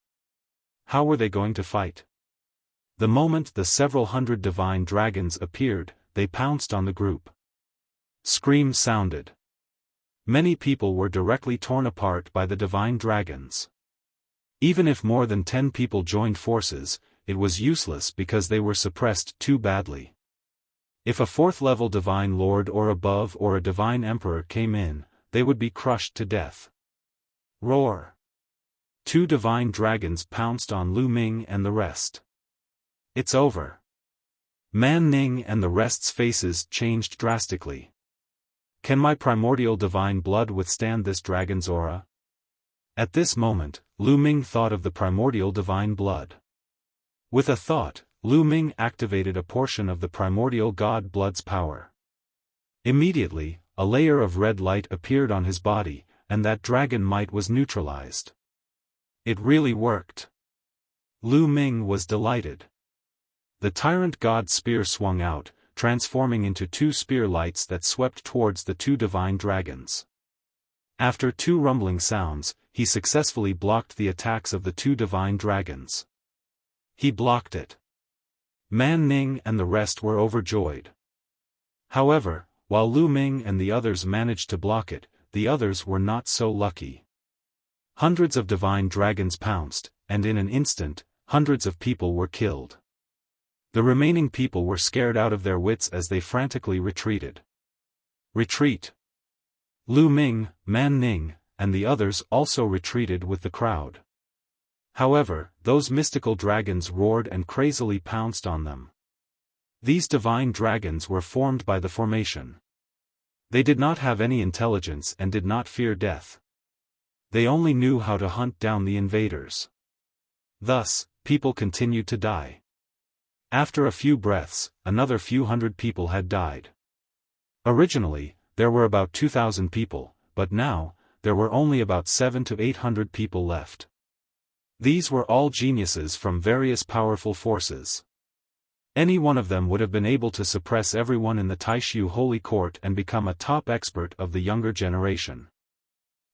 How were they going to fight? The moment the several hundred divine dragons appeared, they pounced on the group. Screams sounded. Many people were directly torn apart by the divine dragons. Even if more than 10 people joined forces, it was useless because they were suppressed too badly. If a 4th-level Divine Lord or above or a Divine Emperor came in, they would be crushed to death. Roar! 2 divine dragons pounced on Lu Ming and the rest. It's over. Man Ning and the rest's faces changed drastically. Can my primordial divine blood withstand this dragon's aura? At this moment, Lu Ming thought of the primordial divine blood. With a thought, Lu Ming activated a portion of the primordial god blood's power. Immediately, a layer of red light appeared on his body, and that dragon might was neutralized. It really worked. Lu Ming was delighted. The tyrant god spear swung out, transforming into 2 spear lights that swept towards the 2 divine dragons. After 2 rumbling sounds, he successfully blocked the attacks of the 2 divine dragons. He blocked it. Man Ning and the rest were overjoyed. However, while Lu Ming and the others managed to block it, the others were not so lucky. Hundreds of divine dragons pounced, and in an instant, hundreds of people were killed. The remaining people were scared out of their wits as they frantically retreated. Retreat! Lu Ming, Man Ning, and the others also retreated with the crowd. However, those mystical dragons roared and crazily pounced on them. These divine dragons were formed by the formation. They did not have any intelligence and did not fear death. They only knew how to hunt down the invaders. Thus, people continued to die. After a few breaths, another few hundred people had died. Originally, there were about 2,000 people, but now, there were only about 700 to 800 people left. These were all geniuses from various powerful forces. Any one of them would have been able to suppress everyone in the Taishu Holy Court and become a top expert of the younger generation.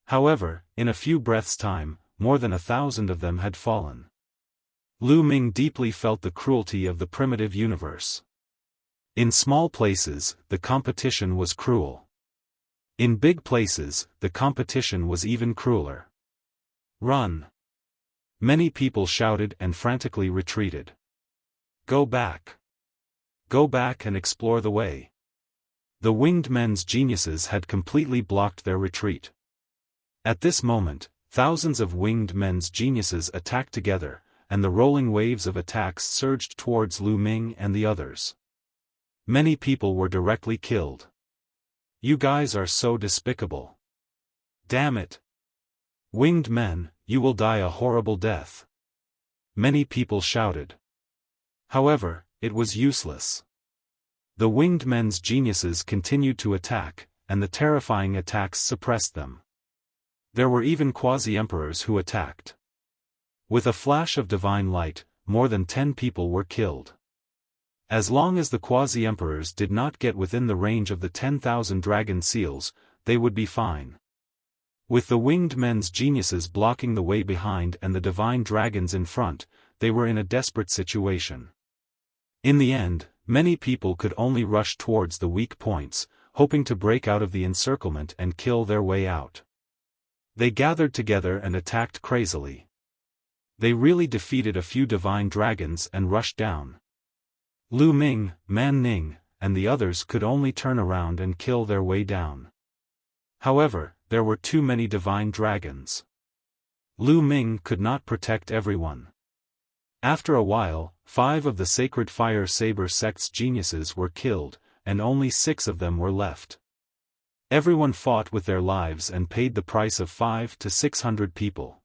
However, in a few breaths' time, more than 1,000 of them had fallen. Lu Ming deeply felt the cruelty of the primitive universe. In small places, the competition was cruel. In big places, the competition was even crueler. Run! Many people shouted and frantically retreated. Go back! Go back and explore the way. The winged men's geniuses had completely blocked their retreat. At this moment, thousands of winged men's geniuses attacked together, and the rolling waves of attacks surged towards Lu Ming and the others. Many people were directly killed. You guys are so despicable. Damn it! Winged men, you will die a horrible death. Many people shouted. However, it was useless. The winged men's geniuses continued to attack, and the terrifying attacks suppressed them. There were even quasi-emperors who attacked. With a flash of divine light, more than 10 people were killed. As long as the quasi-emperors did not get within the range of the 10,000 dragon seals, they would be fine. With the winged men's geniuses blocking the way behind and the divine dragons in front, they were in a desperate situation. In the end, many people could only rush towards the weak points, hoping to break out of the encirclement and kill their way out. They gathered together and attacked crazily. They really defeated a few divine dragons and rushed down. Lu Ming, Man Ning, and the others could only turn around and kill their way down. However, there were too many divine dragons. Lu Ming could not protect everyone. After a while, 5 of the Sacred Fire Saber sect's geniuses were killed, and only 6 of them were left. Everyone fought with their lives and paid the price of 500 to 600 people.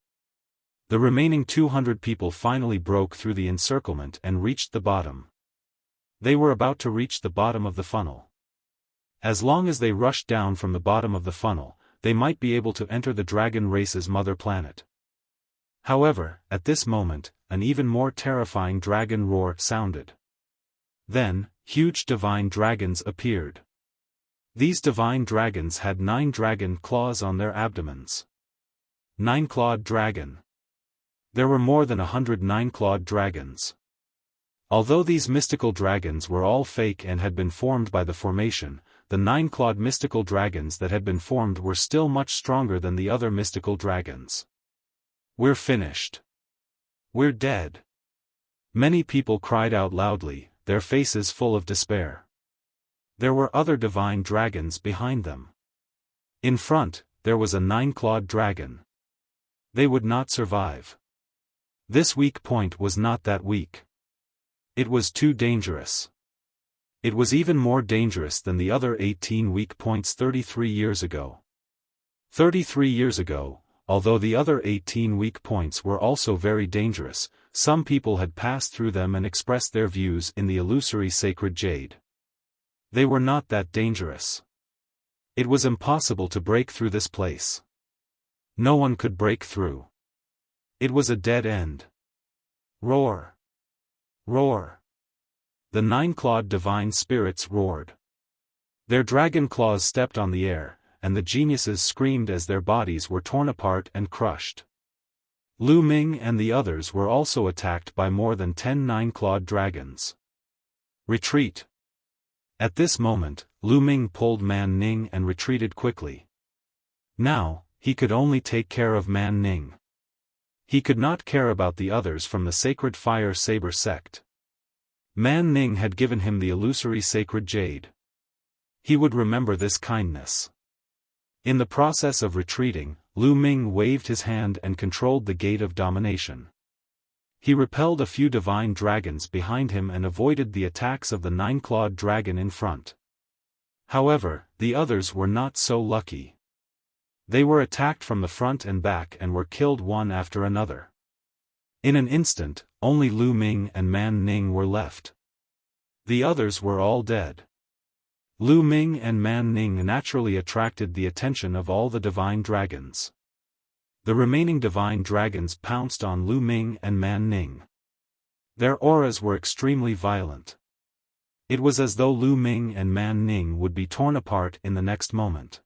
The remaining 200 people finally broke through the encirclement and reached the bottom. They were about to reach the bottom of the funnel. As long as they rushed down from the bottom of the funnel, they might be able to enter the dragon race's mother planet. However, at this moment, an even more terrifying dragon roar sounded. Then, huge divine dragons appeared. These divine dragons had 9 dragon claws on their abdomens. 9-clawed dragon. There were more than 100 9-clawed dragons. Although these mystical dragons were all fake and had been formed by the formation, the 9-clawed mystical dragons that had been formed were still much stronger than the other mystical dragons. We're finished. We're dead. Many people cried out loudly, their faces full of despair. There were other divine dragons behind them. In front, there was a 9-clawed dragon. They would not survive. This weak point was not that weak. It was too dangerous. It was even more dangerous than the other 18 weak points 33 years ago. 33 years ago, although the other 18 weak points were also very dangerous, some people had passed through them and expressed their views in the illusory sacred jade. They were not that dangerous. It was impossible to break through this place. No one could break through. It was a dead end. Roar! Roar! The 9-clawed divine spirits roared. Their dragon claws stepped on the air, and the geniuses screamed as their bodies were torn apart and crushed. Lu Ming and the others were also attacked by more than 10 9-clawed dragons. Retreat! At this moment, Lu Ming pulled Man Ning and retreated quickly. Now, he could only take care of Man Ning. He could not care about the others from the Sacred Fire Saber sect. Man Ning had given him the illusory sacred jade. He would remember this kindness. In the process of retreating, Lu Ming waved his hand and controlled the gate of domination. He repelled a few divine dragons behind him and avoided the attacks of the 9-clawed dragon in front. However, the others were not so lucky. They were attacked from the front and back and were killed one after another. In an instant, only Lu Ming and Man Ning were left. The others were all dead. Lu Ming and Man Ning naturally attracted the attention of all the divine dragons. The remaining divine dragons pounced on Lu Ming and Man Ning. Their auras were extremely violent. It was as though Lu Ming and Man Ning would be torn apart in the next moment.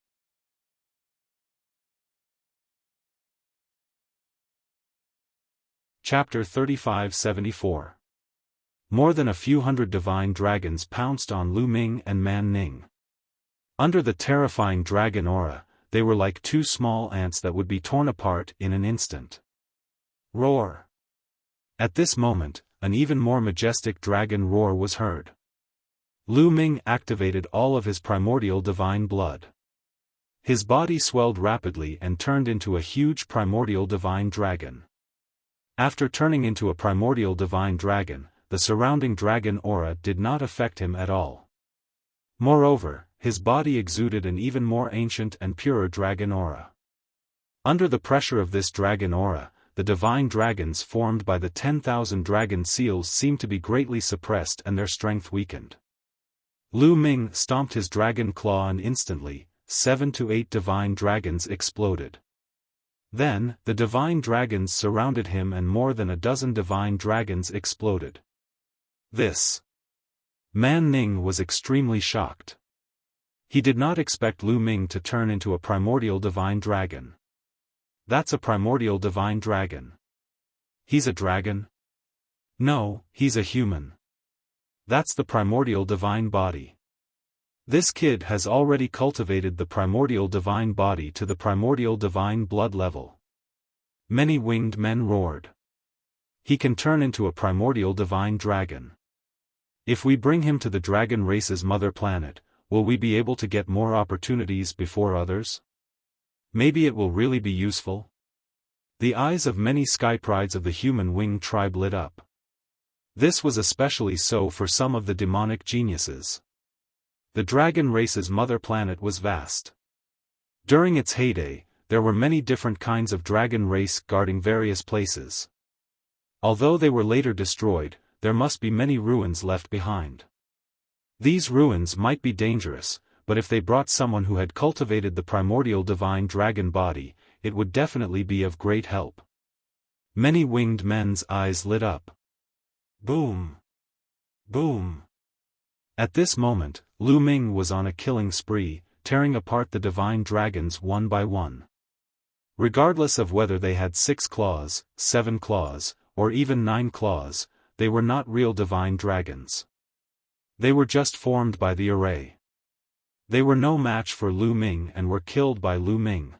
Chapter 3574. More than a few hundred divine dragons pounced on Lu Ming and Man Ning. Under the terrifying dragon aura, they were like two small ants that would be torn apart in an instant. Roar! At this moment, an even more majestic dragon roar was heard. Lu Ming activated all of his primordial divine blood. His body swelled rapidly and turned into a huge primordial divine dragon. After turning into a primordial divine dragon, the surrounding dragon aura did not affect him at all. Moreover, his body exuded an even more ancient and purer dragon aura. Under the pressure of this dragon aura, the divine dragons formed by the 10,000 dragon seals seemed to be greatly suppressed and their strength weakened. Lu Ming stomped his dragon claw and instantly, 7 to 8 divine dragons exploded. Then, the divine dragons surrounded him and more than a dozen divine dragons exploded. Man Ning was extremely shocked. He did not expect Lu Ming to turn into a primordial divine dragon. That's a primordial divine dragon. He's a dragon? No, he's a human. That's the primordial divine body. This kid has already cultivated the primordial divine body to the primordial divine blood level. Many winged men roared. He can turn into a primordial divine dragon. If we bring him to the dragon race's mother planet, will we be able to get more opportunities before others? Maybe it will really be useful? The eyes of many sky prides of the human wing tribe lit up. This was especially so for some of the demonic geniuses. The dragon race's mother planet was vast. During its heyday, there were many different kinds of dragon race guarding various places. Although they were later destroyed, there must be many ruins left behind. These ruins might be dangerous, but if they brought someone who had cultivated the primordial divine dragon body, it would definitely be of great help. Many winged men's eyes lit up. Boom! Boom! At this moment, Lu Ming was on a killing spree, tearing apart the divine dragons one by one. Regardless of whether they had 6 claws, 7 claws, or even 9 claws, they were not real divine dragons. They were just formed by the array. They were no match for Lu Ming and were killed by Lu Ming.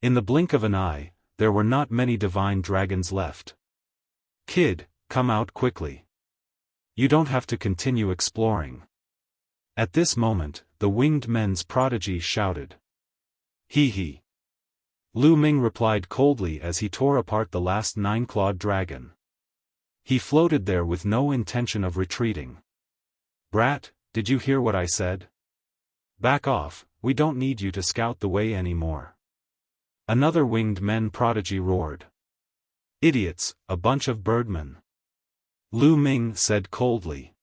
In the blink of an eye, there were not many divine dragons left. Kid, come out quickly. You don't have to continue exploring. At this moment, the winged men's prodigy shouted. Hee hee. Lu Ming replied coldly as he tore apart the last 9-clawed dragon. He floated there with no intention of retreating. Brat, did you hear what I said? Back off, we don't need you to scout the way anymore. Another winged men prodigy roared. Idiots, a bunch of birdmen. Lu Ming said coldly.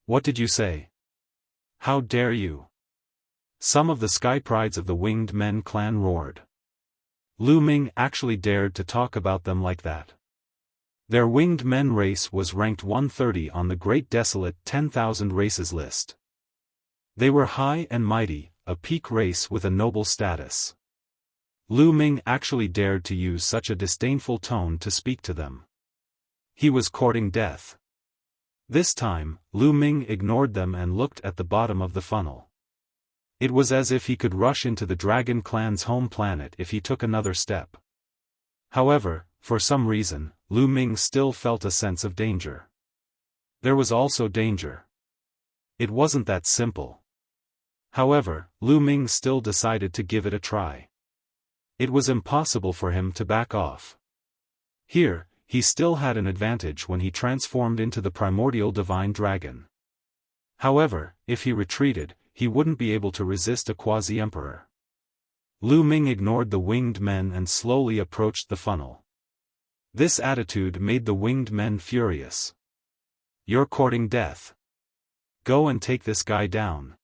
What did you say? How dare you? Some of the sky prides of the winged men clan roared. Lu Ming actually dared to talk about them like that. Their winged men race was ranked 130 on the Great Desolate 10,000 races list. They were high and mighty, a peak race with a noble status. Lu Ming actually dared to use such a disdainful tone to speak to them. He was courting death. This time, Lu Ming ignored them and looked at the bottom of the funnel. It was as if he could rush into the Dragon Clan's home planet if he took another step. However, for some reason, Lu Ming still felt a sense of danger. There was also danger. It wasn't that simple. However, Lu Ming still decided to give it a try. It was impossible for him to back off. Here, he still had an advantage when he transformed into the primordial divine dragon. However, if he retreated, he wouldn't be able to resist a quasi-emperor. Lu Ming ignored the winged men and slowly approached the funnel. This attitude made the winged men furious. "You're courting death. Go and take this guy down."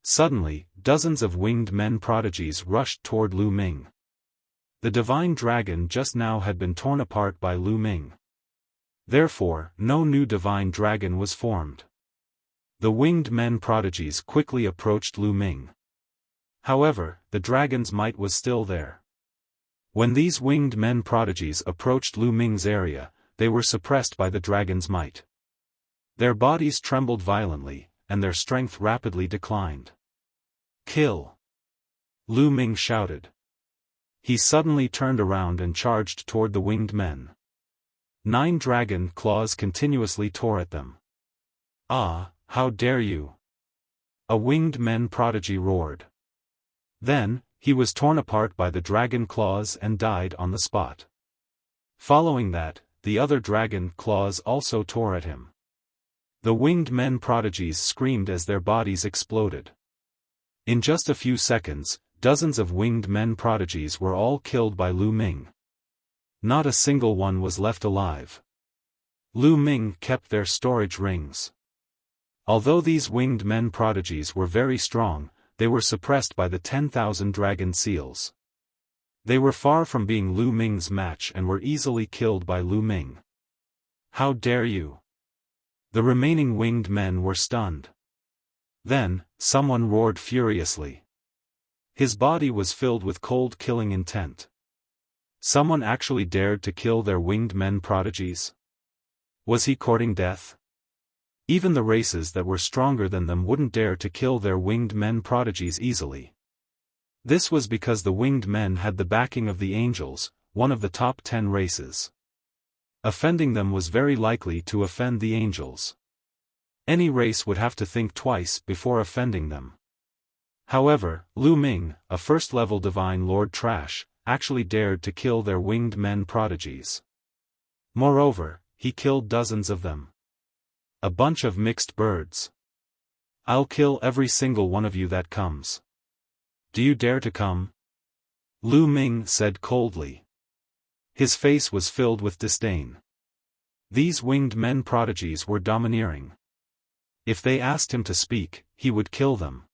Suddenly, dozens of winged men prodigies rushed toward Lu Ming. The divine dragon just now had been torn apart by Lu Ming. Therefore, no new divine dragon was formed. The winged men prodigies quickly approached Lu Ming. However, the dragon's might was still there. When these winged men prodigies approached Lu Ming's area, they were suppressed by the dragon's might. Their bodies trembled violently, and their strength rapidly declined. "Kill!" Lu Ming shouted. He suddenly turned around and charged toward the winged men. 9 dragon claws continuously tore at them. "Ah, how dare you!" a winged men prodigy roared. Then, he was torn apart by the dragon claws and died on the spot. Following that, the other dragon claws also tore at him. The winged men prodigies screamed as their bodies exploded. In just a few seconds, dozens of winged men prodigies were all killed by Lu Ming. Not a single one was left alive. Lu Ming kept their storage rings. Although these winged men prodigies were very strong, they were suppressed by the 10,000 dragon seals. They were far from being Lu Ming's match and were easily killed by Lu Ming. "How dare you!" The remaining winged men were stunned. Then, someone roared furiously. His body was filled with cold killing intent. Someone actually dared to kill their winged men prodigies? Was he courting death? Even the races that were stronger than them wouldn't dare to kill their winged men prodigies easily. This was because the winged men had the backing of the angels, one of the top 10 races. Offending them was very likely to offend the angels. Any race would have to think twice before offending them. However, Lu Ming, a first-level divine Lord Trash, actually dared to kill their winged men prodigies. Moreover, he killed dozens of them. A bunch of mixed birds. "I'll kill every single one of you that comes. Do you dare to come?" Lu Ming said coldly. His face was filled with disdain. These winged men prodigies were domineering. If they asked him to speak, he would kill them.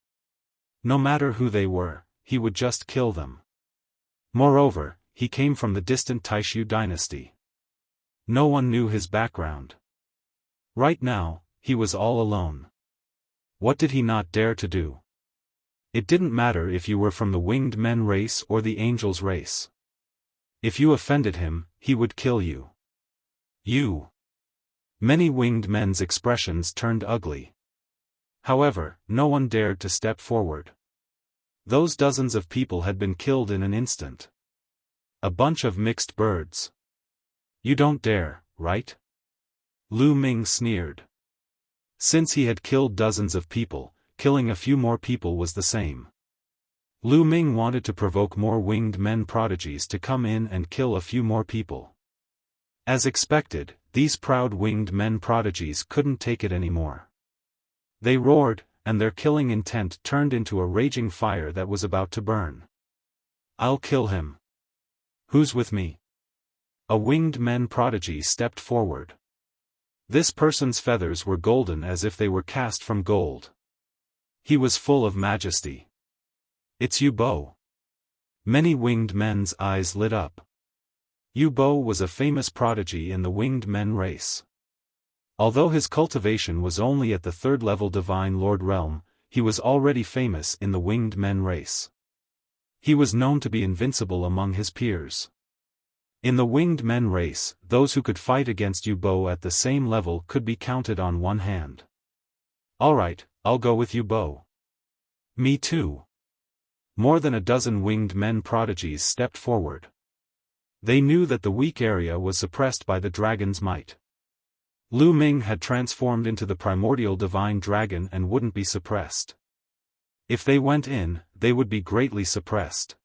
No matter who they were, he would just kill them. Moreover, he came from the distant Taishu dynasty. No one knew his background. Right now, he was all alone. What did he not dare to do? It didn't matter if you were from the winged men race or the angels race. If you offended him, he would kill you. You. Many winged men's expressions turned ugly. However, no one dared to step forward. Those dozens of people had been killed in an instant. A bunch of mixed birds. "You don't dare, right?" Lu Ming sneered. Since he had killed dozens of people, killing a few more people was the same. Lu Ming wanted to provoke more winged men prodigies to come in and kill a few more people. As expected, these proud winged men prodigies couldn't take it anymore. They roared, and their killing intent turned into a raging fire that was about to burn. "I'll kill him. Who's with me?" A winged men prodigy stepped forward. This person's feathers were golden as if they were cast from gold. He was full of majesty. "It's Yu Bo." Many winged men's eyes lit up. Yu Bo was a famous prodigy in the winged men race. Although his cultivation was only at the 3rd-level Divine Lord realm, he was already famous in the winged men race. He was known to be invincible among his peers. In the winged men race, those who could fight against Yu Bo at the same level could be counted on one hand. "Alright, I'll go with Yu Bo." "Me too." More than a dozen winged men prodigies stepped forward. They knew that the weak area was suppressed by the dragon's might. Lu Ming had transformed into the primordial divine dragon and wouldn't be suppressed. If they went in, they would be greatly suppressed.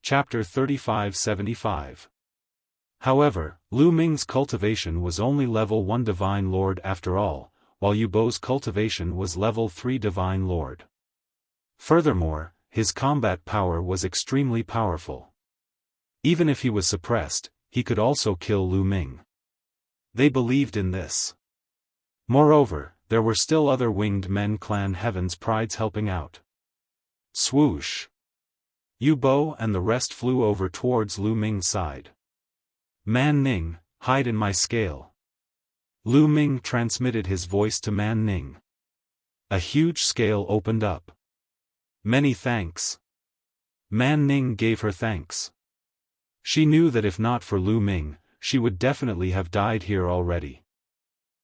Chapter 3575. However, Lu Ming's cultivation was only level 1 Divine Lord after all, while Yu Bo's cultivation was level 3 Divine Lord. Furthermore, his combat power was extremely powerful. Even if he was suppressed, he could also kill Lu Ming. They believed in this. Moreover, there were still other winged men clan Heaven's Prides helping out. Swoosh! Yu Bo and the rest flew over towards Lu Ming's side. Man Ning, hide in my scale. Lu Ming transmitted his voice to Man Ning. A huge scale opened up. Many thanks. Man Ning gave her thanks. She knew that if not for Lu Ming, she would definitely have died here already.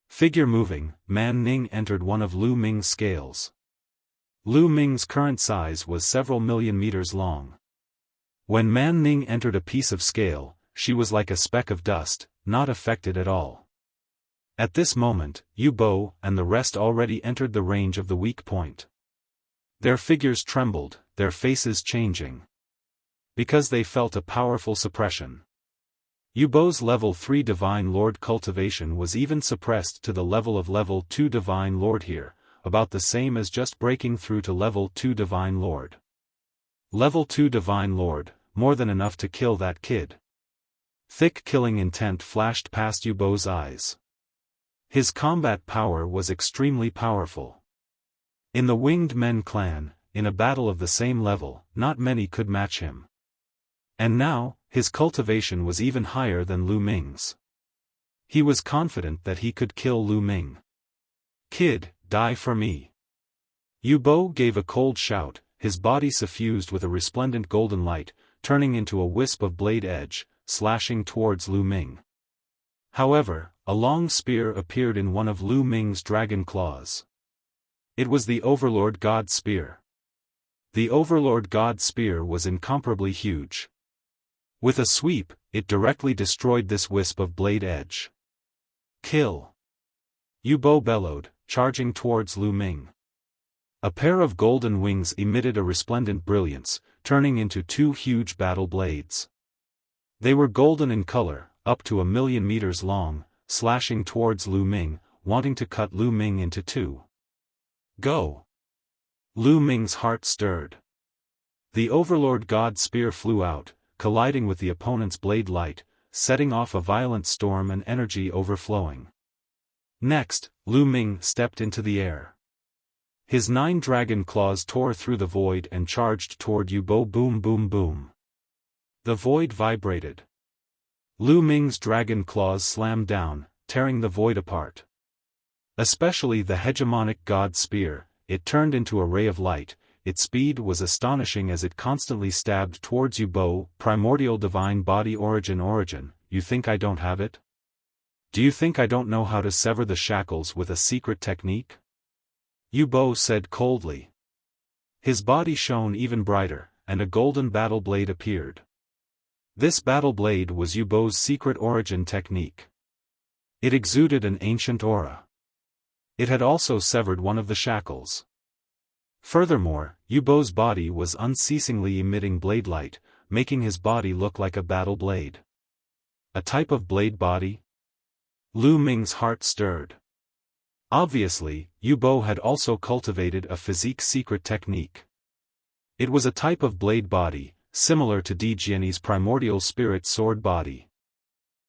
Figure moving, Man Ning entered one of Lu Ming's scales. Lu Ming's current size was several million meters long. When Man Ning entered a piece of scale, she was like a speck of dust, not affected at all. At this moment, Yu Bo and the rest already entered the range of the weak point. Their figures trembled, their faces changing. Because they felt a powerful suppression. Yu Bo's level 3 Divine Lord cultivation was even suppressed to the level of level 2 Divine Lord here, about the same as just breaking through to level 2 Divine Lord. Level 2 Divine Lord, more than enough to kill that kid. Thick killing intent flashed past Yu Bo's eyes. His combat power was extremely powerful. In the Winged Men clan, in a battle of the same level, not many could match him. And now, his cultivation was even higher than Lu Ming's. He was confident that he could kill Lu Ming. Kid, die for me. Yu Bo gave a cold shout, his body suffused with a resplendent golden light, turning into a wisp of blade edge, slashing towards Lu Ming. However, a long spear appeared in one of Lu Ming's dragon claws. It was the Overlord God Spear. The Overlord God Spear was incomparably huge. With a sweep, it directly destroyed this wisp of blade edge. Kill! Yu Bo bellowed, charging towards Lu Ming. A pair of golden wings emitted a resplendent brilliance, turning into two huge battle blades. They were golden in color, up to 1,000,000 meters long, slashing towards Lu Ming, wanting to cut Lu Ming into two. Go! Lu Ming's heart stirred. The Overlord God Spear flew out, colliding with the opponent's blade light, setting off a violent storm and energy overflowing. Next, Lu Ming stepped into the air. His 9 dragon claws tore through the void and charged toward Yu Bo. Boom boom boom. The void vibrated. Lu Ming's dragon claws slammed down, tearing the void apart. Especially the hegemonic God Spear, it turned into a ray of light. Its speed was astonishing as it constantly stabbed towards Yu Bo. Primordial Divine Body Origin, you think I don't have it? Do you think I don't know how to sever the shackles with a secret technique? Yu Bo said coldly. His body shone even brighter, and a golden battle blade appeared. This battle blade was Yu Bo's secret origin technique. It exuded an ancient aura. It had also severed one of the shackles. Furthermore, Yu Bo's body was unceasingly emitting blade light, making his body look like a battle blade. A type of blade body? Lu Ming's heart stirred. Obviously, Yu Bo had also cultivated a physique secret technique. It was a type of blade body, similar to Di Jiani's primordial spirit sword body.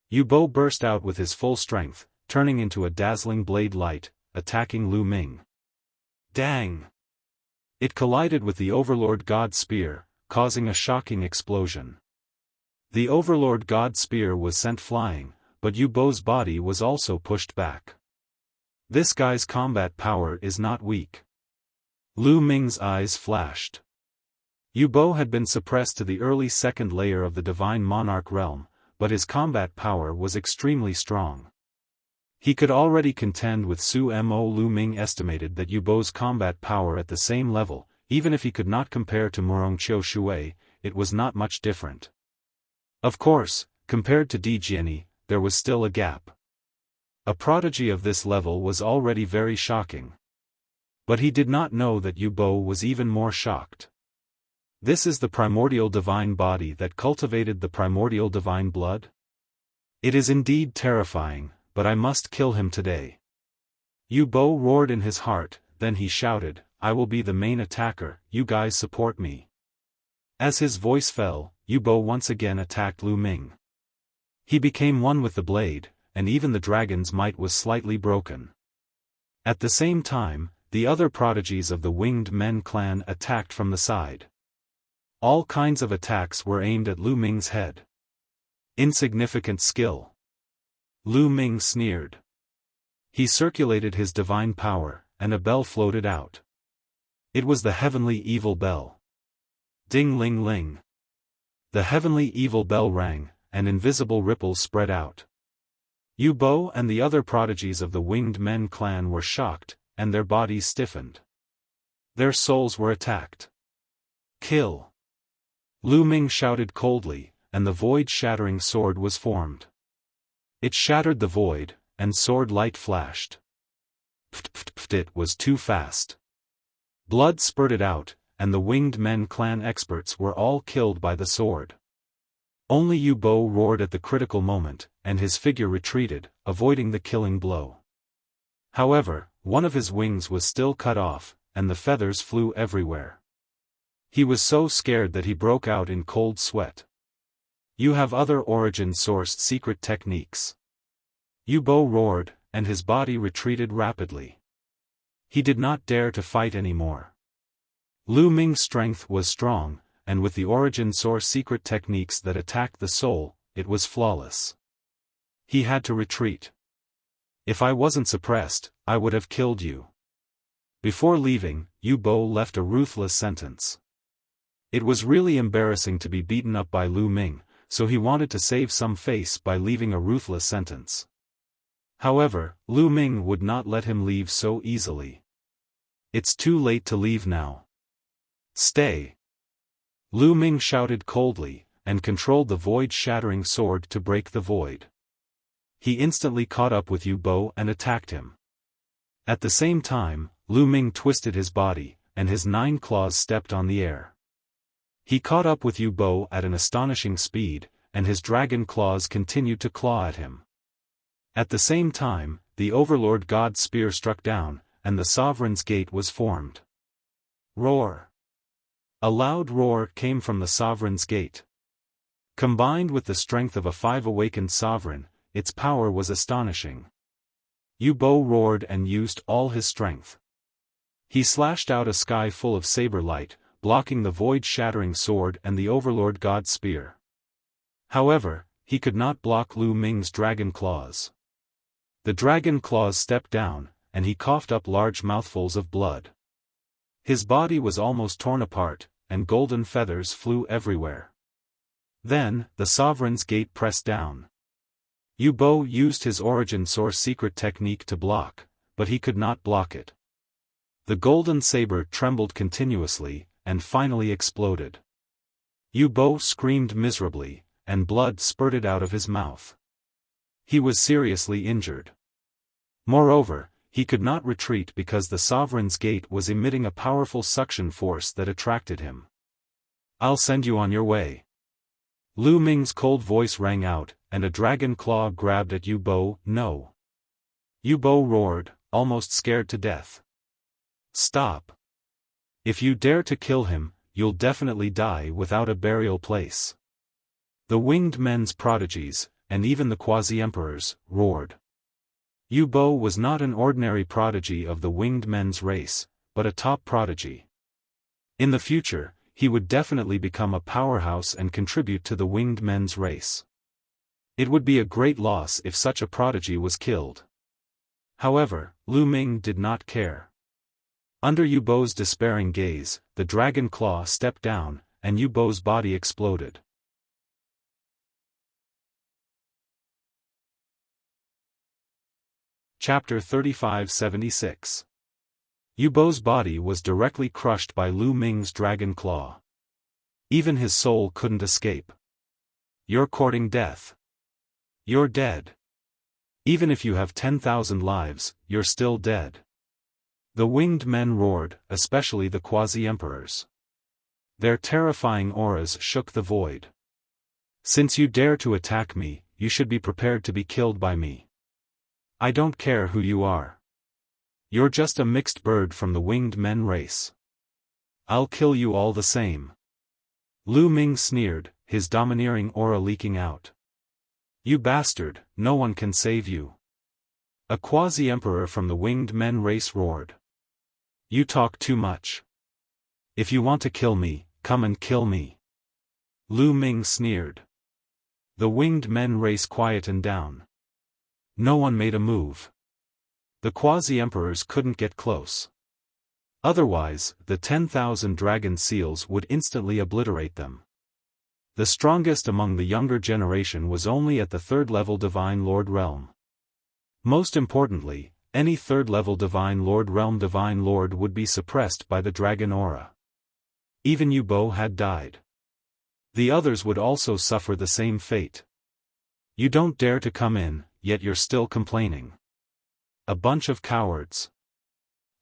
Yu Bo burst out with his full strength, turning into a dazzling blade light, attacking Lu Ming. Dang! It collided with the Overlord God Spear, causing a shocking explosion. The Overlord God Spear was sent flying, but Yu Bo's body was also pushed back. This guy's combat power is not weak. Lu Ming's eyes flashed. Yu Bo had been suppressed to the early second layer of the Divine Monarch realm, but his combat power was extremely strong. He could already contend with Su Mo. Lu Ming estimated that Yu Bo's combat power at the same level, even if he could not compare to Murong Qiu Shui, it was not much different. Of course, compared to Di Jiani, there was still a gap. A prodigy of this level was already very shocking. But he did not know that Yu Bo was even more shocked. This is the primordial divine body that cultivated the primordial divine blood? It is indeed terrifying, but I must kill him today. Yu Bo roared in his heart, then he shouted, I will be the main attacker, you guys support me. As his voice fell, Yu Bo once again attacked Lu Ming. He became one with the blade, and even the dragon's might was slightly broken. At the same time, the other prodigies of the Winged Men clan attacked from the side. All kinds of attacks were aimed at Lu Ming's head. Insignificant skill. Lu Ming sneered. He circulated his divine power, and a bell floated out. It was the heavenly evil bell. Ding-ling-ling. The heavenly evil bell rang, and invisible ripples spread out. Yu Bo and the other prodigies of the Winged Men clan were shocked, and their bodies stiffened. Their souls were attacked. Kill! Lu Ming shouted coldly, and the void-shattering sword was formed. It shattered the void, and sword light flashed. Pft, it was too fast. Blood spurted out, and the Winged Men clan experts were all killed by the sword. Only Yu Bo roared at the critical moment, and his figure retreated, avoiding the killing blow. However, one of his wings was still cut off, and the feathers flew everywhere. He was so scared that he broke out in cold sweat. You have other origin-sourced secret techniques. Yu Bo roared, and his body retreated rapidly. He did not dare to fight anymore. Lu Ming's strength was strong, and with the origin source secret techniques that attacked the soul, it was flawless. He had to retreat. If I wasn't suppressed, I would have killed you. Before leaving, Yu Bo left a ruthless sentence. It was really embarrassing to be beaten up by Lu Ming, so he wanted to save some face by leaving a ruthless sentence. However, Lu Ming would not let him leave so easily. It's too late to leave now. Stay. Lu Ming shouted coldly, and controlled the void-shattering sword to break the void. He instantly caught up with Yu Bo and attacked him. At the same time, Lu Ming twisted his body, and his 9 claws stepped on the air. He caught up with Yu Bo at an astonishing speed, and his dragon claws continued to claw at him. At the same time, the Overlord God's spear struck down, and the Sovereign's Gate was formed. Roar! A loud roar came from the Sovereign's Gate. Combined with the strength of a 5 awakened sovereign, its power was astonishing. Yu Bo roared and used all his strength. He slashed out a sky full of saber light, blocking the void-shattering sword and the Overlord God's spear. However, he could not block Lu Ming's dragon claws. The dragon claws stepped down, and he coughed up large mouthfuls of blood. His body was almost torn apart, and golden feathers flew everywhere. Then, the Sovereign's Gate pressed down. Yu Bo used his origin source secret technique to block, but he could not block it. The golden saber trembled continuously, and finally exploded. Yu Bo screamed miserably, and blood spurted out of his mouth. He was seriously injured. Moreover, he could not retreat because the Sovereign's Gate was emitting a powerful suction force that attracted him. I'll send you on your way. Lu Ming's cold voice rang out, and a dragon claw grabbed at Yu Bo. No. Yu Bo roared, almost scared to death. Stop. If you dare to kill him, you'll definitely die without a burial place. The Winged Men's prodigies, and even the quasi-emperors, roared. Yu Bo was not an ordinary prodigy of the Winged Men's race, but a top prodigy. In the future, he would definitely become a powerhouse and contribute to the Winged Men's race. It would be a great loss if such a prodigy was killed. However, Lu Ming did not care. Under Yu Bo's despairing gaze, the dragon claw stepped down, and Yu Bo's body exploded. Chapter 3576. Yu Bo's body was directly crushed by Lu Ming's dragon claw. Even his soul couldn't escape. You're courting death. You're dead. Even if you have 10,000 lives, you're still dead. The Winged Men roared, especially the quasi-emperors. Their terrifying auras shook the void. Since you dare to attack me, you should be prepared to be killed by me. I don't care who you are. You're just a mixed bird from the winged men race. I'll kill you all the same. Lu Ming sneered, his domineering aura leaking out. You bastard, no one can save you. A quasi-emperor from the winged men race roared. You talk too much. If you want to kill me, come and kill me. Lu Ming sneered. The winged men race quietened down. No one made a move. The quasi-emperors couldn't get close. Otherwise, the 10,000 dragon seals would instantly obliterate them. The strongest among the younger generation was only at the third-level Divine Lord realm. Most importantly, any third-level Divine Lord realm Divine Lord would be suppressed by the dragon aura. Even Yu Bo had died. The others would also suffer the same fate. You don't dare to come in, yet you're still complaining. A bunch of cowards.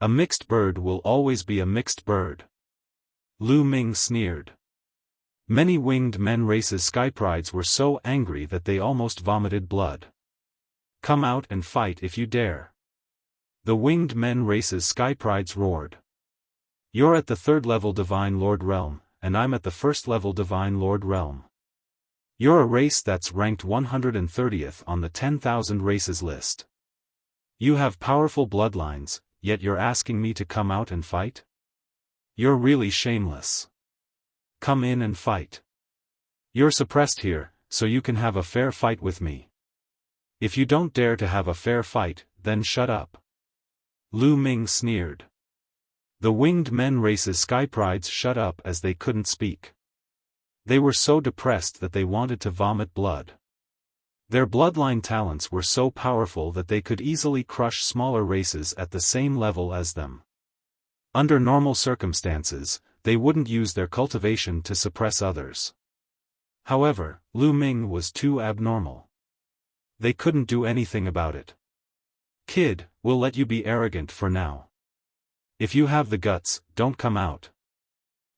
A mixed bird will always be a mixed bird. Lu Ming sneered. Many winged men races skyprides were so angry that they almost vomited blood. Come out and fight if you dare. The winged men races skyprides roared. You're at the third-level Divine Lord realm, and I'm at the first-level Divine Lord realm. You're a race that's ranked 130th on the 10,000 races list. You have powerful bloodlines, yet you're asking me to come out and fight? You're really shameless. Come in and fight. You're suppressed here, so you can have a fair fight with me. If you don't dare to have a fair fight, then shut up. Lu Ming sneered. The winged men races skyprides shut up as they couldn't speak. They were so depressed that they wanted to vomit blood. Their bloodline talents were so powerful that they could easily crush smaller races at the same level as them. Under normal circumstances, they wouldn't use their cultivation to suppress others. However, Lu Ming was too abnormal. They couldn't do anything about it. Kid, we'll let you be arrogant for now. If you have the guts, don't come out.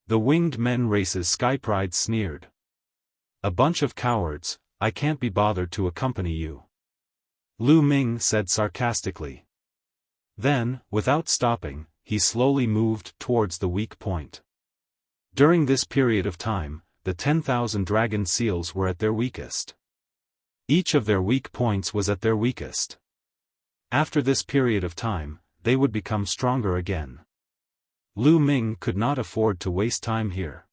The winged men races skypride sneered. A bunch of cowards, I can't be bothered to accompany you. Lu Ming said sarcastically. Then, without stopping, he slowly moved towards the weak point. During this period of time, the 10,000 dragon seals were at their weakest. Each of their weak points was at their weakest. After this period of time, they would become stronger again. Lu Ming could not afford to waste time here.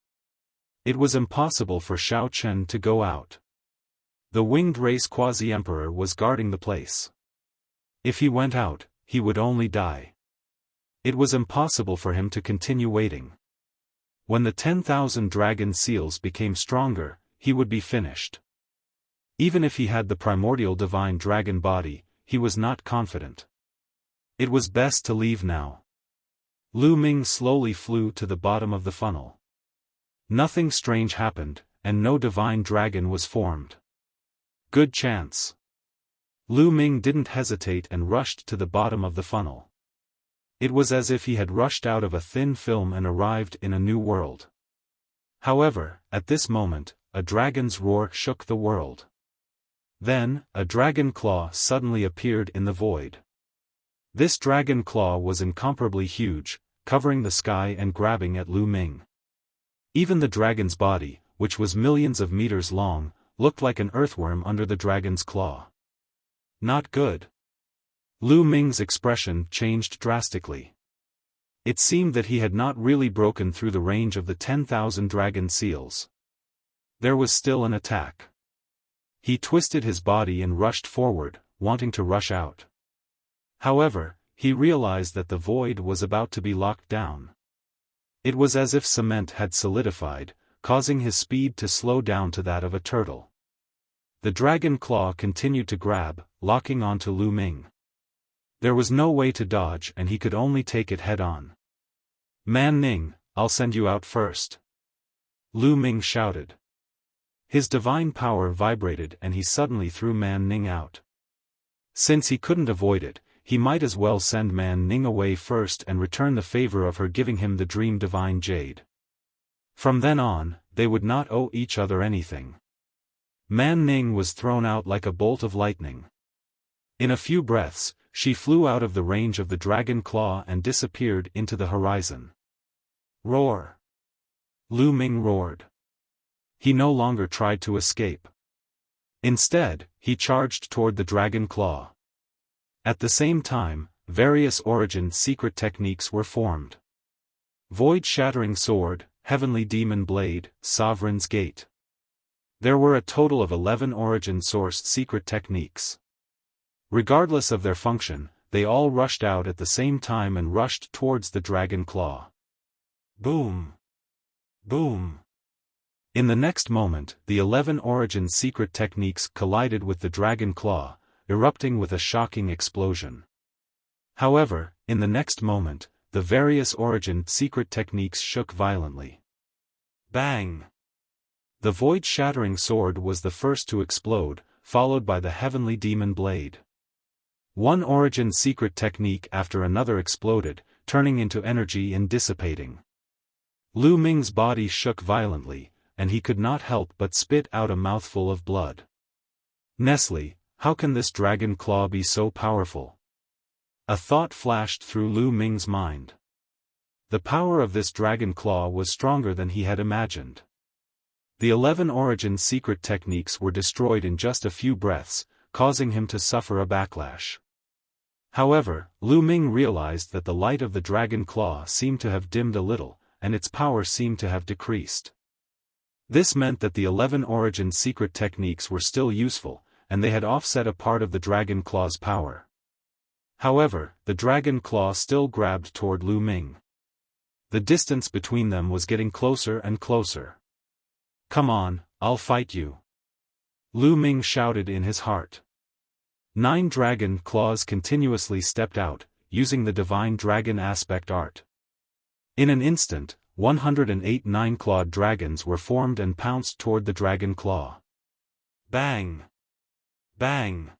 It was impossible for Xiao Chen to go out. The winged race quasi-emperor was guarding the place. If he went out, he would only die. It was impossible for him to continue waiting. When the 10,000 dragon seals became stronger, he would be finished. Even if he had the primordial divine dragon body, he was not confident. It was best to leave now. Lu Ming slowly flew to the bottom of the funnel. Nothing strange happened, and no divine dragon was formed. Good chance. Lu Ming didn't hesitate and rushed to the bottom of the funnel. It was as if he had rushed out of a thin film and arrived in a new world. However, at this moment, a dragon's roar shook the world. Then, a dragon claw suddenly appeared in the void. This dragon claw was incomparably huge, covering the sky and grabbing at Lu Ming. Even the dragon's body, which was millions of meters long, looked like an earthworm under the dragon's claw. Not good. Lu Ming's expression changed drastically. It seemed that he had not really broken through the range of the 10,000 dragon seals. There was still an attack. He twisted his body and rushed forward, wanting to rush out. However, he realized that the void was about to be locked down. It was as if cement had solidified, causing his speed to slow down to that of a turtle. The dragon claw continued to grab, locking onto Lu Ming. There was no way to dodge and he could only take it head-on. Man Ning, I'll send you out first. Lu Ming shouted. His divine power vibrated and he suddenly threw Man Ning out. Since he couldn't avoid it, he might as well send Man Ning away first and return the favor of her giving him the dream divine jade. From then on, they would not owe each other anything. Man Ning was thrown out like a bolt of lightning. In a few breaths, she flew out of the range of the dragon claw and disappeared into the horizon. Roar! Lu Ming roared. He no longer tried to escape. Instead, he charged toward the dragon claw. At the same time, various origin secret techniques were formed. Void-shattering sword, heavenly demon blade, sovereign's gate. There were a total of 11 origin-sourced secret techniques. Regardless of their function, they all rushed out at the same time and rushed towards the dragon claw. Boom! Boom! In the next moment, the 11 origin secret techniques collided with the dragon claw, erupting with a shocking explosion. However, in the next moment, the various origin secret techniques shook violently. Bang! The void-shattering sword was the first to explode, followed by the heavenly demon blade. One origin secret technique after another exploded, turning into energy and dissipating. Lu Ming's body shook violently, and he could not help but spit out a mouthful of blood. Nestle, how can this dragon claw be so powerful? A thought flashed through Lu Ming's mind. The power of this dragon claw was stronger than he had imagined. The 11 origin secret techniques were destroyed in just a few breaths, causing him to suffer a backlash. However, Lu Ming realized that the light of the dragon claw seemed to have dimmed a little, and its power seemed to have decreased. This meant that the 11 origin secret techniques were still useful, and they had offset a part of the dragon claw's power. However, the dragon claw still grabbed toward Lu Ming. The distance between them was getting closer and closer. Come on, I'll fight you. Lu Ming shouted in his heart. 9 dragon claws continuously stepped out, using the divine dragon aspect art. In an instant, 108 9-clawed dragons were formed and pounced toward the dragon claw. Bang! Bang!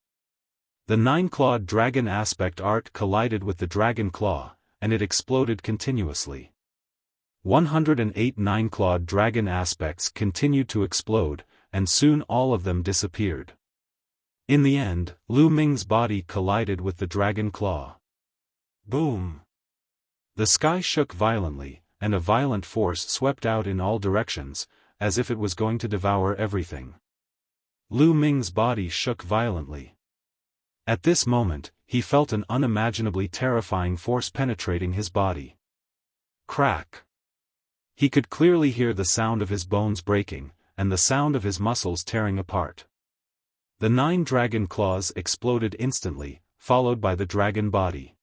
The 9-clawed dragon aspect art collided with the dragon claw, and it exploded continuously. 108 9-clawed dragon aspects continued to explode, and soon all of them disappeared. In the end, Lu Ming's body collided with the dragon claw. Boom! The sky shook violently, and a violent force swept out in all directions, as if it was going to devour everything. Lu Ming's body shook violently. At this moment, he felt an unimaginably terrifying force penetrating his body. Crack! He could clearly hear the sound of his bones breaking, and the sound of his muscles tearing apart. The 9 dragon claws exploded instantly, followed by the dragon body.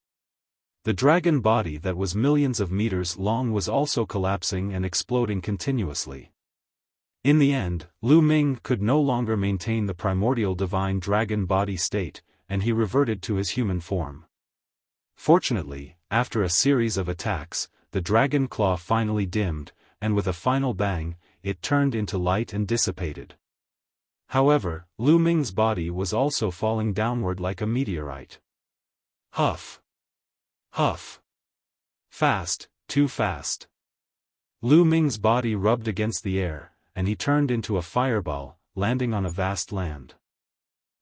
The dragon body that was millions of meters long was also collapsing and exploding continuously. In the end, Lu Ming could no longer maintain the primordial divine dragon body state, and he reverted to his human form. Fortunately, after a series of attacks, the dragon claw finally dimmed, and with a final bang, it turned into light and dissipated. However, Lu Ming's body was also falling downward like a meteorite. Huff! Huff! Fast, too fast. Lu Ming's body rubbed against the air, and he turned into a fireball, landing on a vast land.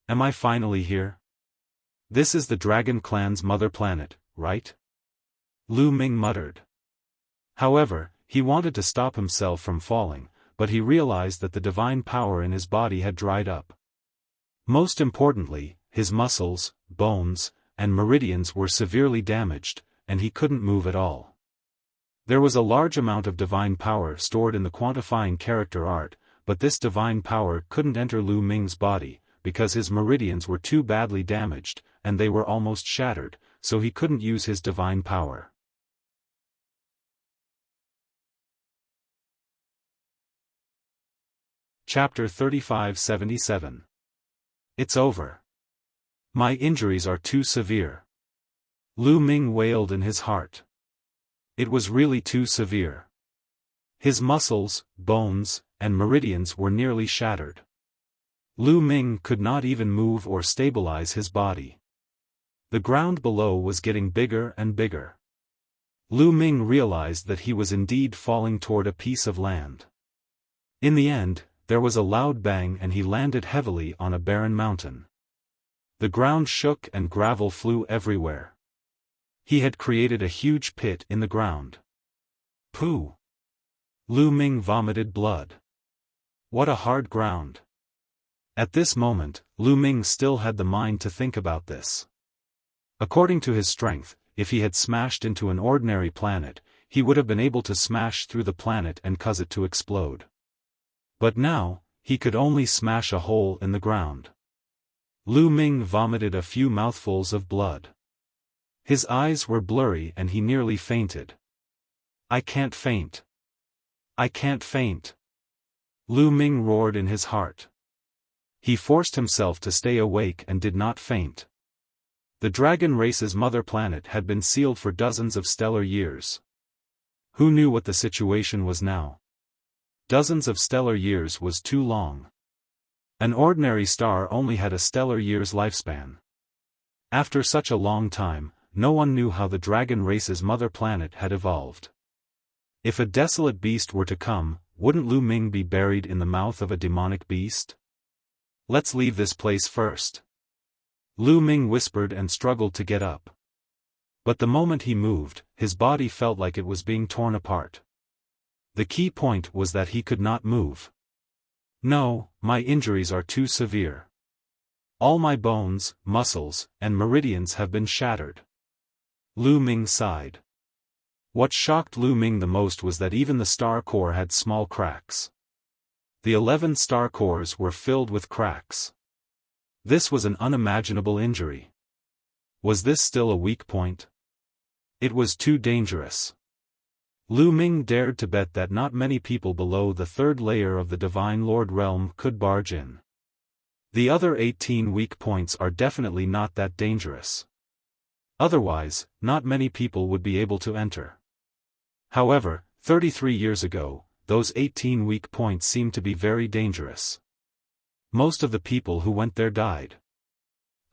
Am I finally here? This is the Dragon Clan's mother planet, right? Lu Ming muttered. However, he wanted to stop himself from falling, but he realized that the divine power in his body had dried up. Most importantly, his muscles, bones, and meridians were severely damaged, and he couldn't move at all. There was a large amount of divine power stored in the quantifying character art, but this divine power couldn't enter Lu Ming's body, because his meridians were too badly damaged, and they were almost shattered, so he couldn't use his divine power. Chapter 3577. It's over. My injuries are too severe. Lu Ming wailed in his heart. It was really too severe. His muscles, bones, and meridians were nearly shattered. Lu Ming could not even move or stabilize his body. The ground below was getting bigger and bigger. Lu Ming realized that he was indeed falling toward a piece of land. In the end, there was a loud bang and he landed heavily on a barren mountain. The ground shook and gravel flew everywhere. He had created a huge pit in the ground. Pooh! Lu Ming vomited blood. What a hard ground. At this moment, Lu Ming still had the mind to think about this. According to his strength, if he had smashed into an ordinary planet, he would have been able to smash through the planet and cause it to explode. But now, he could only smash a hole in the ground. Lu Ming vomited a few mouthfuls of blood. His eyes were blurry and he nearly fainted. I can't faint. I can't faint. Lu Ming roared in his heart. He forced himself to stay awake and did not faint. The dragon race's mother planet had been sealed for dozens of stellar years. Who knew what the situation was now? Dozens of stellar years was too long. An ordinary star only had a stellar year's lifespan. After such a long time, no one knew how the dragon race's mother planet had evolved. If a desolate beast were to come, wouldn't Lu Ming be buried in the mouth of a demonic beast? Let's leave this place first. Lu Ming whispered and struggled to get up. But the moment he moved, his body felt like it was being torn apart. The key point was that he could not move. No, my injuries are too severe. All my bones, muscles, and meridians have been shattered. Lu Ming sighed. What shocked Lu Ming the most was that even the star core had small cracks. The 11 star cores were filled with cracks. This was an unimaginable injury. Was this still a weak point? It was too dangerous. Lu Ming dared to bet that not many people below the third layer of the Divine Lord realm could barge in. The other 18 weak points are definitely not that dangerous. Otherwise, not many people would be able to enter. However, 33 years ago, those 18 weak points seemed to be very dangerous. Most of the people who went there died.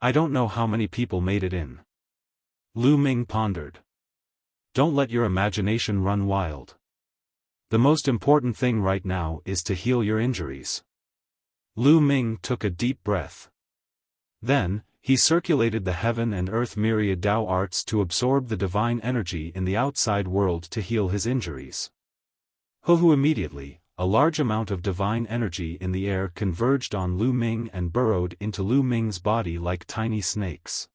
I don't know how many people made it in. Lu Ming pondered. Don't let your imagination run wild. The most important thing right now is to heal your injuries. Lu Ming took a deep breath. Then, he circulated the heaven and earth myriad Tao arts to absorb the divine energy in the outside world to heal his injuries. Immediately, a large amount of divine energy in the air converged on Lu Ming and burrowed into Lu Ming's body like tiny snakes.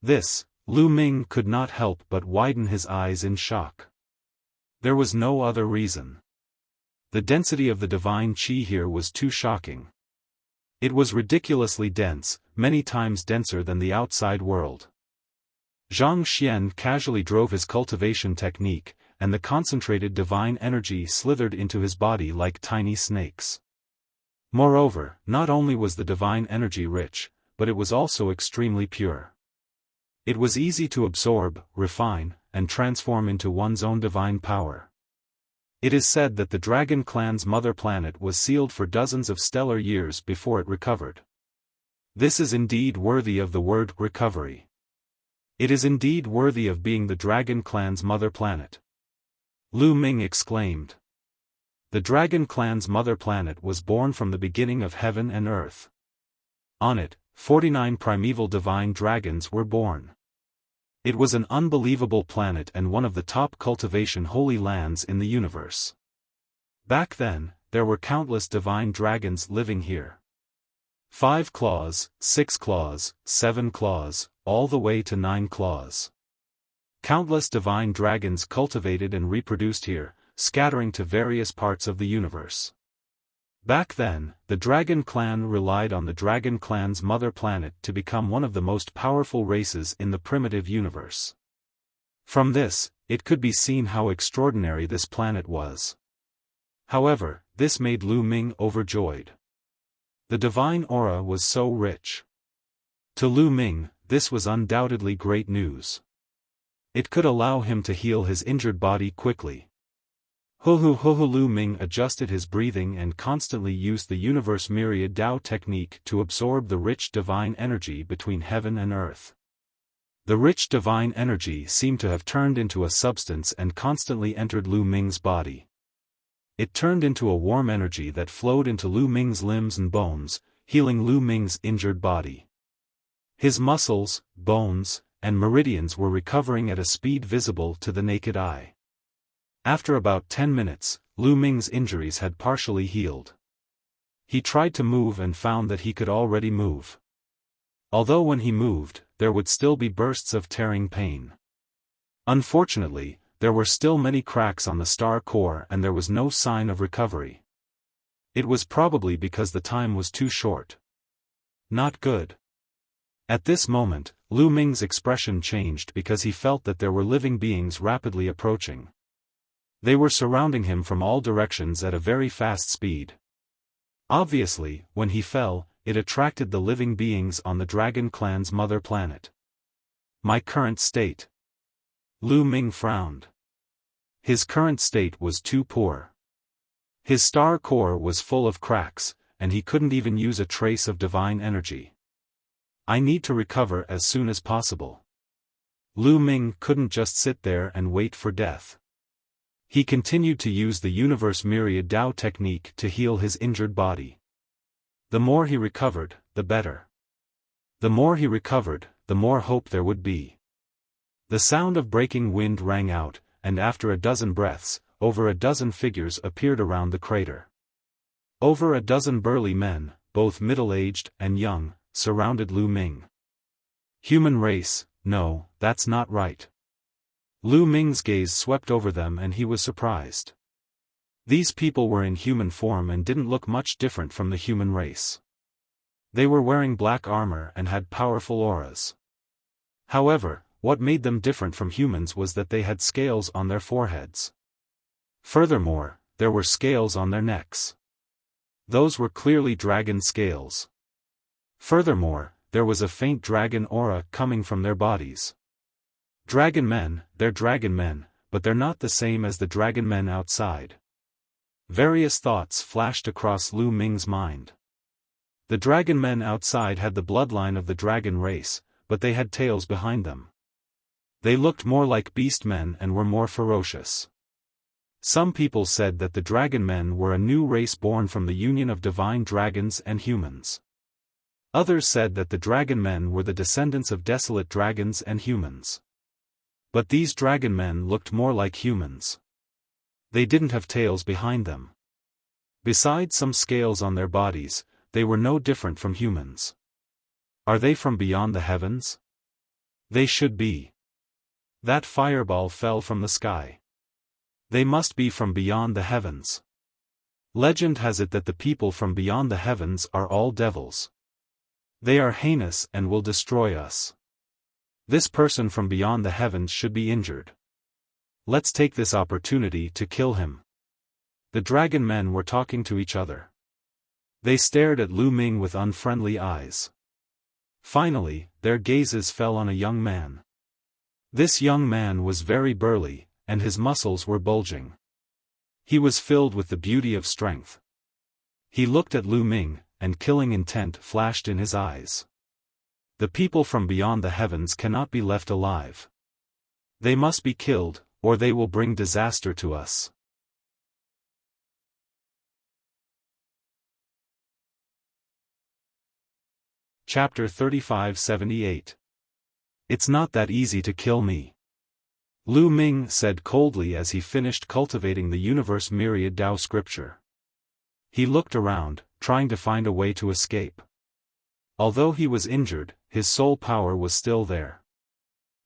This, Lu Ming could not help but widen his eyes in shock. There was no other reason. The density of the divine qi here was too shocking. It was ridiculously dense, many times denser than the outside world. Zhang Xian casually drove his cultivation technique, and the concentrated divine energy slithered into his body like tiny snakes. Moreover, not only was the divine energy rich, but it was also extremely pure. It was easy to absorb, refine, and transform into one's own divine power. It is said that the Dragon Clan's mother planet was sealed for dozens of stellar years before it recovered. This is indeed worthy of the word recovery. It is indeed worthy of being the Dragon Clan's mother planet. Lu Ming exclaimed. The Dragon Clan's mother planet was born from the beginning of heaven and earth. On it, 49 primeval divine dragons were born. It was an unbelievable planet and one of the top cultivation holy lands in the universe. Back then, there were countless divine dragons living here. 5 claws, 6 claws, 7 claws, all the way to 9 claws. Countless divine dragons cultivated and reproduced here, scattering to various parts of the universe. Back then, the Dragon Clan relied on the Dragon Clan's mother planet to become one of the most powerful races in the primitive universe. From this, it could be seen how extraordinary this planet was. However, this made Lu Ming overjoyed. The divine aura was so rich. To Lu Ming, this was undoubtedly great news. It could allow him to heal his injured body quickly. Lu Ming adjusted his breathing and constantly used the universe myriad Tao technique to absorb the rich divine energy between heaven and earth. The rich divine energy seemed to have turned into a substance and constantly entered Lu Ming's body. It turned into a warm energy that flowed into Lu Ming's limbs and bones, healing Lu Ming's injured body. His muscles, bones, and meridians were recovering at a speed visible to the naked eye. After about 10 minutes, Lu Ming's injuries had partially healed. He tried to move and found that he could already move. Although when he moved, there would still be bursts of tearing pain. Unfortunately, there were still many cracks on the star core and there was no sign of recovery. It was probably because the time was too short. Not good. At this moment, Lu Ming's expression changed because he felt that there were living beings rapidly approaching. They were surrounding him from all directions at a very fast speed. Obviously, when he fell, it attracted the living beings on the Dragon Clan's mother planet. My current state. Lu Ming frowned. His current state was too poor. His star core was full of cracks, and he couldn't even use a trace of divine energy. I need to recover as soon as possible. Lu Ming couldn't just sit there and wait for death. He continued to use the Universe Myriad Dao technique to heal his injured body. The more he recovered, the better. The more he recovered, the more hope there would be. The sound of breaking wind rang out, and after a dozen breaths, over a dozen figures appeared around the crater. Over a dozen burly men, both middle-aged and young, surrounded Lu Ming. Human race, no, that's not right. Lu Ming's gaze swept over them and he was surprised. These people were in human form and didn't look much different from the human race. They were wearing black armor and had powerful auras. However, what made them different from humans was that they had scales on their foreheads. Furthermore, there were scales on their necks. Those were clearly dragon scales. Furthermore, there was a faint dragon aura coming from their bodies. Dragon men, they're dragon men, but they're not the same as the dragon men outside. Various thoughts flashed across Lu Ming's mind. The dragon men outside had the bloodline of the dragon race, but they had tails behind them. They looked more like beast men and were more ferocious. Some people said that the dragon men were a new race born from the union of divine dragons and humans. Others said that the dragon men were the descendants of desolate dragons and humans. But these dragon men looked more like humans. They didn't have tails behind them. Besides some scales on their bodies, they were no different from humans. Are they from beyond the heavens? They should be. That fireball fell from the sky. They must be from beyond the heavens. Legend has it that the people from beyond the heavens are all devils. They are heinous and will destroy us. This person from beyond the heavens should be injured. Let's take this opportunity to kill him. The dragon men were talking to each other. They stared at Lu Ming with unfriendly eyes. Finally, their gazes fell on a young man. This young man was very burly, and his muscles were bulging. He was filled with the beauty of strength. He looked at Lu Ming, and killing intent flashed in his eyes. The people from beyond the heavens cannot be left alive. They must be killed, or they will bring disaster to us. Chapter 3578. It's not that easy to kill me. Lu Ming said coldly as he finished cultivating the Universe Myriad Dao scripture. He looked around, trying to find a way to escape. Although he was injured, his soul power was still there.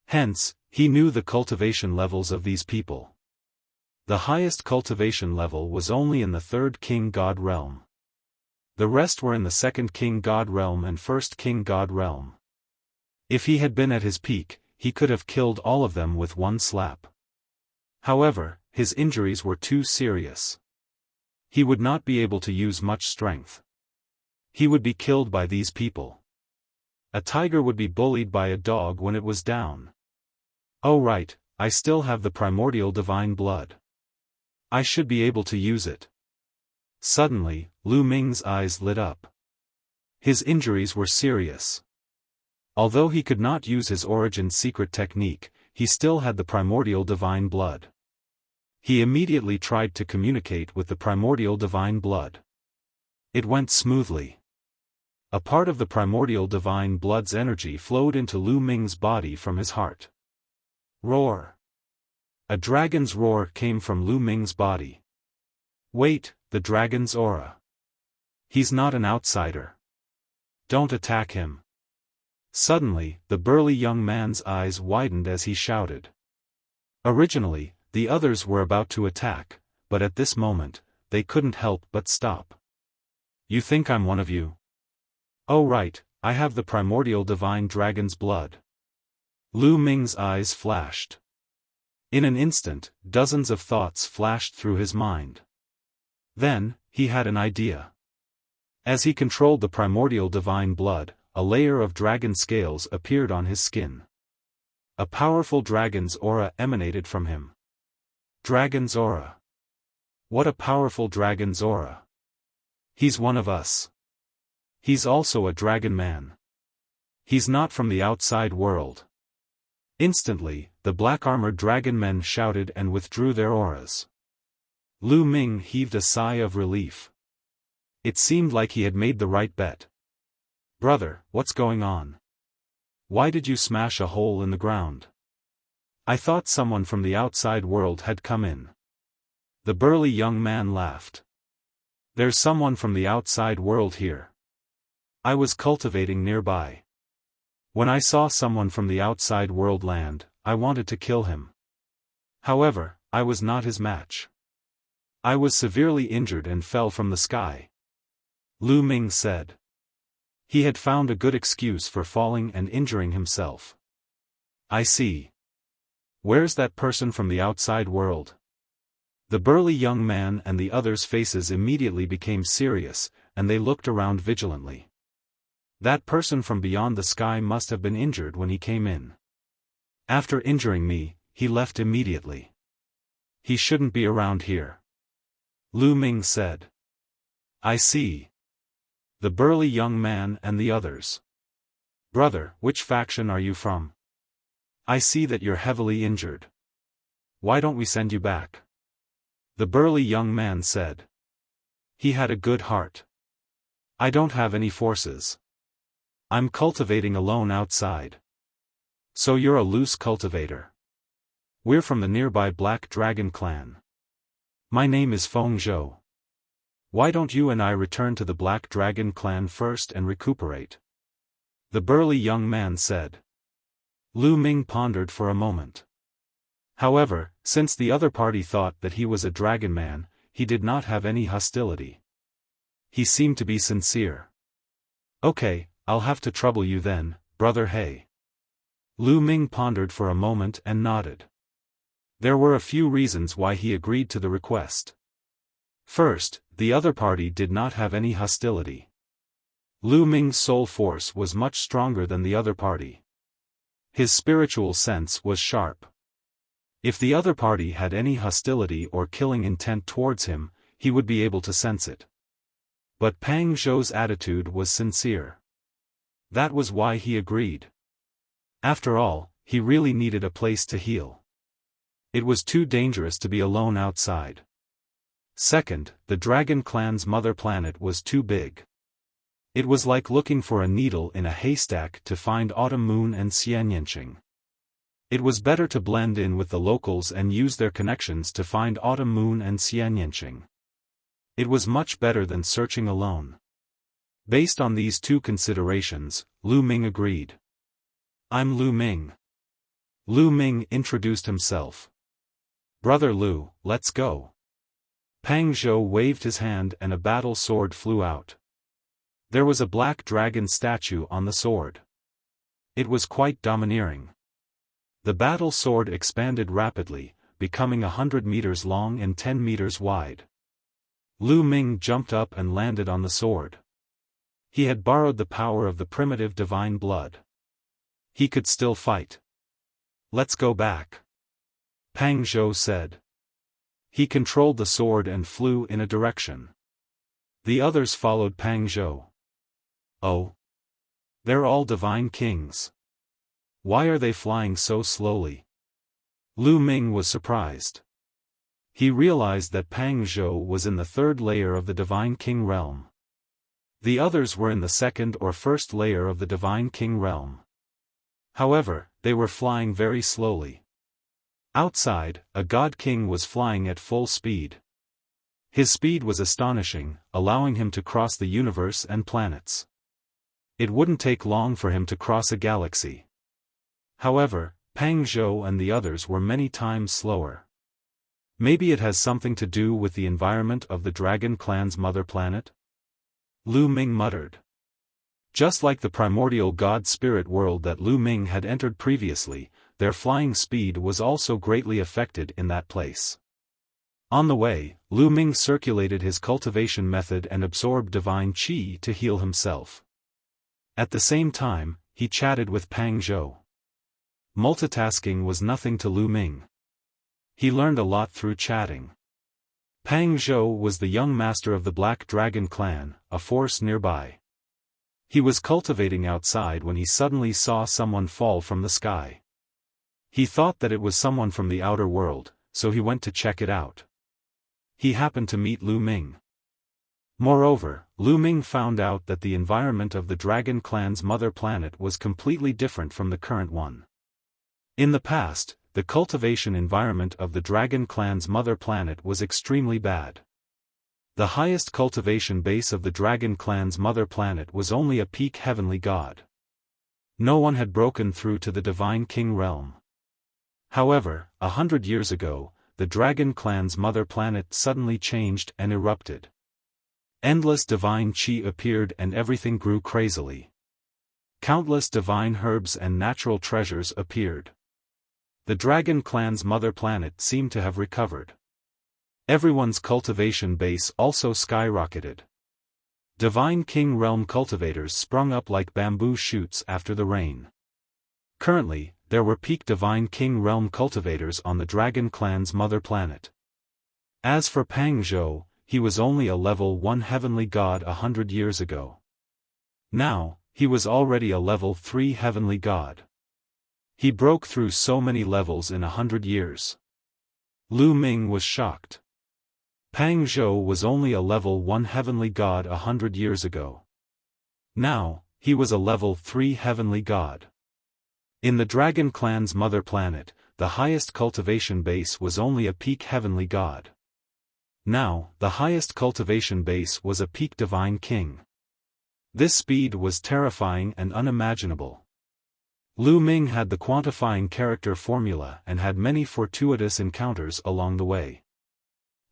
Hence, he knew the cultivation levels of these people. The highest cultivation level was only in the third King God realm. The rest were in the second King God realm and first King God realm. If he had been at his peak, he could have killed all of them with one slap. However, his injuries were too serious. He would not be able to use much strength. He would be killed by these people. A tiger would be bullied by a dog when it was down. Oh right, I still have the primordial divine blood. I should be able to use it. Suddenly, Lu Ming's eyes lit up. His injuries were serious. Although he could not use his origin secret technique, he still had the primordial divine blood. He immediately tried to communicate with the primordial divine blood. It went smoothly. A part of the primordial divine blood's energy flowed into Lu Ming's body from his heart. Roar! A dragon's roar came from Lu Ming's body. Wait, the dragon's aura. He's not an outsider. Don't attack him. Suddenly, the burly young man's eyes widened as he shouted. Originally, the others were about to attack, but at this moment, they couldn't help but stop. You think I'm one of you? Oh right, I have the primordial divine dragon's blood. Lu Ming's eyes flashed. In an instant, dozens of thoughts flashed through his mind. Then, he had an idea. As he controlled the primordial divine blood, a layer of dragon scales appeared on his skin. A powerful dragon's aura emanated from him. Dragon's aura. What a powerful dragon's aura. He's one of us. He's also a dragon man. He's not from the outside world. Instantly, the black-armored dragon men shouted and withdrew their auras. Lu Ming heaved a sigh of relief. It seemed like he had made the right bet. Brother, what's going on? Why did you smash a hole in the ground? I thought someone from the outside world had come in. The burly young man laughed. There's someone from the outside world here. I was cultivating nearby. When I saw someone from the outside world land, I wanted to kill him. However, I was not his match. I was severely injured and fell from the sky. Lu Ming said. He had found a good excuse for falling and injuring himself. I see. Where's that person from the outside world? The burly young man and the others' faces immediately became serious, and they looked around vigilantly. That person from beyond the sky must have been injured when he came in. After injuring me, he left immediately. He shouldn't be around here. Lu Ming said. I see. The burly young man and the others. Brother, which faction are you from? I see that you're heavily injured. Why don't we send you back? The burly young man said. He had a good heart. I don't have any forces. I'm cultivating alone outside. So you're a loose cultivator. We're from the nearby Black Dragon clan. My name is Feng Zhou. Why don't you and I return to the Black Dragon clan first and recuperate? The burly young man said. Lu Ming pondered for a moment. However, since the other party thought that he was a dragon man, he did not have any hostility. He seemed to be sincere. Okay, I'll have to trouble you then, brother He. Lu Ming pondered for a moment and nodded. There were a few reasons why he agreed to the request. First, the other party did not have any hostility. Lu Ming's soul force was much stronger than the other party. His spiritual sense was sharp. If the other party had any hostility or killing intent towards him, he would be able to sense it. But Pang Zhou's attitude was sincere. That was why he agreed. After all, he really needed a place to heal. It was too dangerous to be alone outside. Second, the Dragon Clan's mother planet was too big. It was like looking for a needle in a haystack to find Autumn Moon and Xianyanqing. It was better to blend in with the locals and use their connections to find Autumn Moon and Xianyanqing. It was much better than searching alone. Based on these two considerations, Lu Ming agreed. I'm Lu Ming. Lu Ming introduced himself. Brother Lu, let's go. Pang Zhou waved his hand and a battle sword flew out. There was a black dragon statue on the sword. It was quite domineering. The battle sword expanded rapidly, becoming 100 meters long and 10 meters wide. Lu Ming jumped up and landed on the sword. He had borrowed the power of the primitive divine blood. He could still fight. Let's go back. Pang Zhou said. He controlled the sword and flew in a direction. The others followed Pang Zhou. Oh. They're all divine kings. Why are they flying so slowly? Lu Ming was surprised. He realized that Pang Zhou was in the third layer of the Divine King realm. The others were in the second or first layer of the Divine King realm. However, they were flying very slowly. Outside, a God King was flying at full speed. His speed was astonishing, allowing him to cross the universe and planets. It wouldn't take long for him to cross a galaxy. However, Pang Zhou and the others were many times slower. Maybe it has something to do with the environment of the Dragon Clan's mother planet? Lu Ming muttered. Just like the primordial god spirit world that Lu Ming had entered previously, their flying speed was also greatly affected in that place. On the way, Lu Ming circulated his cultivation method and absorbed divine qi to heal himself. At the same time, he chatted with Pang Zhou. Multitasking was nothing to Lu Ming. He learned a lot through chatting. Pang Zhou was the young master of the Black Dragon Clan, a force nearby. He was cultivating outside when he suddenly saw someone fall from the sky. He thought that it was someone from the outer world, so he went to check it out. He happened to meet Lu Ming. Moreover, Lu Ming found out that the environment of the Dragon Clan's mother planet was completely different from the current one. In the past, the cultivation environment of the Dragon Clan's mother planet was extremely bad. The highest cultivation base of the Dragon Clan's mother planet was only a peak heavenly god. No one had broken through to the Divine King realm. However, 100 years ago, the Dragon Clan's mother planet suddenly changed and erupted. Endless divine qi appeared and everything grew crazily. Countless divine herbs and natural treasures appeared. The Dragon Clan's mother planet seemed to have recovered. Everyone's cultivation base also skyrocketed. Divine King realm cultivators sprung up like bamboo shoots after the rain. Currently, there were peak Divine King realm cultivators on the Dragon Clan's mother planet. As for Pang Zhou, he was only a level 1 heavenly god 100 years ago. Now, he was already a level 3 heavenly god. He broke through so many levels in 100 years. Lu Ming was shocked. Pang Zhou was only a level 1 heavenly god 100 years ago. Now, he was a level 3 heavenly god. In the Dragon Clan's mother planet, the highest cultivation base was only a peak heavenly god. Now, the highest cultivation base was a peak Divine King. This speed was terrifying and unimaginable. Lu Ming had the quantifying character formula and had many fortuitous encounters along the way.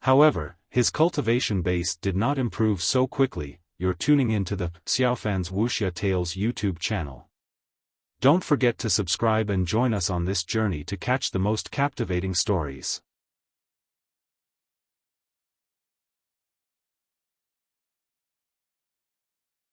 However, his cultivation base did not improve so quickly. You're tuning into the Xiaofan's Wuxia Tales YouTube channel. Don't forget to subscribe and join us on this journey to catch the most captivating stories.